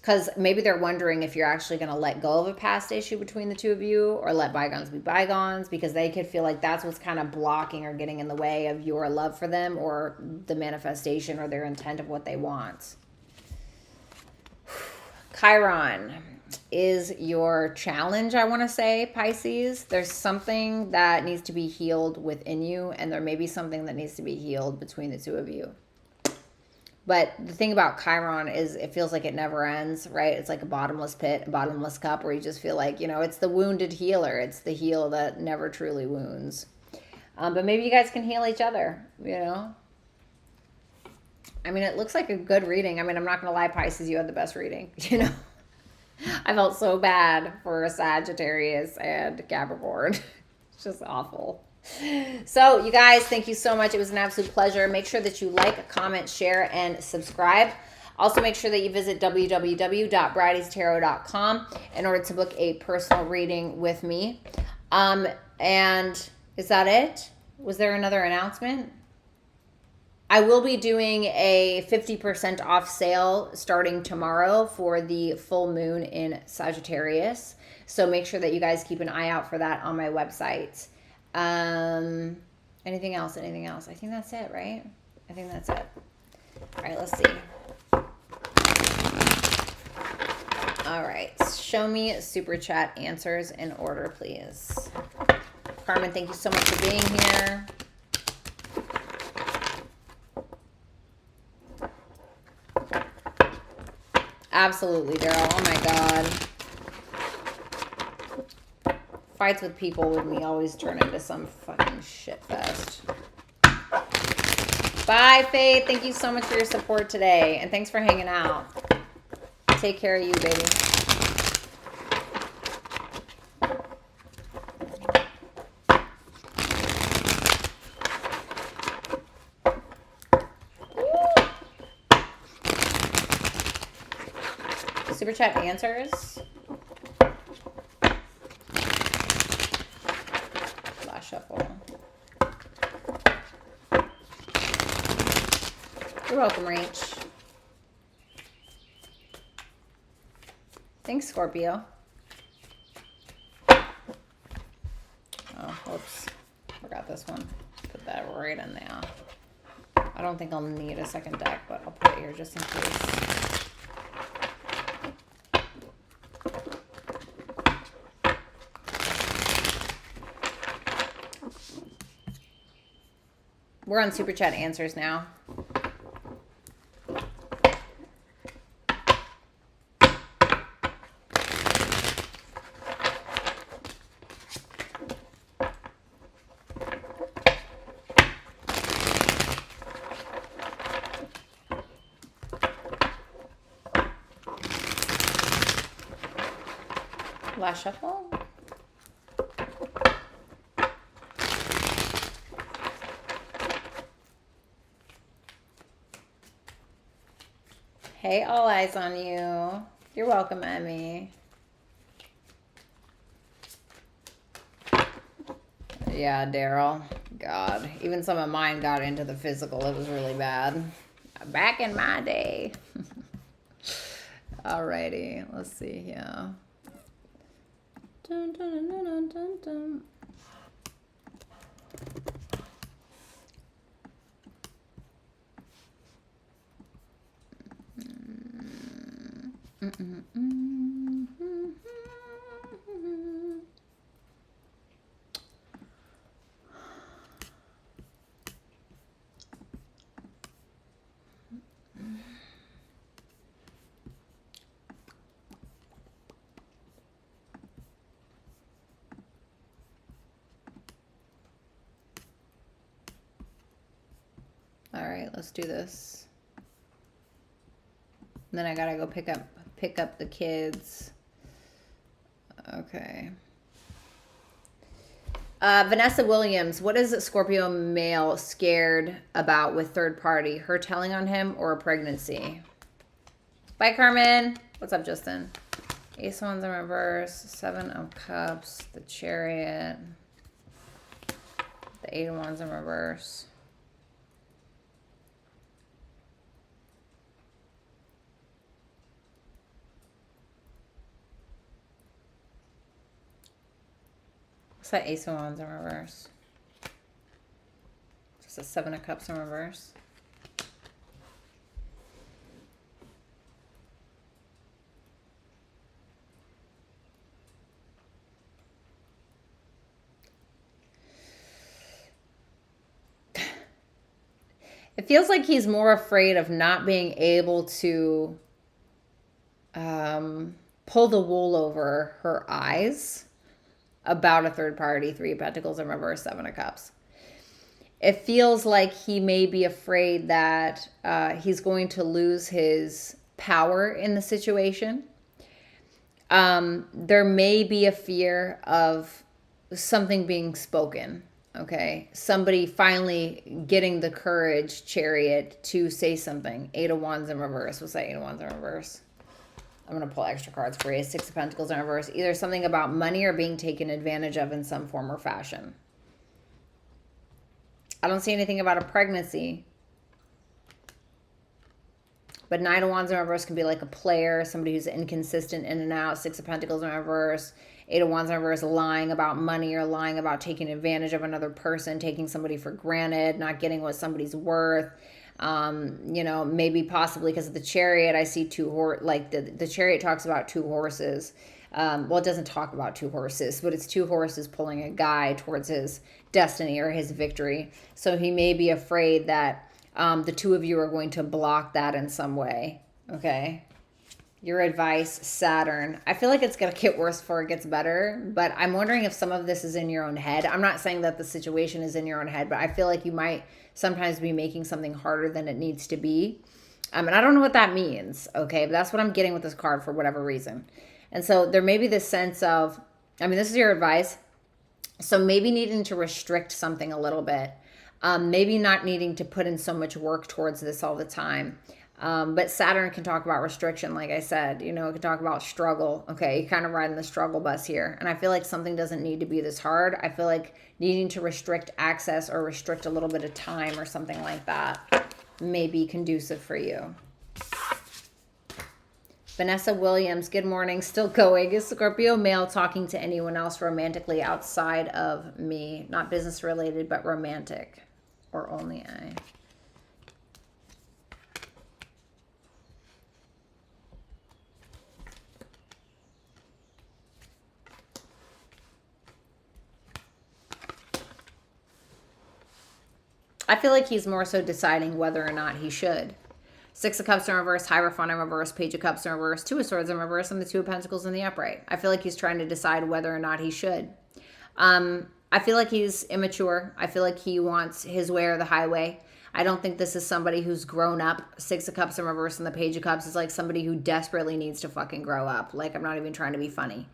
Because maybe they're wondering if you're actually going to let go of a past issue between the two of you or let bygones be bygones, because they could feel like that's what's kind of blocking or getting in the way of your love for them or the manifestation or their intent of what they want. Chiron is your challenge, I want to say, Pisces. There's something that needs to be healed within you, and there may be something that needs to be healed between the two of you. But the thing about Chiron is it feels like it never ends, right? It's like a bottomless pit, a bottomless cup, where you just feel like, you know, it's the wounded healer. It's the heal that never truly wounds. But maybe you guys can heal each other, you know? I mean, it looks like a good reading. I mean, I'm not going to lie, Pisces, you had the best reading, you know? I felt so bad for Sagittarius and Capricorn. It's just awful. So you guys, thank you so much. It was an absolute pleasure. Make sure that you like, comment, share, and subscribe. Also, make sure that you visit www.brattytarot.com in order to book a personal reading with me. And is that it? Was there another announcement? I will be doing a 50% off sale starting tomorrow for the full moon in Sagittarius. So make sure that you guys keep an eye out for that on my website. Anything else? Anything else? I think that's it, right? I think that's it. All right, let's see. All right, show me Super Chat answers in order, please. Carmen, thank you so much for being here. Absolutely, Daryl. Oh my God. Fights with people with me always turn into some fucking shit fest. Bye, Faith. Thank you so much for your support today. And thanks for hanging out. Take care of you, baby. Super Chat answers. Last shuffle. You're welcome, Rach. Thanks, Scorpio. Oh, whoops. Forgot this one. Put that right in there. I don't think I'll need a second deck, but I'll put it here just in case. We're on Super Chat answers now. Last shuffle. Hey, all eyes on you. You're welcome, Emmy. Yeah, Daryl. God. Even some of mine got into the physical. It was really bad. Back in my day. Alrighty. Let's see here. Dun, dun, dun, dun, dun, dun. All right, let's do this. And then I gotta go pick up the kids. Okay. Vanessa Williams, what is Scorpio male scared about with third party? Her telling on him or a pregnancy? Bye, Carmen. What's up, Justin? Ace of Wands in reverse, 7 of Cups, the Chariot, the 8 of Wands in reverse. What's that Ace of Wands in reverse? Just a 7 of Cups in reverse. It feels like he's more afraid of not being able to pull the wool over her eyes about a third party, 3 of Pentacles in reverse, 7 of Cups. It feels like he may be afraid that he's going to lose his power in the situation. There may be a fear of something being spoken. Okay, somebody finally getting the courage, Chariot, to say something. 8 of Wands in reverse. What's that 8 of Wands in reverse? I'm going to pull extra cards for you. 6 of Pentacles in reverse. Either something about money or being taken advantage of in some form or fashion. I don't see anything about a pregnancy. But 9 of Wands in reverse can be like a player, somebody who's inconsistent in and out. 6 of Pentacles in reverse. 8 of Wands in reverse, lying about money or lying about taking advantage of another person, taking somebody for granted, not getting what somebody's worth. You know, maybe possibly because of the Chariot, I see the Chariot talks about 2 horses. Well, it doesn't talk about 2 horses, but it's 2 horses pulling a guy towards his destiny or his victory. So he may be afraid that the 2 of you are going to block that in some way. Okay. Your advice, Saturn. I feel like it's going to get worse before it gets better, but I'm wondering if some of this is in your own head. I'm not saying that the situation is in your own head, but I feel like you might sometimes be making something harder than it needs to be. And I don't know what that means, okay? But that's what I'm getting with this card for whatever reason. And so there may be this sense of, I mean, this is your advice. So maybe needing to restrict something a little bit. Maybe not needing to put in so much work towards this all the time. But Saturn can talk about restriction, like I said, you know, it can talk about struggle. Okay, you're kind of riding the struggle bus here. And I feel like something doesn't need to be this hard. I feel like needing to restrict access or restrict a little bit of time or something like that may be conducive for you. Vanessa Williams, good morning. Still going. Is Scorpio male talking to anyone else romantically outside of me? Not business related, but romantic. Or only I. I feel like he's more so deciding whether or not he should. 6 of Cups in reverse, Hierophant in reverse, Page of Cups in reverse, 2 of Swords in reverse, and the 2 of Pentacles in the upright. I feel like he's trying to decide whether or not he should. I feel like he's immature. I feel like he wants his way or the highway. I don't think this is somebody who's grown up. 6 of Cups in reverse and the Page of Cups is like somebody who desperately needs to fucking grow up. Like, I'm not even trying to be funny.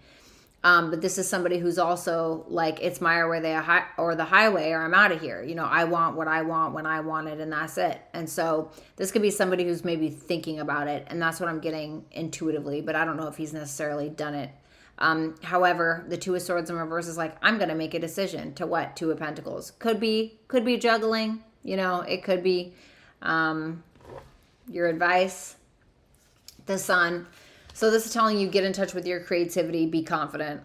But this is somebody who's also like, it's my way or the highway, or I'm out of here. You know, I want what I want when I want it, and that's it. And so this could be somebody who's maybe thinking about it, and that's what I'm getting intuitively, but I don't know if he's necessarily done it. However, the 2 of Swords in reverse is like, I'm going to make a decision to what? 2 of Pentacles. Could be juggling, you know, it could be your advice, the Sun. So this is telling you, get in touch with your creativity, be confident,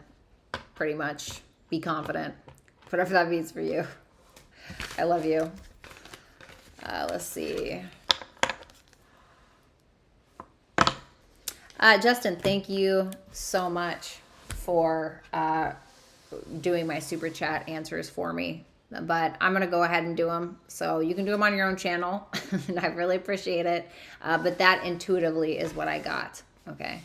pretty much. Be confident, whatever that means for you. I love you. Let's see. Justin, thank you so much for doing my super chat answers for me. But I'm going to go ahead and do them. So you can do them on your own channel. And I really appreciate it. But that intuitively is what I got. Okay.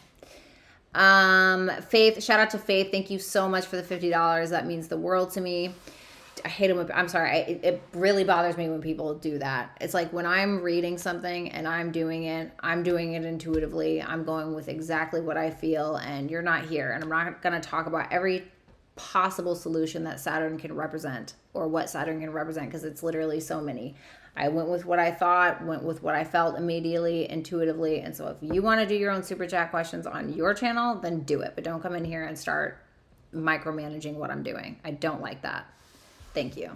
Faith, shout out to Faith. Thank you so much for the $50. That means the world to me. I hate it. I'm sorry. It really bothers me when people do that. It's like when I'm reading something and I'm doing it intuitively. I'm going with exactly what I feel, and you're not here. And I'm not going to talk about every possible solution that Saturn can represent, or what Saturn can represent, because it's literally so many. I went with what I thought, went with what I felt immediately, intuitively. And so if you want to do your own super chat questions on your channel, then do it. But don't come in here and start micromanaging what I'm doing. I don't like that. Thank you.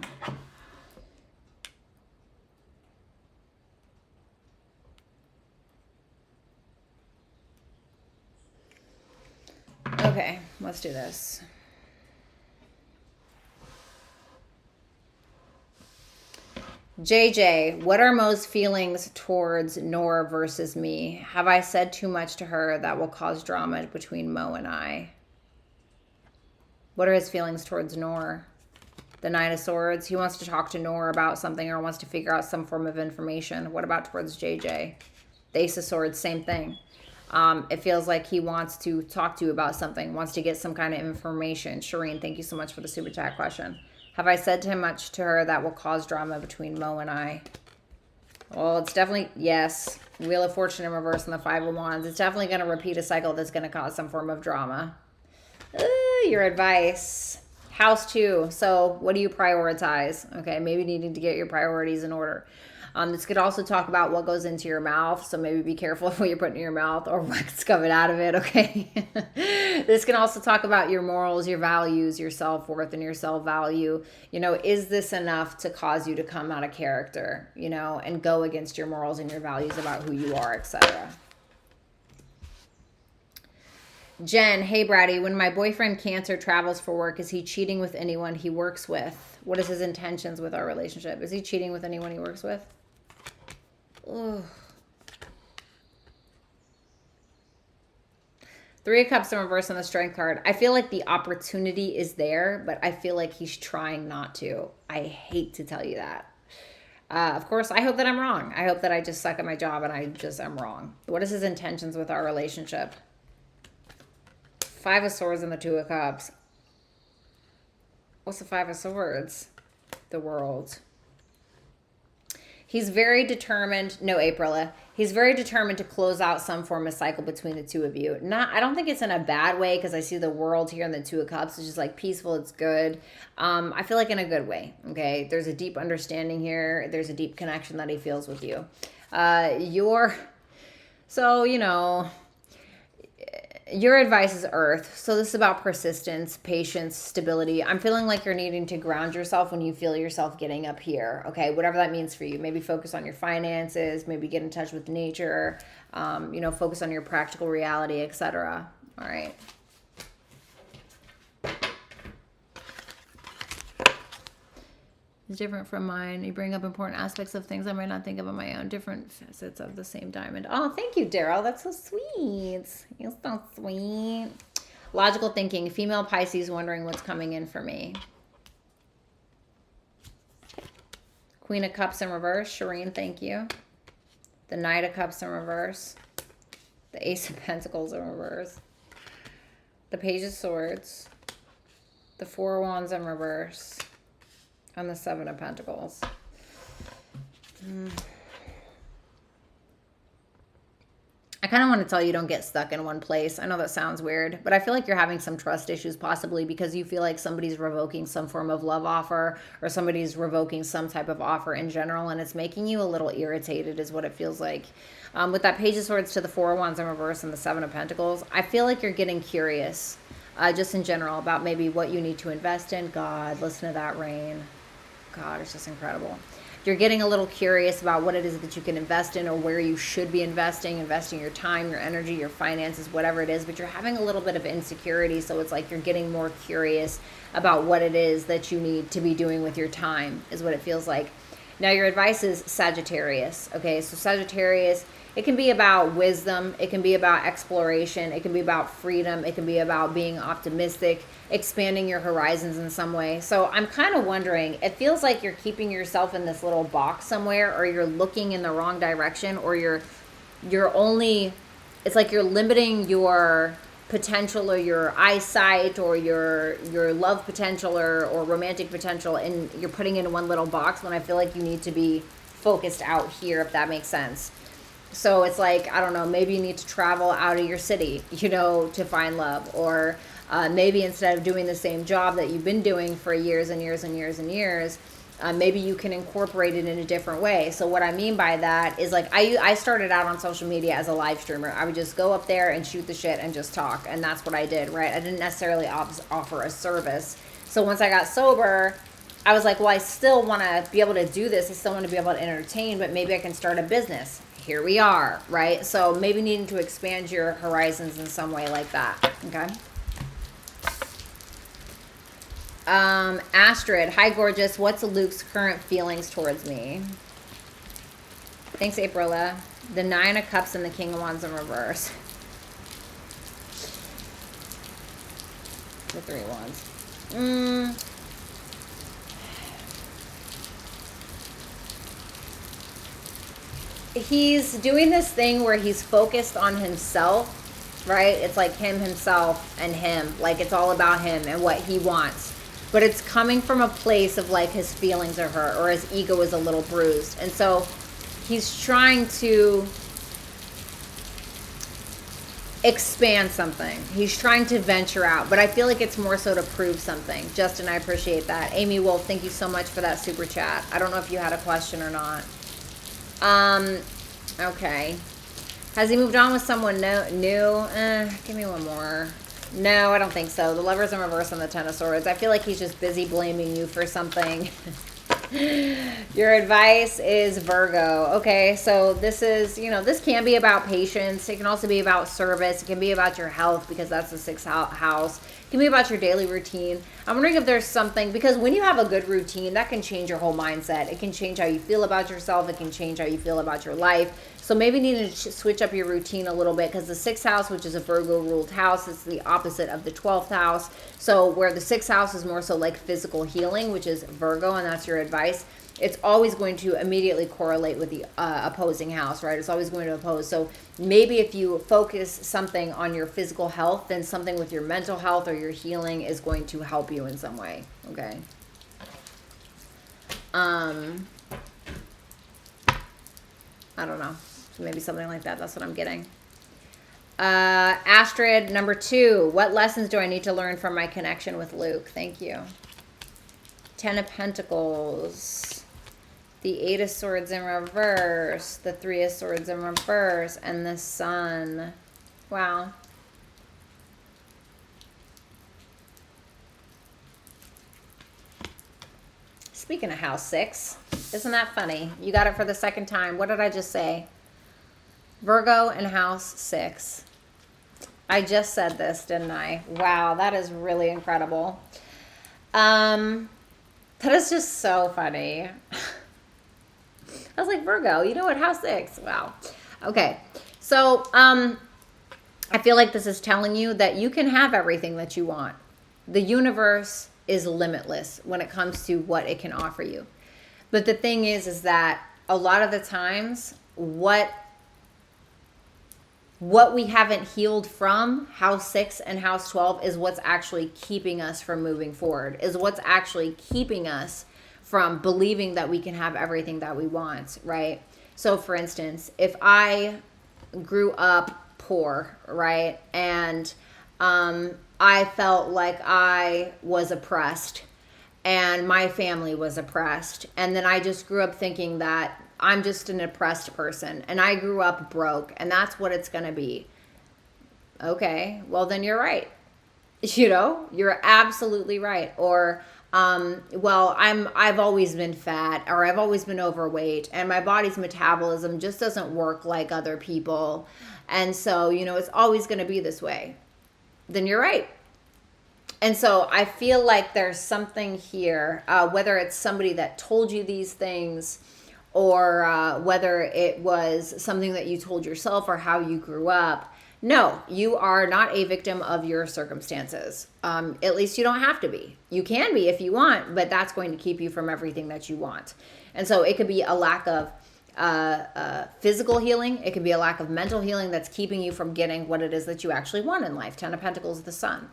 Okay, let's do this. JJ, what are Mo's feelings towards Nora versus me? Have I said too much to her that will cause drama between Mo and I? What are his feelings towards Nora? The Nine of Swords. He wants to talk to Nora about something, or wants to figure out some form of information. What about towards JJ? The Ace of Swords, same thing. It feels like he wants to talk to you about something, wants to get some kind of information. Shireen, thank you so much for the super chat question. Have I said too much to her that will cause drama between Mo and I? Well, it's definitely, yes. Wheel of Fortune in reverse and the Five of Wands. It's definitely going to repeat a cycle that's going to cause some form of drama. Your advice. House 2. So what do you prioritize? Okay, maybe needing to get your priorities in order. This could also talk about what goes into your mouth. So maybe be careful of what you're putting in your mouth or what's coming out of it, okay? This can also talk about your morals, your values, your self-worth, and your self-value. You know, is this enough to cause you to come out of character, you know, and go against your morals and your values about who you are, etc. Jen, hey Bratty, when my boyfriend Cancer travels for work, is he cheating with anyone he works with? What is his intentions with our relationship? Is he cheating with anyone he works with? Ugh. 3 of Cups in reverse on the Strength card. I feel like the opportunity is there, but I feel like he's trying not to. I hate to tell you that. Of course, I hope that I'm wrong. I hope that I just suck at my job and I just am wrong. What is his intentions with our relationship? 5 of Swords and the 2 of Cups. What's the 5 of Swords? The World. He's very determined. No, April. He's very determined to close out some form of cycle between the two of you. I don't think it's in a bad way, because I see the World here and the 2 of Cups. It's just like peaceful. It's good. I feel like in a good way. Okay. There's a deep understanding here. There's a deep connection that he feels with you. So, you know, your advice is Earth. So this is about persistence, patience, stability. I'm feeling like you're needing to ground yourself when you feel yourself getting up here. Okay, whatever that means for you. Maybe focus on your finances. Maybe get in touch with nature. You know, focus on your practical reality, etc. All right. It's different from mine. You bring up important aspects of things I might not think of on my own. Different facets of the same diamond. Oh, thank you, Daryl. That's so sweet. You're so sweet. Logical thinking. Female Pisces wondering what's coming in for me. Queen of Cups in reverse. Shireen, thank you. The Knight of Cups in reverse. The Ace of Pentacles in reverse. The Page of Swords. The 4 of Wands in reverse. And the 7 of Pentacles. I kind of want to tell you don't get stuck in one place. I know that sounds weird, but I feel like you're having some trust issues, possibly because you feel like somebody's revoking some form of love offer, or somebody's revoking some type of offer in general, and it's making you a little irritated is what it feels like. With that Page of Swords to the 4 of Wands in reverse and the 7 of Pentacles, I feel like you're getting curious, just in general, about maybe what you need to invest in. God, listen to that rain. God, it's just incredible. You're getting a little curious about what it is that you can invest in, or where you should be investing your time, your energy, your finances, whatever it is, but you're having a little bit of insecurity. So it's like you're getting more curious about what it is that you need to be doing with your time, is what it feels like. Now, your advice is Sagittarius. Okay, so Sagittarius, it can be about wisdom. It can be about exploration. It can be about freedom. It can be about being optimistic, expanding your horizons in some way. So I'm kind of wondering, it feels like you're keeping yourself in this little box somewhere, or you're looking in the wrong direction, or you're only, it's like you're limiting your potential, or your eyesight, or your love potential, or romantic potential, and you're putting it in one little box, when I feel like you need to be focused out here, if that makes sense. So it's like, I don't know, maybe you need to travel out of your city, you know, to find love, or Maybe instead of doing the same job that you've been doing for years and years and years and years, maybe you can incorporate it in a different way. So what I mean by that is, like, I started out on social media as a live streamer. I would just go up there and shoot the shit and just talk. And that's what I did, right? I didn't necessarily offer a service. So once I got sober, I was like, well, I still want to be able to do this. I still want to be able to entertain, but maybe I can start a business. Here we are, right? So maybe needing to expand your horizons in some way like that, okay? Astrid, hi gorgeous. What's Luke's current feelings towards me? Thanks, Aprila. The 9 of Cups and the King of Wands in reverse. The 3 of Wands. He's doing this thing where he's focused on himself, right? It's like him, himself, and him. Like, it's all about him and what he wants. But it's coming from a place of, like, his feelings are hurt or his ego is a little bruised. And so he's trying to expand something. He's trying to venture out. But I feel like it's more so to prove something. Justin, I appreciate that. Amy Wolf, thank you so much for that super chat. I don't know if you had a question or not. Okay. Has he moved on with someone new? Give me one more. No, I don't think so. The Lover's in reverse and the Ten of Swords. I feel like he's just busy blaming you for something. Your advice is Virgo. Okay, so this is, you know, this can be about patience. It can also be about service. It can be about your health because that's the 6th house. It can be about your daily routine. I'm wondering if there's something, because when you have a good routine, that can change your whole mindset. It can change how you feel about yourself. It can change how you feel about your life. So maybe you need to switch up your routine a little bit, because the 6th house, which is a Virgo ruled house, is the opposite of the 12th house. So where the 6th house is more so like physical healing, which is Virgo, and that's your advice, it's always going to immediately correlate with the opposing house, right? It's always going to oppose. So maybe if you focus something on your physical health, then something with your mental health or your healing is going to help you in some way, okay? I don't know. So maybe something like that. That's what I'm getting. Astrid, number 2. What lessons do I need to learn from my connection with Luke? Thank you. 10 of Pentacles. The 8 of Swords in reverse. The 3 of Swords in reverse. And the Sun. Wow. Speaking of house 6, isn't that funny? You got it for the second time. What did I just say? Virgo and house 6. I just said this, didn't I? Wow, that is really incredible. That is just so funny. I was like, Virgo, you know what? House 6. Wow. Okay. So, I feel like this is telling you that you can have everything that you want. The universe is limitless when it comes to what it can offer you. But the thing is that a lot of the times what we haven't healed from, house 6 and house 12, is what's actually keeping us from moving forward, is what's actually keeping us from believing that we can have everything that we want, right? So for instance, if I grew up poor, right, and I felt like I was oppressed and my family was oppressed, and then I just grew up thinking that I'm just an oppressed person and I grew up broke and that's what it's going to be. Okay, well then you're right. You know, you're absolutely right. Or well, I've always been fat, or I've always been overweight, and my body's metabolism just doesn't work like other people. And so, you know, it's always going to be this way. Then you're right. And so I feel like there's something here, whether it's somebody that told you these things, or whether it was something that you told yourself or how you grew up. No, you are not a victim of your circumstances. At least you don't have to be. You can be if you want, but that's going to keep you from everything that you want. And so it could be a lack of physical healing. It could be a lack of mental healing that's keeping you from getting what it is that you actually want in life. 10 of Pentacles, the Sun.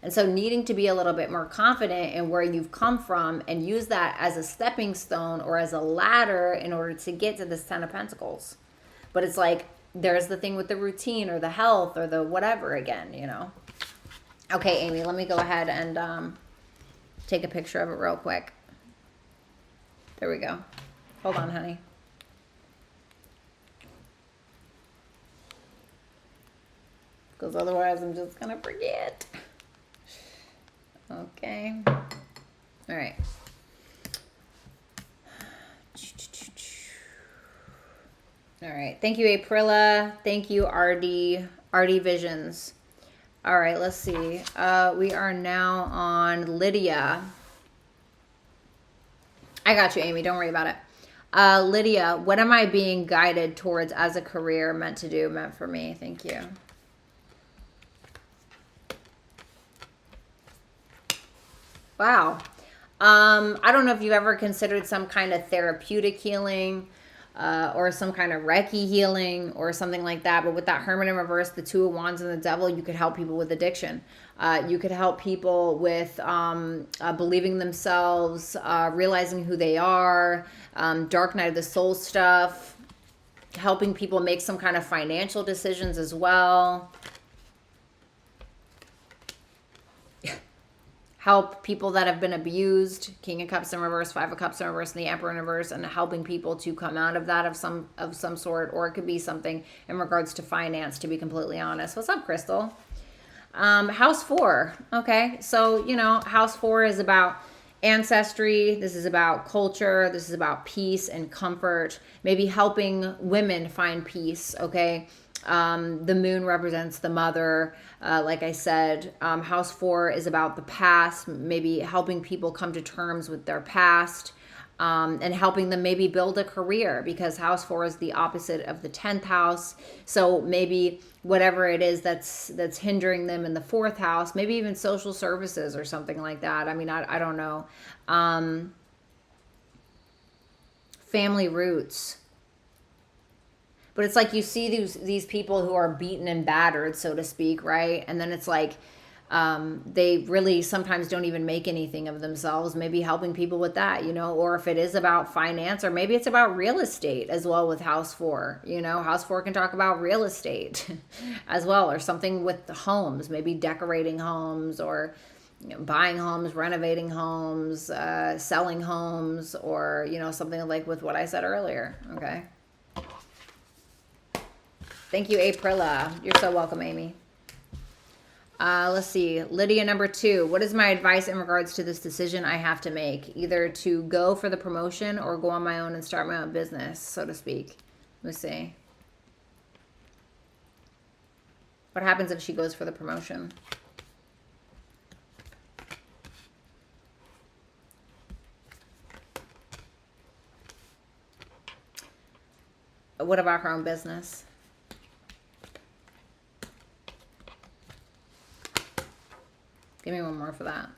And so needing to be a little bit more confident in where you've come from and use that as a stepping stone or as a ladder in order to get to this 10 of Pentacles. But it's like, there's the thing with the routine or the health or the whatever again, you know. Okay, Amy, let me go ahead and take a picture of it real quick. There we go. Hold on, honey. Because otherwise I'm just going to forget. Okay. All right. All right. Thank you, Aprilla. Thank you, RD Visions. All right, let's see. We are now on Lydia. I got you, Amy. Don't worry about it. Lydia, what am I being guided towards as a career, meant to do, meant for me? Thank you. Wow. I don't know if you've ever considered some kind of therapeutic healing or some kind of Reiki healing or something like that. But with that Hermit in reverse, the Two of Wands and the Devil, you could help people with addiction. You could help people with believing themselves, realizing who they are, Dark Night of the Soul stuff, helping people make some kind of financial decisions as well. Help people that have been abused, King of Cups in reverse, Five of Cups in reverse, and the Emperor in reverse, and helping people to come out of that of some sort, or it could be something in regards to finance, to be completely honest. What's up, Crystal? House 4. Okay, so, you know, House 4 is about ancestry. This is about culture. This is about peace and comfort. Maybe helping women find peace, okay? The moon represents the mother. Like I said, House 4 is about the past, maybe helping people come to terms with their past, and helping them maybe build a career, because House 4 is the opposite of the 10th house. So maybe whatever it is that's hindering them in the 4th house, maybe even social services or something like that. I mean, I don't know. Family roots. But it's like you see these people who are beaten and battered, so to speak, right? And then it's like they really sometimes don't even make anything of themselves, maybe helping people with that, you know, or if it is about finance, or maybe it's about real estate as well with House 4, you know, House 4 can talk about real estate as well, or something with the homes, maybe decorating homes, or you know, buying homes, renovating homes, selling homes, or, you know, something like with what I said earlier, okay? Thank you, Aprilla. You're so welcome, Amy. Let's see. Lydia, number 2. What is my advice in regards to this decision I have to make? Either to go for the promotion or go on my own and start my own business, so to speak. Let's see. What happens if she goes for the promotion? What about her own business? Give me one more for that.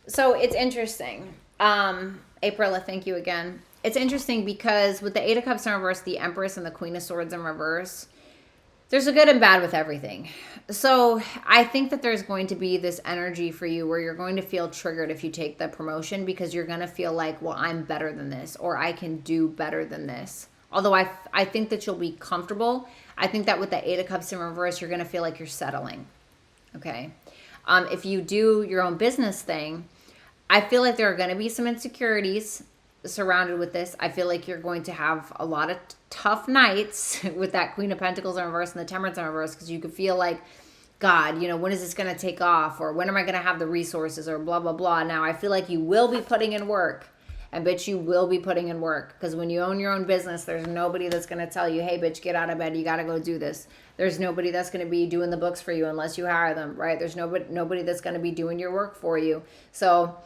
So it's interesting. Aprilla, thank you again. It's interesting because with the 8 of Cups in reverse, the Empress, and the Queen of Swords in reverse, there's a good and bad with everything. So I think that there's going to be this energy for you where you're going to feel triggered if you take the promotion, because you're going to feel like, well, I'm better than this, or I can do better than this. Although I think that you'll be comfortable. I think that with the 8 of Cups in reverse, you're going to feel like you're settling. Okay. If you do your own business thing, I feel like there are going to be some insecurities surrounded with this. I feel like you're going to have a lot of tough nights with that Queen of Pentacles in reverse and the Temperance in reverse, because you could feel like, God, you know, when is this going to take off, or when am I going to have the resources, or blah, blah, blah. Now, I feel like you will be putting in work. I bet you will be putting in work, because when you own your own business, there's nobody that's going to tell you, hey, bitch, get out of bed. You got to go do this. There's nobody that's going to be doing the books for you unless you hire them, right? There's nobody that's going to be doing your work for you. So,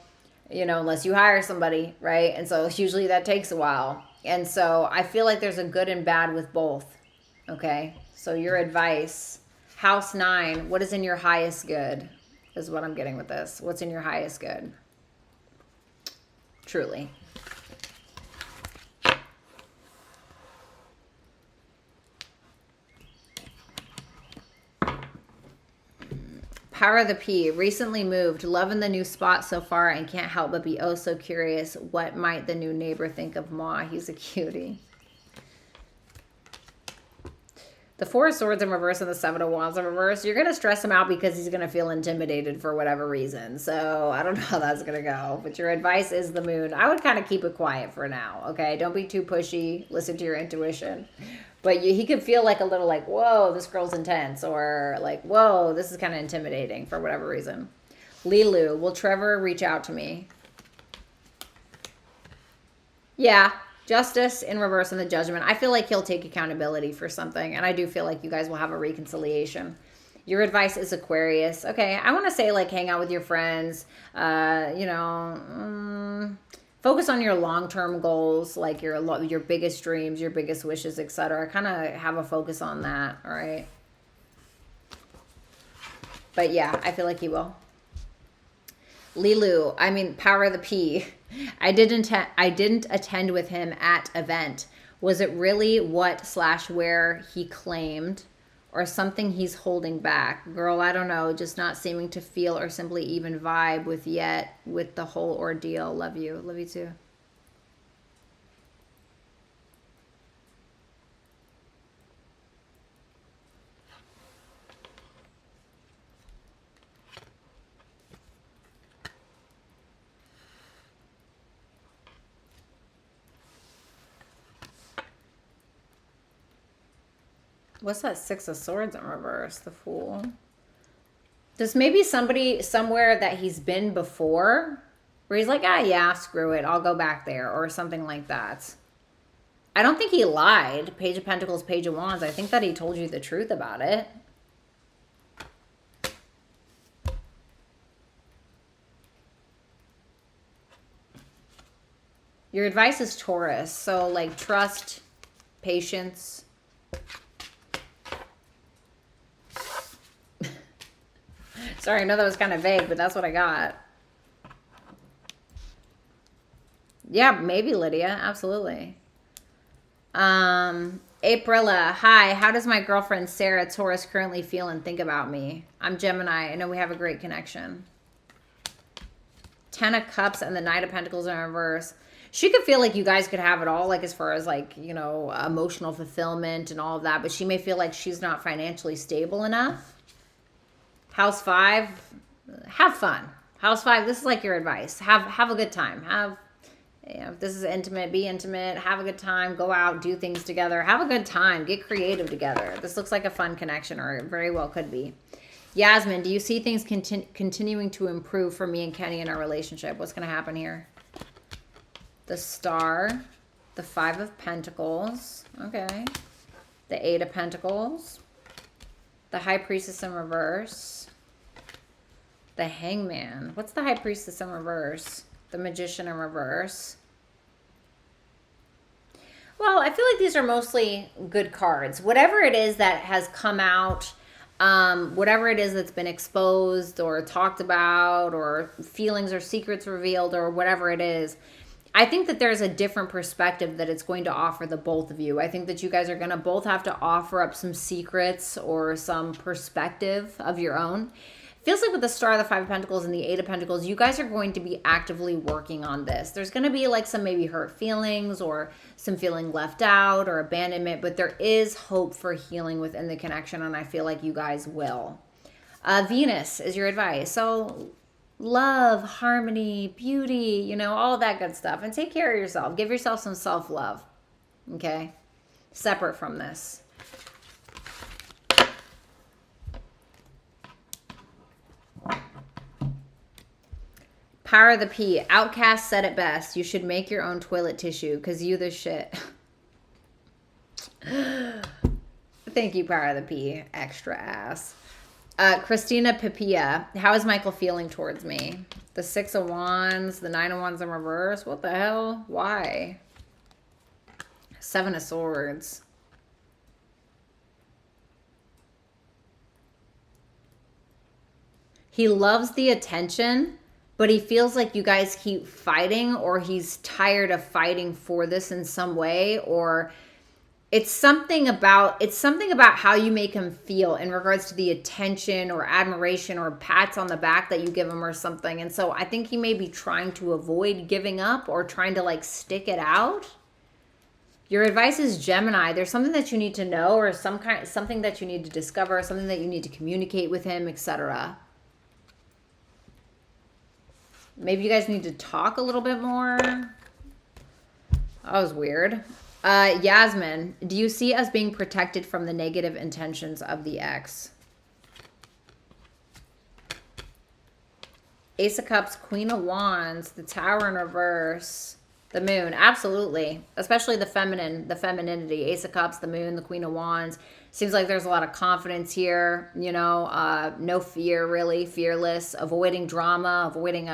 you know, unless you hire somebody, right? And so usually that takes a while. And so I feel like there's a good and bad with both, okay? So your advice, House 9, what is in your highest good is what I'm getting with this. What's in your highest good? Truly. Power of the P. Recently moved. Loving the new spot so far and can't help but be oh so curious. What might the new neighbor think of Ma? He's a cutie. The Four of Swords in reverse and the Seven of Wands in reverse, you're going to stress him out because he's going to feel intimidated for whatever reason. So I don't know how that's going to go. But your advice is the Moon. I would kind of keep it quiet for now, okay? Don't be too pushy. Listen to your intuition. But he could feel like a little like, whoa, this girl's intense. Or like, whoa, this is kind of intimidating for whatever reason. Lilu, will Trevor reach out to me? Yeah. Justice in reverse and the Judgment. I feel like he'll take accountability for something. And I do feel like you guys will have a reconciliation. Your advice is Aquarius. Okay, I want to say like hang out with your friends. You know, focus on your long-term goals, like your biggest dreams, your biggest wishes, etc. Kind of have a focus on that, all right? But yeah, I feel like he will. Lilu, I mean, Power of the P. I didn't attend with him at event. Was it really what/where he claimed or something he's holding back? Girl, I don't know. Just not seeming to feel or simply even vibe with the whole ordeal. Love you. Love you too. What's that Six of Swords in reverse? The Fool. There's maybe somebody somewhere that he's been before where he's like, ah, yeah, screw it. I'll go back there or something like that. I don't think he lied. Page of Pentacles, Page of Wands. I think that he told you the truth about it. Your advice is Taurus. So like trust, patience. Sorry, I know that was kind of vague, but that's what I got. Yeah, maybe Lydia. Absolutely. Aprilla, hi. How does my girlfriend Sarah Taurus currently feel and think about me? I'm Gemini. I know we have a great connection. Ten of Cups and the Knight of Pentacles in reverse. She could feel like you guys could have it all, like as far as like, you know, emotional fulfillment and all of that, but she may feel like she's not financially stable enough. House 5, have fun. House 5, this is like your advice. Have a good time. You know, if this is intimate, be intimate. Have a good time. Go out, do things together. Have a good time. Get creative together. This looks like a fun connection, or it very well could be. Yasmin, do you see things continuing to improve for me and Kenny in our relationship? What's going to happen here? The Star, the Five of Pentacles. Okay. The Eight of Pentacles. The High Priestess in reverse. The Hangman. What's the High Priestess in reverse? The Magician in reverse. Well, I feel like these are mostly good cards. Whatever it is that has come out, whatever it is that's been exposed or talked about or feelings or secrets revealed or whatever it is, I think that there's a different perspective that it's going to offer the both of you. I think that you guys are going to both have to offer up some secrets or some perspective of your own. Feels like with the Star, the Five of Pentacles, and the Eight of Pentacles, you guys are going to be actively working on this. There's going to be like some maybe hurt feelings or some feeling left out or abandonment, but there is hope for healing within the connection, and I feel like you guys will. Venus is your advice. So love, harmony, beauty, you know, all that good stuff. And take care of yourself. Give yourself some self-love, okay? Separate from this. Power of the P. Outcast said it best. You should make your own toilet tissue because you the shit. Thank you, Power of the P. Extra ass. Christina Pipia. How is Michael feeling towards me? The Six of Wands, the Nine of Wands in reverse. What the hell? Why? Seven of Swords. He loves the attention, but he feels like you guys keep fighting, or he's tired of fighting for this in some way, or it's something about how you make him feel in regards to the attention or admiration or pats on the back that you give him or something. And so I think he may be trying to avoid giving up or trying to like stick it out. Your advice is Gemini. There's something that you need to know, or something that you need to discover, something that you need to communicate with him, etc. Maybe you guys need to talk a little bit more. That was weird. Yasmin, do you see us being protected from the negative intentions of the ex? Ace of Cups, Queen of Wands, the Tower in reverse, the Moon. Absolutely. Especially the femininity. Ace of Cups, the Moon, the Queen of Wands. Seems like there's a lot of confidence here, you know, no fear, really, fearless, avoiding drama, avoiding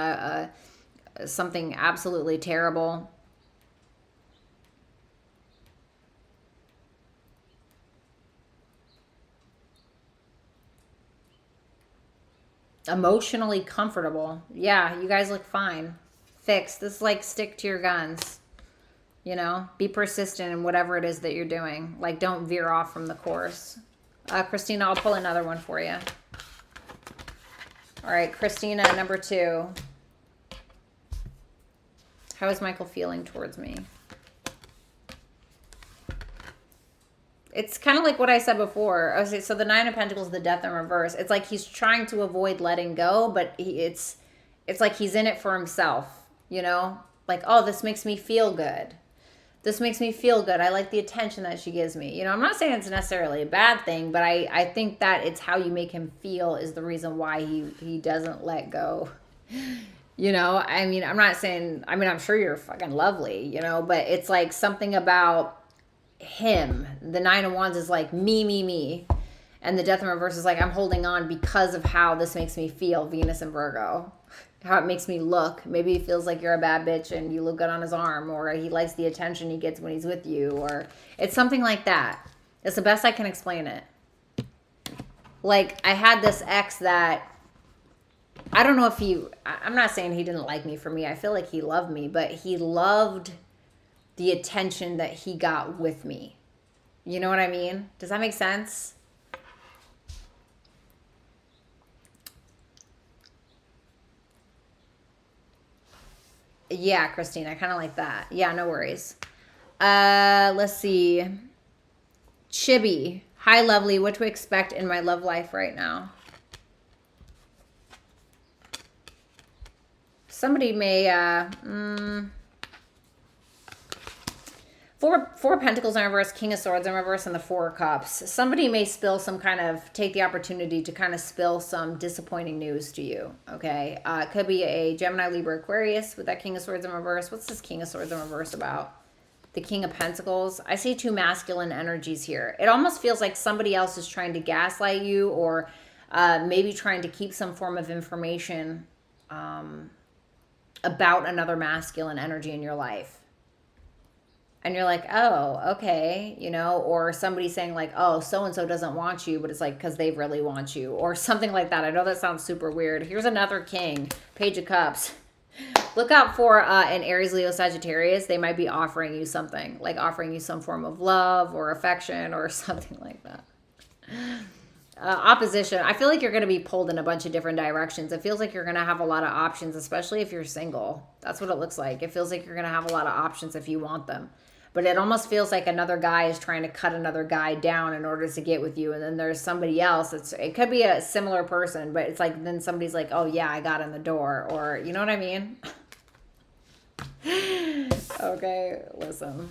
something absolutely terrible. Emotionally comfortable. Yeah, you guys look fine. Fixed. This is like stick to your guns. You know, be persistent in whatever it is that you're doing. Like, don't veer off from the course. Christina, I'll pull another one for you. All right, Christina, number 2. How is Michael feeling towards me? It's kind of like what I said before. Okay, so the 9 of Pentacles, the Death in reverse. It's like he's trying to avoid letting go, but it's like he's in it for himself, you know? Like, oh, this makes me feel good. This makes me feel good. I like the attention that she gives me. You know, I'm not saying it's necessarily a bad thing, but I think that it's how you make him feel is the reason why he doesn't let go. You know, I mean, I'm not saying, I mean, I'm sure you're fucking lovely, you know, but it's like something about him. The 9 of Wands is like me, and the Death in reverse is like I'm holding on because of how this makes me feel. Venus and Virgo, how it makes me look. Maybe he feels like you're a bad bitch and you look good on his arm, or he likes the attention he gets when he's with you, or it's something like that. It's the best I can explain it. Like, I had this ex that I don't know if I'm not saying he didn't like me for me. I feel like he loved me, but he loved the attention that he got with me. You know what I mean? Does that make sense? Yeah, Christina, kind of like that. Yeah, no worries. Let's see. Chibi. Hi, lovely. What to expect in my love life right now? Somebody may, Four Pentacles in reverse, King of Swords in reverse, and the 4 of Cups. Somebody may spill some kind of, take the opportunity to kind of spill some disappointing news to you, okay? It could be a Gemini, Libra, Aquarius with that King of Swords in reverse. What's this King of Swords in reverse about? The King of Pentacles. I see 2 masculine energies here. It almost feels like somebody else is trying to gaslight you, or maybe trying to keep some form of information about another masculine energy in your life. And you're like, oh, okay, you know, or somebody saying like, oh, so-and-so doesn't want you, but it's like, because they really want you, or something like that. I know that sounds super weird. Here's another King, Page of Cups. Look out for an Aries, Leo, Sagittarius. They might be offering you something, like offering you some form of love or affection or something like that. Opposition. I feel like you're going to be pulled in a bunch of different directions. It feels like you're going to have a lot of options, especially if you're single. That's what it looks like. It feels like you're going to have a lot of options if you want them. But it almost feels like another guy is trying to cut another guy down in order to get with you. And then there's somebody else. It could be a similar person, but it's like then somebody's like, oh, yeah, I got in the door. Or, you know what I mean? Okay, listen.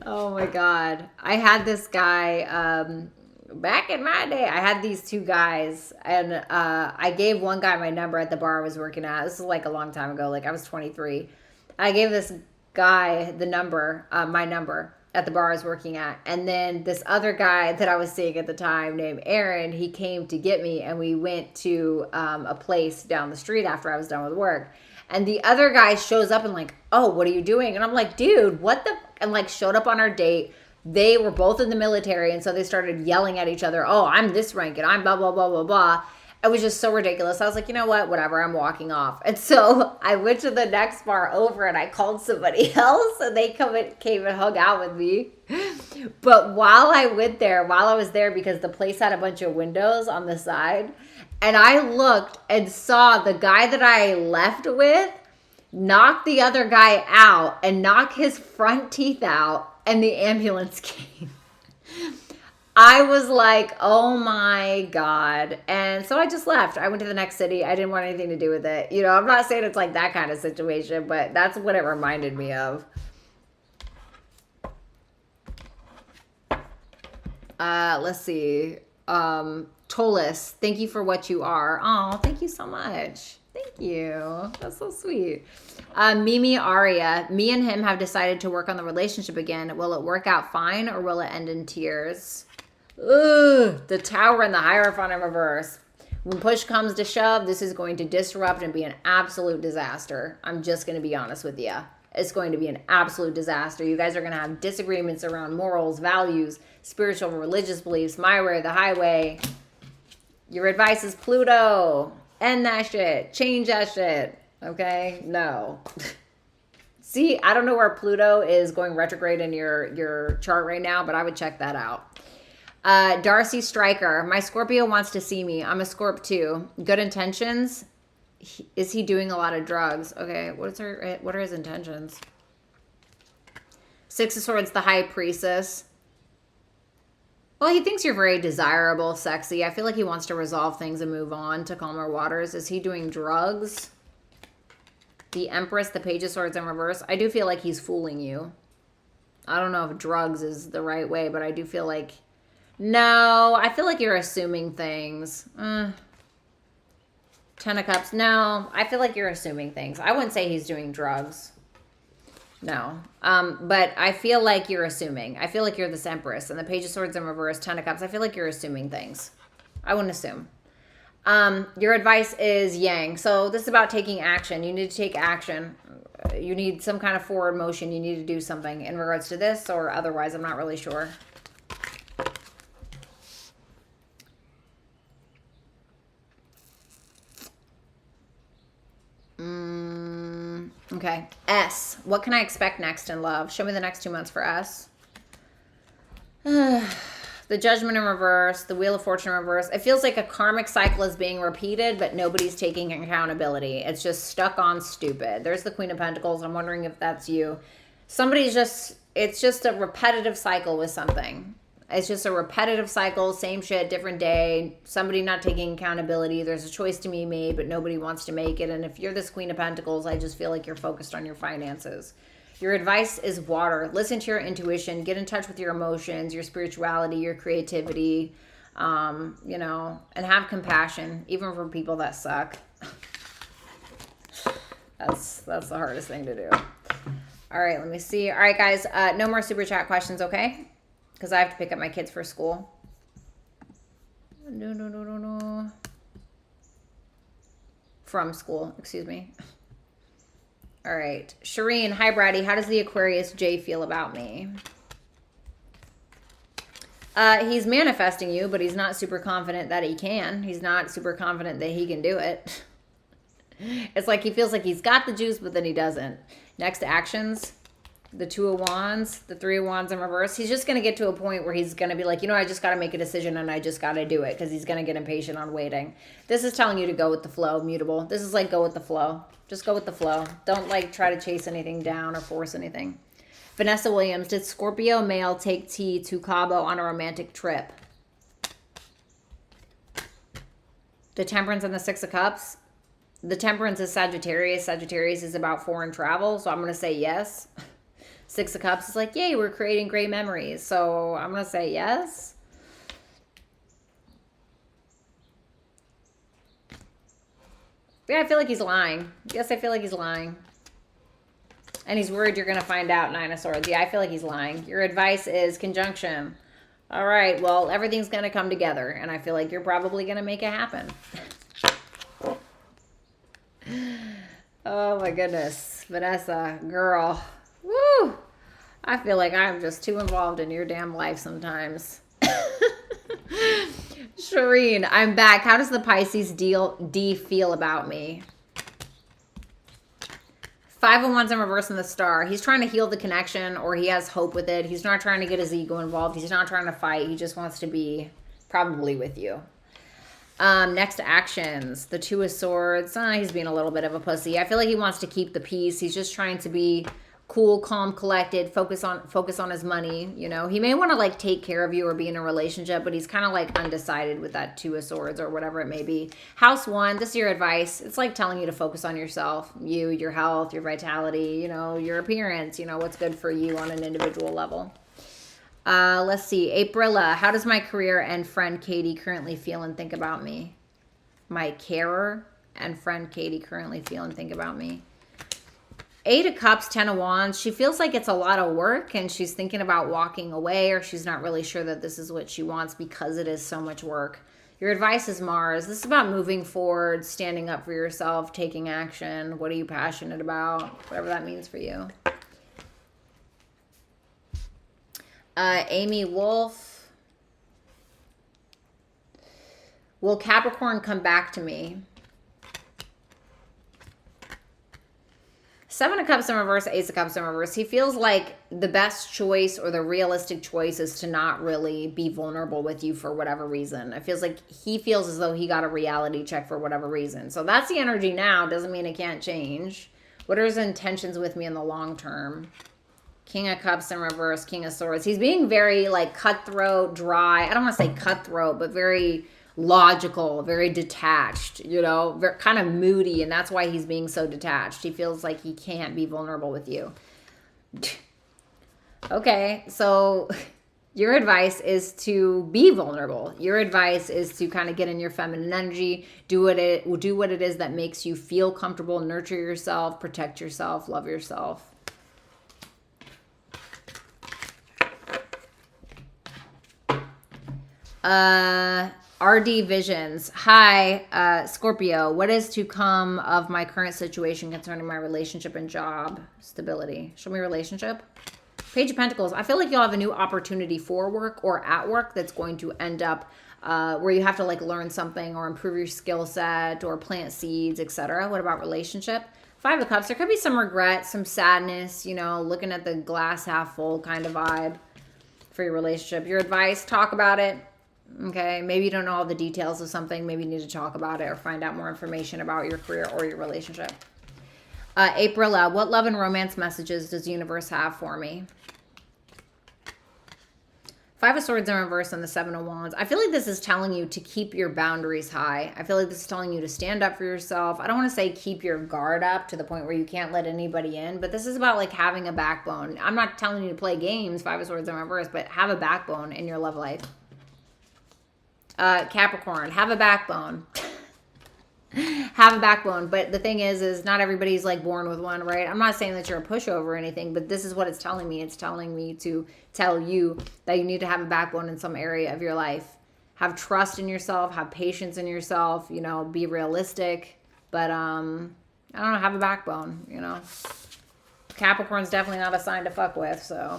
Oh, my God. I had this guy... back in my day, I had these 2 guys, and I gave one guy my number at the bar I was working at. This is like a long time ago. Like, I was 23. I gave this guy the number, my number, at the bar I was working at. And then this other guy that I was seeing at the time named Aaron, he came to get me, and we went to a place down the street after I was done with work. And the other guy shows up and like, oh, what are you doing? And I'm like, dude, what the... And like showed up on our date. They were both in the military, and so they started yelling at each other. Oh, I'm this rank, and I'm blah, blah, blah, blah, blah. It was just so ridiculous. I was like, you know what? Whatever. I'm walking off. And so I went to the next bar over, and I called somebody else, and they came and hung out with me. But while I was there, because the place had a bunch of windows on the side, and I looked and saw the guy that I left with knock the other guy out and knock his front teeth out, and the ambulance came. I was like, oh my God. And so I just left. I went to the next city. I didn't want anything to do with it. You know, I'm not saying it's like that kind of situation, but that's what it reminded me of. Let's see. Taurus, thank you for what you are. Oh, thank you so much. Thank you. That's so sweet. Mimi Aria, me and him have decided to work on the relationship again. Will it work out fine or will it end in tears? Ugh, the Tower and the Hierophant in reverse. When push comes to shove, this is going to disrupt and be an absolute disaster. I'm just going to be honest with you. It's going to be an absolute disaster. You guys are going to have disagreements around morals, values, spiritual, religious beliefs, my way or the highway. Your advice is Pluto. End that shit. Change that shit. Okay? No. See, I don't know where Pluto is going retrograde in your chart right now, but I would check that out. Darcy Stryker, my Scorpio wants to see me. I'm a Scorp too. Good intentions. Is he doing a lot of drugs? Okay, what are his intentions? Six of Swords, the High Priestess. Well, he thinks you're very desirable, sexy. I feel like he wants to resolve things and move on to calmer waters. Is he doing drugs? The Empress, the Page of Swords in reverse. I do feel like he's fooling you. I don't know if drugs is the right way, but I do feel like... No, I feel like you're assuming things. Ten of Cups. No, I feel like you're assuming things. I wouldn't say he's doing drugs. No. But I feel like you're assuming. I feel like you're this Empress. And the Page of Swords in reverse, Ten of Cups. I feel like you're assuming things. I wouldn't assume. Your advice is Yang. So this is about taking action. You need to take action. You need some kind of forward motion. You need to do something in regards to this or otherwise. I'm not really sure. Okay. S. What can I expect next in love? Show me the next 2 months for S. The Judgment in reverse. The Wheel of Fortune in reverse. It feels like a karmic cycle is being repeated, but nobody's taking accountability. It's just stuck on stupid. There's the Queen of Pentacles. I'm wondering if that's you. It's just a repetitive cycle with something. It's just a repetitive cycle, same shit, different day, somebody not taking accountability. There's a choice to be made, but nobody wants to make it. And if you're this Queen of Pentacles, I just feel like you're focused on your finances. Your advice is water. Listen to your intuition. Get in touch with your emotions, your spirituality, your creativity, you know, and have compassion, even for people that suck. That's the hardest thing to do. All right, let me see. All right, guys, no more super chat questions, okay? Because I have to pick up my kids for school. No. From school, excuse me. All right. Shireen, hi, Bratty. How does the Aquarius J feel about me? He's manifesting you, but he's not super confident that he can. He's not super confident that he can do it. It's like he feels like he's got the juice, but then he doesn't. Next actions. The Two of Wands, the Three of Wands in reverse. He's just going to get to a point where he's going to be like, you know, I just got to make a decision and I just got to do it because he's going to get impatient on waiting. This is telling you to go with the flow, mutable. This is like go with the flow. Just go with the flow. Don't like try to chase anything down or force anything. Vanessa Williams, did Scorpio male take T to Cabo on a romantic trip? The Temperance and the Six of Cups. The Temperance is Sagittarius. Sagittarius is about foreign travel, so I'm going to say yes. Six of Cups is like, yay, we're creating great memories. So I'm going to say yes. Yeah, I feel like he's lying. Yes, I feel like he's lying. And he's worried you're going to find out, Nine of Swords. Yeah, I feel like he's lying. Your advice is conjunction. All right, well, everything's going to come together. And I feel like you're probably going to make it happen. Oh, my goodness. Vanessa, girl. Woo! I feel like I'm just too involved in your damn life sometimes. Shireen, I'm back. How does the Pisces D feel about me? Five of Wands in reverse in the Star. He's trying to heal the connection, or he has hope with it. He's not trying to get his ego involved. He's not trying to fight. He just wants to be probably with you. Next actions, the Two of Swords. He's being a little bit of a pussy. I feel like he wants to keep the peace. He's just trying to be cool, calm, collected, focus on his money. You know, he may want to like take care of you or be in a relationship, but he's kind of like undecided with that Two of Swords or whatever it may be. House 1, this is your advice. It's like telling you to focus on yourself, your health, your vitality, you know, your appearance, you know, what's good for you on an individual level. Let's see. Aprilla, how does my career and friend Katie currently feel and think about me? My carer and friend Katie currently feel and think about me. 8 of Cups, 10 of Wands. She feels like it's a lot of work and she's thinking about walking away, or she's not really sure that this is what she wants because it is so much work. Your advice is Mars. This is about moving forward, standing up for yourself, taking action. What are you passionate about? Whatever that means for you. Amy Wolf. Will Capricorn come back to me? 7 of Cups in reverse, Ace of Cups in reverse. He feels like the best choice or the realistic choice is to not really be vulnerable with you for whatever reason. It feels like he feels as though he got a reality check for whatever reason. So that's the energy now. Doesn't mean it can't change. What are his intentions with me in the long term? King of Cups in reverse, King of Swords. He's being very like cutthroat, dry. I don't want to say cutthroat, but very logical, very detached, you know, very, kind of moody. And that's why he's being so detached. He feels like he can't be vulnerable with you. Okay, so your advice is to be vulnerable. Your advice is to kind of get in your feminine energy, do what it is that makes you feel comfortable, nurture yourself, protect yourself, love yourself. RD Visions. Hi, Scorpio. What is to come of my current situation concerning my relationship and job stability? Show me relationship. Page of Pentacles. I feel like you'll have a new opportunity for work or at work that's going to end up where you have to like learn something or improve your skill set or plant seeds, etc. What about relationship? 5 of Cups. There could be some regret, some sadness, you know, looking at the glass half full kind of vibe for your relationship. Your advice, talk about it. Okay, maybe you don't know all the details of something. Maybe you need to talk about it or find out more information about your career or your relationship. Aprilla, what love and romance messages does the universe have for me? 5 of Swords in reverse and the 7 of Wands. I feel like this is telling you to keep your boundaries high. I feel like this is telling you to stand up for yourself. I don't want to say keep your guard up to the point where you can't let anybody in, but this is about like having a backbone. I'm not telling you to play games, 5 of Swords in reverse, but have a backbone in your love life. Capricorn, have a backbone. Have a backbone. But the thing is not everybody's like born with one, right? I'm not saying that you're a pushover or anything, but this is what it's telling me. It's telling me to tell you that you need to have a backbone in some area of your life. Have trust in yourself, have patience in yourself, you know, be realistic. But I don't know, have a backbone, you know. Capricorn's definitely not a sign to fuck with, so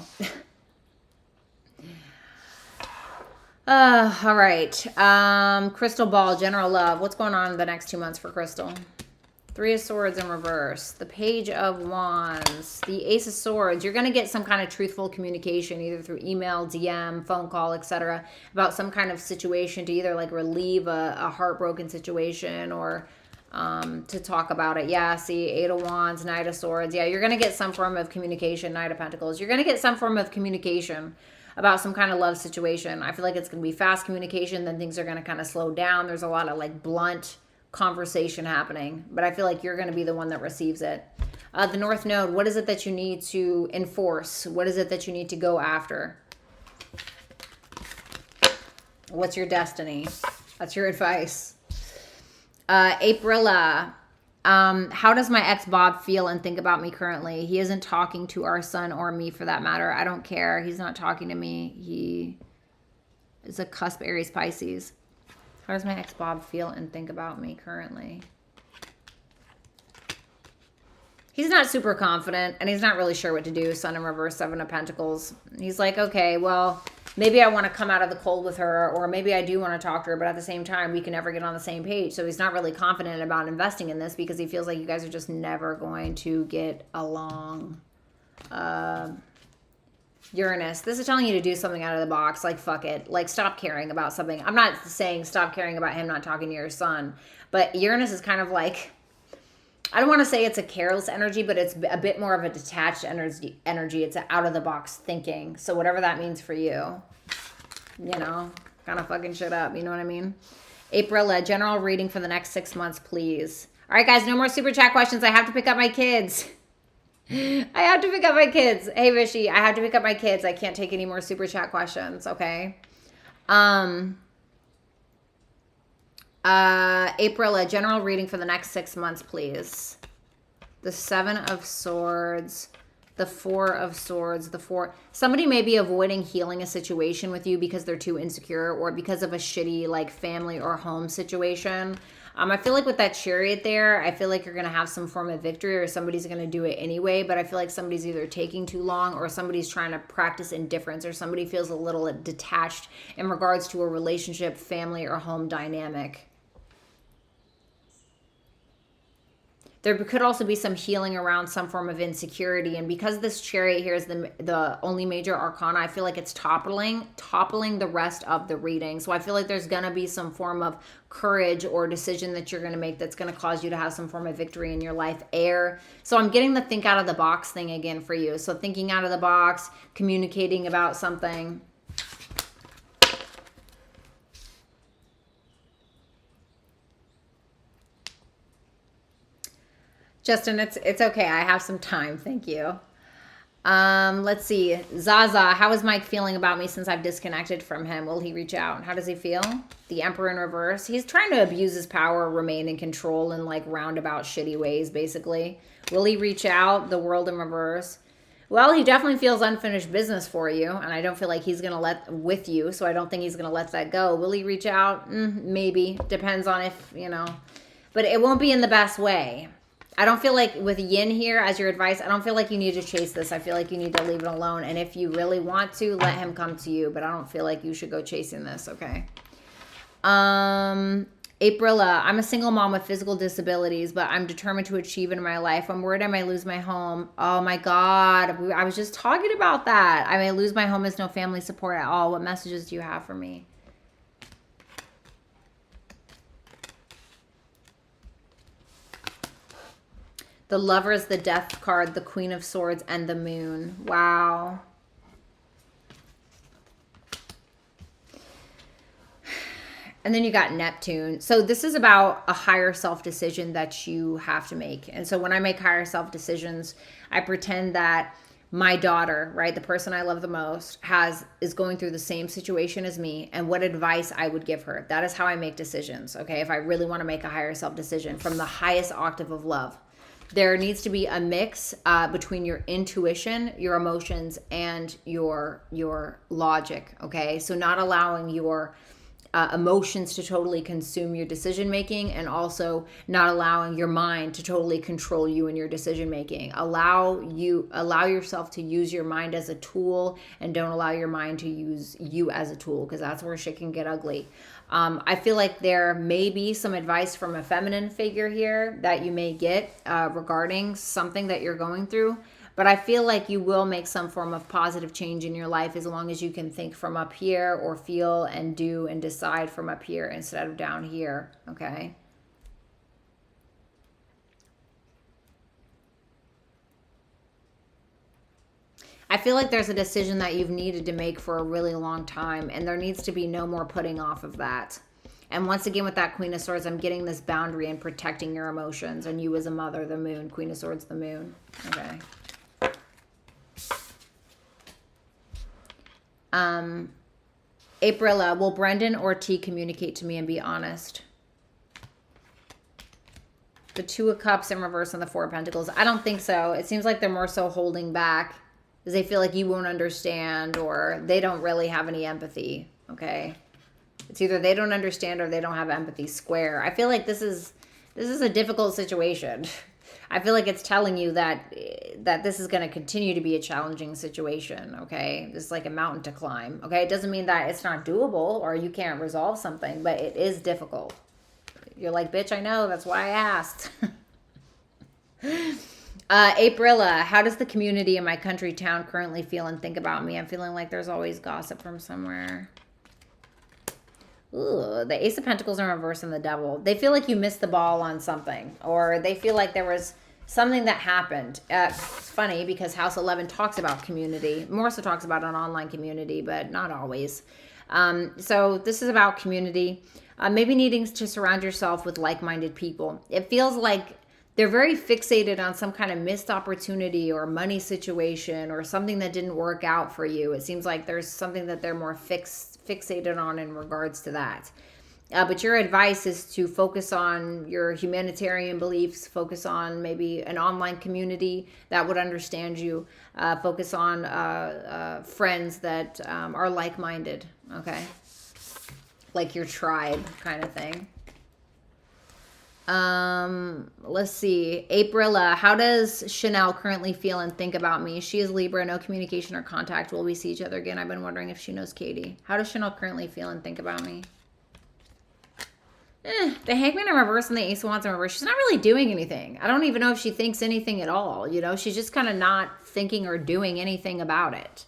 all right. Crystal Ball, general love. What's going on in the next 2 months for Crystal? 3 of Swords in reverse. The Page of Wands. The Ace of Swords. You're going to get some kind of truthful communication, either through email, DM, phone call, etc., about some kind of situation to either like relieve a heartbroken situation or to talk about it. Yeah, see, 8 of Wands, Knight of Swords. Yeah, you're going to get some form of communication, Knight of Pentacles. You're going to get some form of communication about some kind of love situation. I feel like it's going to be fast communication, then things are going to kind of slow down. There's a lot of like blunt conversation happening, but I feel like you're going to be the one that receives it. The North Node, what is it that you need to enforce? What is it that you need to go after? What's your destiny? That's your advice. Aprilla, how does my ex Bob feel and think about me currently? He isn't talking to our son or me for that matter. I don't care. He's not talking to me. He is a cusp Aries Pisces. How does my ex Bob feel and think about me currently? He's not super confident and he's not really sure what to do. Sun in reverse, 7 of Pentacles. He's like, okay, well, maybe I want to come out of the cold with her, or maybe I do want to talk to her, but at the same time, we can never get on the same page. So he's not really confident about investing in this because he feels like you guys are just never going to get along. Uranus, this is telling you to do something out of the box. Like, fuck it. Like, stop caring about something. I'm not saying stop caring about him not talking to your son. But Uranus is kind of like, I don't want to say it's a careless energy, but it's a bit more of a detached energy. It's an out of the box thinking. So whatever that means for you, you know, kind of fucking shit up. You know what I mean? April, general reading for the next 6 months, please. All right, guys, no more super chat questions. I have to pick up my kids. I have to pick up my kids. Hey, Vishy, I have to pick up my kids. I can't take any more super chat questions, okay? April, a general reading for the next 6 months, please. The 7 of Swords, the 4 of Swords, the 4. Somebody may be avoiding healing a situation with you because they're too insecure or because of a shitty like family or home situation. I feel like with that Chariot there, I feel like you're going to have some form of victory or somebody's going to do it anyway, but I feel like somebody's either taking too long or somebody's trying to practice indifference or somebody feels a little detached in regards to a relationship, family, or home dynamic. There could also be some healing around some form of insecurity. And because this Chariot here is the only major arcana, I feel like it's toppling the rest of the reading. So I feel like there's going to be some form of courage or decision that you're going to make that's going to cause you to have some form of victory in your life. Air. So I'm getting the think out of the box thing again for you. So thinking out of the box, communicating about something. Justin, it's okay. I have some time. Thank you. Let's see. Zaza, how is Mike feeling about me since I've disconnected from him? Will he reach out? How does he feel? The Emperor in reverse. He's trying to abuse his power, remain in control in like roundabout shitty ways, basically. Will he reach out? The World in reverse. Well, he definitely feels unfinished business for you, and I don't feel like he's going to let with you, so I don't think he's going to let that go. Will he reach out? Maybe. Depends on if, you know. But it won't be in the best way. I don't feel like with yin here as your advice, I don't feel like you need to chase this. I feel like you need to leave it alone. And if you really want to, let him come to you. But I don't feel like you should go chasing this, okay? April, I'm a single mom with physical disabilities, but I'm determined to achieve in my life. I'm worried I might lose my home. Oh my God. I was just talking about that. I may lose my home as no family support at all. What messages do you have for me? The Lovers, the Death card, the Queen of Swords, and the Moon. Wow. And then you got Neptune. So this is about a higher self decision that you have to make. And so when I make higher self decisions, I pretend that my daughter, right, the person I love the most, is going through the same situation as me, and what advice I would give her. That is how I make decisions, okay? If I really want to make a higher self decision from the highest octave of love. There needs to be a mix between your intuition, your emotions, and your logic, okay? So not allowing your emotions to totally consume your decision making, and also not allowing your mind to totally control you in your decision making. Allow yourself to use your mind as a tool, and don't allow your mind to use you as a tool, because that's where shit can get ugly. I feel like there may be some advice from a feminine figure here that you may get regarding something that you're going through. But I feel like you will make some form of positive change in your life as long as you can think from up here, or feel and do and decide from up here instead of down here, okay? I feel like there's a decision that you've needed to make for a really long time, and there needs to be no more putting off of that. And once again, with that Queen of Swords, I'm getting this boundary and protecting your emotions, and you as a mother, the Moon. Queen of Swords, the Moon. Okay. April, will Brendan or T communicate to me and be honest? The Two of Cups in reverse and the Four of Pentacles. I don't think so. It seems like they're more so holding back because they feel like you won't understand, or they don't really have any empathy, okay? It's either they don't understand or they don't have empathy square. I feel like this is a difficult situation. I feel like it's telling you that this is going to continue to be a challenging situation, okay? This is like a mountain to climb, okay? It doesn't mean that it's not doable or you can't resolve something, but it is difficult. You're like, bitch, I know. That's why I asked. Aprila, how does the community in my country town currently feel and think about me? I'm feeling like there's always gossip from somewhere. Ooh, the Ace of Pentacles in reverse and the Devil. They feel like you missed the ball on something, or they feel like there was something that happened. It's funny because House 11 talks about community. More so talks about an online community, but not always. So this is about community. Maybe needing to surround yourself with like-minded people. It feels like they're very fixated on some kind of missed opportunity or money situation or something that didn't work out for you. It seems like there's something that they're more fixated on in regards to that. But your advice is to focus on your humanitarian beliefs, focus on maybe an online community that would understand you, focus on friends that are like-minded, okay? Like your tribe kind of thing. Let's see. Aprila, how does Chanel currently feel and think about me? She is Libra, no communication or contact. Will we see each other again? I've been wondering if she knows Katie. How does Chanel currently feel and think about me? The Hangman in reverse and the Ace of Wands in reverse. She's not really doing anything. I don't even know if she thinks anything at all. You know, she's just kind of not thinking or doing anything about it.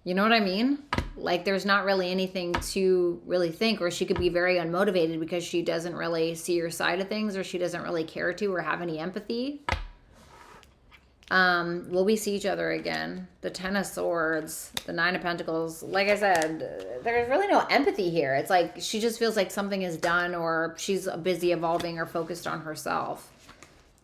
You know what I mean? Like there's not really anything to really think, or she could be very unmotivated because she doesn't really see your side of things, or she doesn't really care to or have any empathy. Will we see each other again? The Ten of Swords, the Nine of Pentacles. Like I said, there's really no empathy here. It's like she just feels like something is done, or she's busy evolving or focused on herself.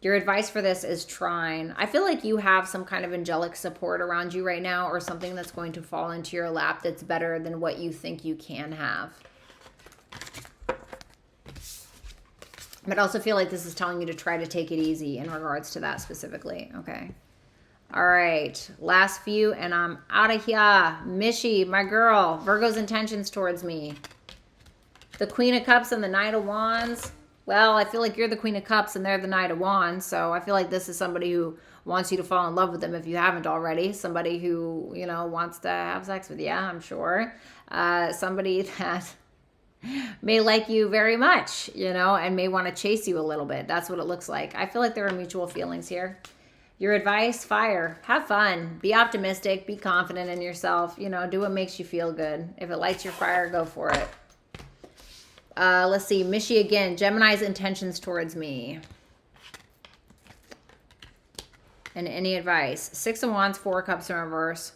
Your advice for this is Trine. I feel like you have some kind of angelic support around you right now, or something that's going to fall into your lap that's better than what you think you can have. But I also feel like this is telling you to try to take it easy in regards to that specifically. Okay. All right. Last few and I'm out of here. Mishi, my girl. Virgo's intentions towards me. The Queen of Cups and the Knight of Wands. Well, I feel like you're the Queen of Cups and they're the Knight of Wands. So I feel like this is somebody who wants you to fall in love with them if you haven't already. Somebody who, you know, wants to have sex with you, I'm sure. Somebody that may like you very much, you know, and may want to chase you a little bit. That's what it looks like. I feel like there are mutual feelings here. Your advice, fire. Have fun. Be optimistic. Be confident in yourself. You know, do what makes you feel good. If it lights your fire, go for it. Let's see. Mishi again. Gemini's intentions towards me. And any advice? Six of Wands, Four of Cups in reverse.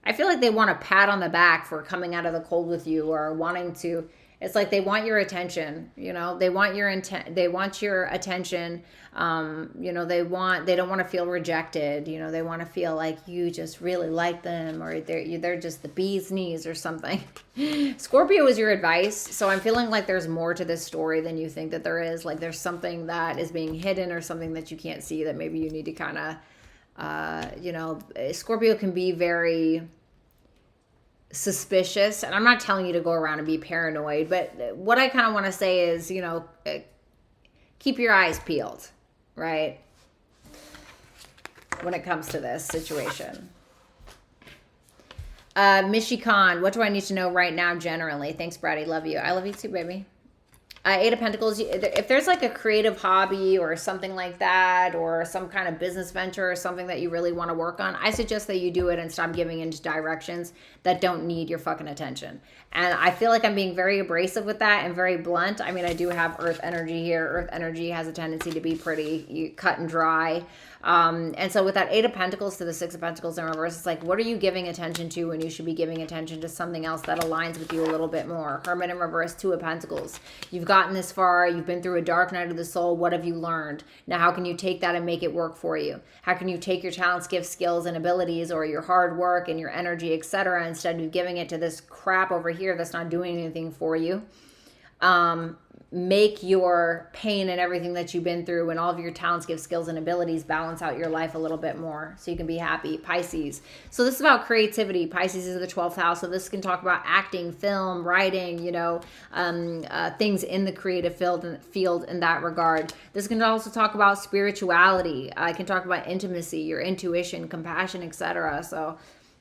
I feel like they want a pat on the back for coming out of the cold with you, or wanting to. It's like they want your attention, you know, they want your they want your attention. You know, they don't want to feel rejected. You know, they want to feel like you just really like them, or they're just the bee's knees or something. Scorpio is your advice. So I'm feeling like there's more to this story than you think that there is. Like there's something that is being hidden, or something that you can't see that maybe you need to kind of, you know, Scorpio can be very suspicious, and I'm not telling you to go around and be paranoid, but what I kind of want to say is, you know, keep your eyes peeled, right, when it comes to this situation. Mishi Khan, what do I need to know right now generally? Thanks, Bratty. Love you. I love you too, baby. Eight of Pentacles, if there's like a creative hobby or something like that, or some kind of business venture or something that you really want to work on, I suggest that you do it and stop giving into directions that don't need your fucking attention. And I feel like I'm being very abrasive with that and very blunt. I mean, I do have Earth energy here. Earth energy has a tendency to be pretty cut and dry. And so with that Eight of Pentacles to the Six of Pentacles in reverse, it's like, what are you giving attention to when you should be giving attention to something else that aligns with you a little bit more? Hermit in reverse, Two of Pentacles. You've gotten this far. You've been through a dark night of the soul. What have you learned? Now, how can you take that and make it work for you? How can you take your talents, gifts, skills, and abilities, or your hard work and your energy, etc., instead of giving it to this crap over here that's not doing anything for you? Make your pain and everything that you've been through and all of your talents, gifts, skills, and abilities balance out your life a little bit more so you can be happy. Pisces. So this is about creativity. Pisces is the 12th house. So this can talk about acting, film, writing, you know, things in the creative field in that regard. This can also talk about spirituality. I can talk about intimacy, your intuition, compassion, etc. So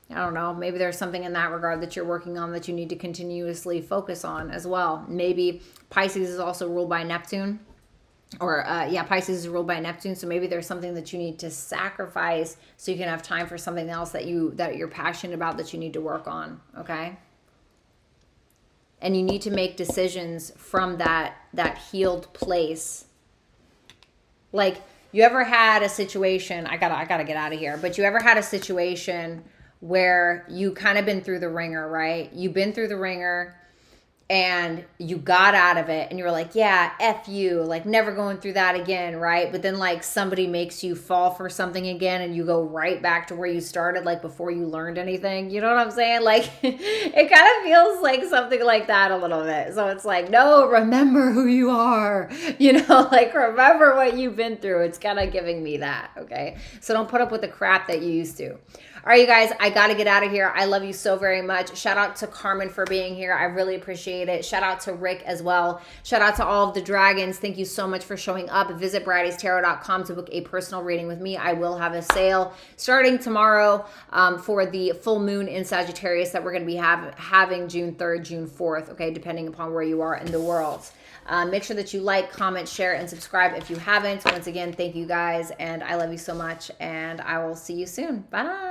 I don't know, maybe there's something in that regard that you're working on that you need to continuously focus on as well. Maybe Pisces is also ruled by Neptune. or yeah, Pisces is ruled by Neptune, so maybe there's something that you need to sacrifice so you can have time for something else that you're passionate about, that you need to work on. Okay, and you need to make decisions from that healed place. Like, you ever had a situation, I gotta get out of here, but you ever had a situation where you kind of been through the ringer, right? You've been through the ringer and you got out of it and you were like, yeah, F you, like never going through that again, right? But then like somebody makes you fall for something again and you go right back to where you started, like before you learned anything. You know what I'm saying? Like it kind of feels like something like that a little bit. So it's like, no, remember who you are, you know, like remember what you've been through. It's kind of giving me that, okay? So don't put up with the crap that you used to. All right, you guys, I got to get out of here. I love you so very much. Shout out to Carmen for being here. I really appreciate it. Shout out to Rick as well. Shout out to all of the dragons. Thank you so much for showing up. Visit BrattyTarot.com to book a personal reading with me. I will have a sale starting tomorrow for the full moon in Sagittarius that we're going to be having June 3rd, June 4th, okay, depending upon where you are in the world. Make sure that you like, comment, share, and subscribe if you haven't. Once again, thank you guys, and I love you so much, and I will see you soon. Bye.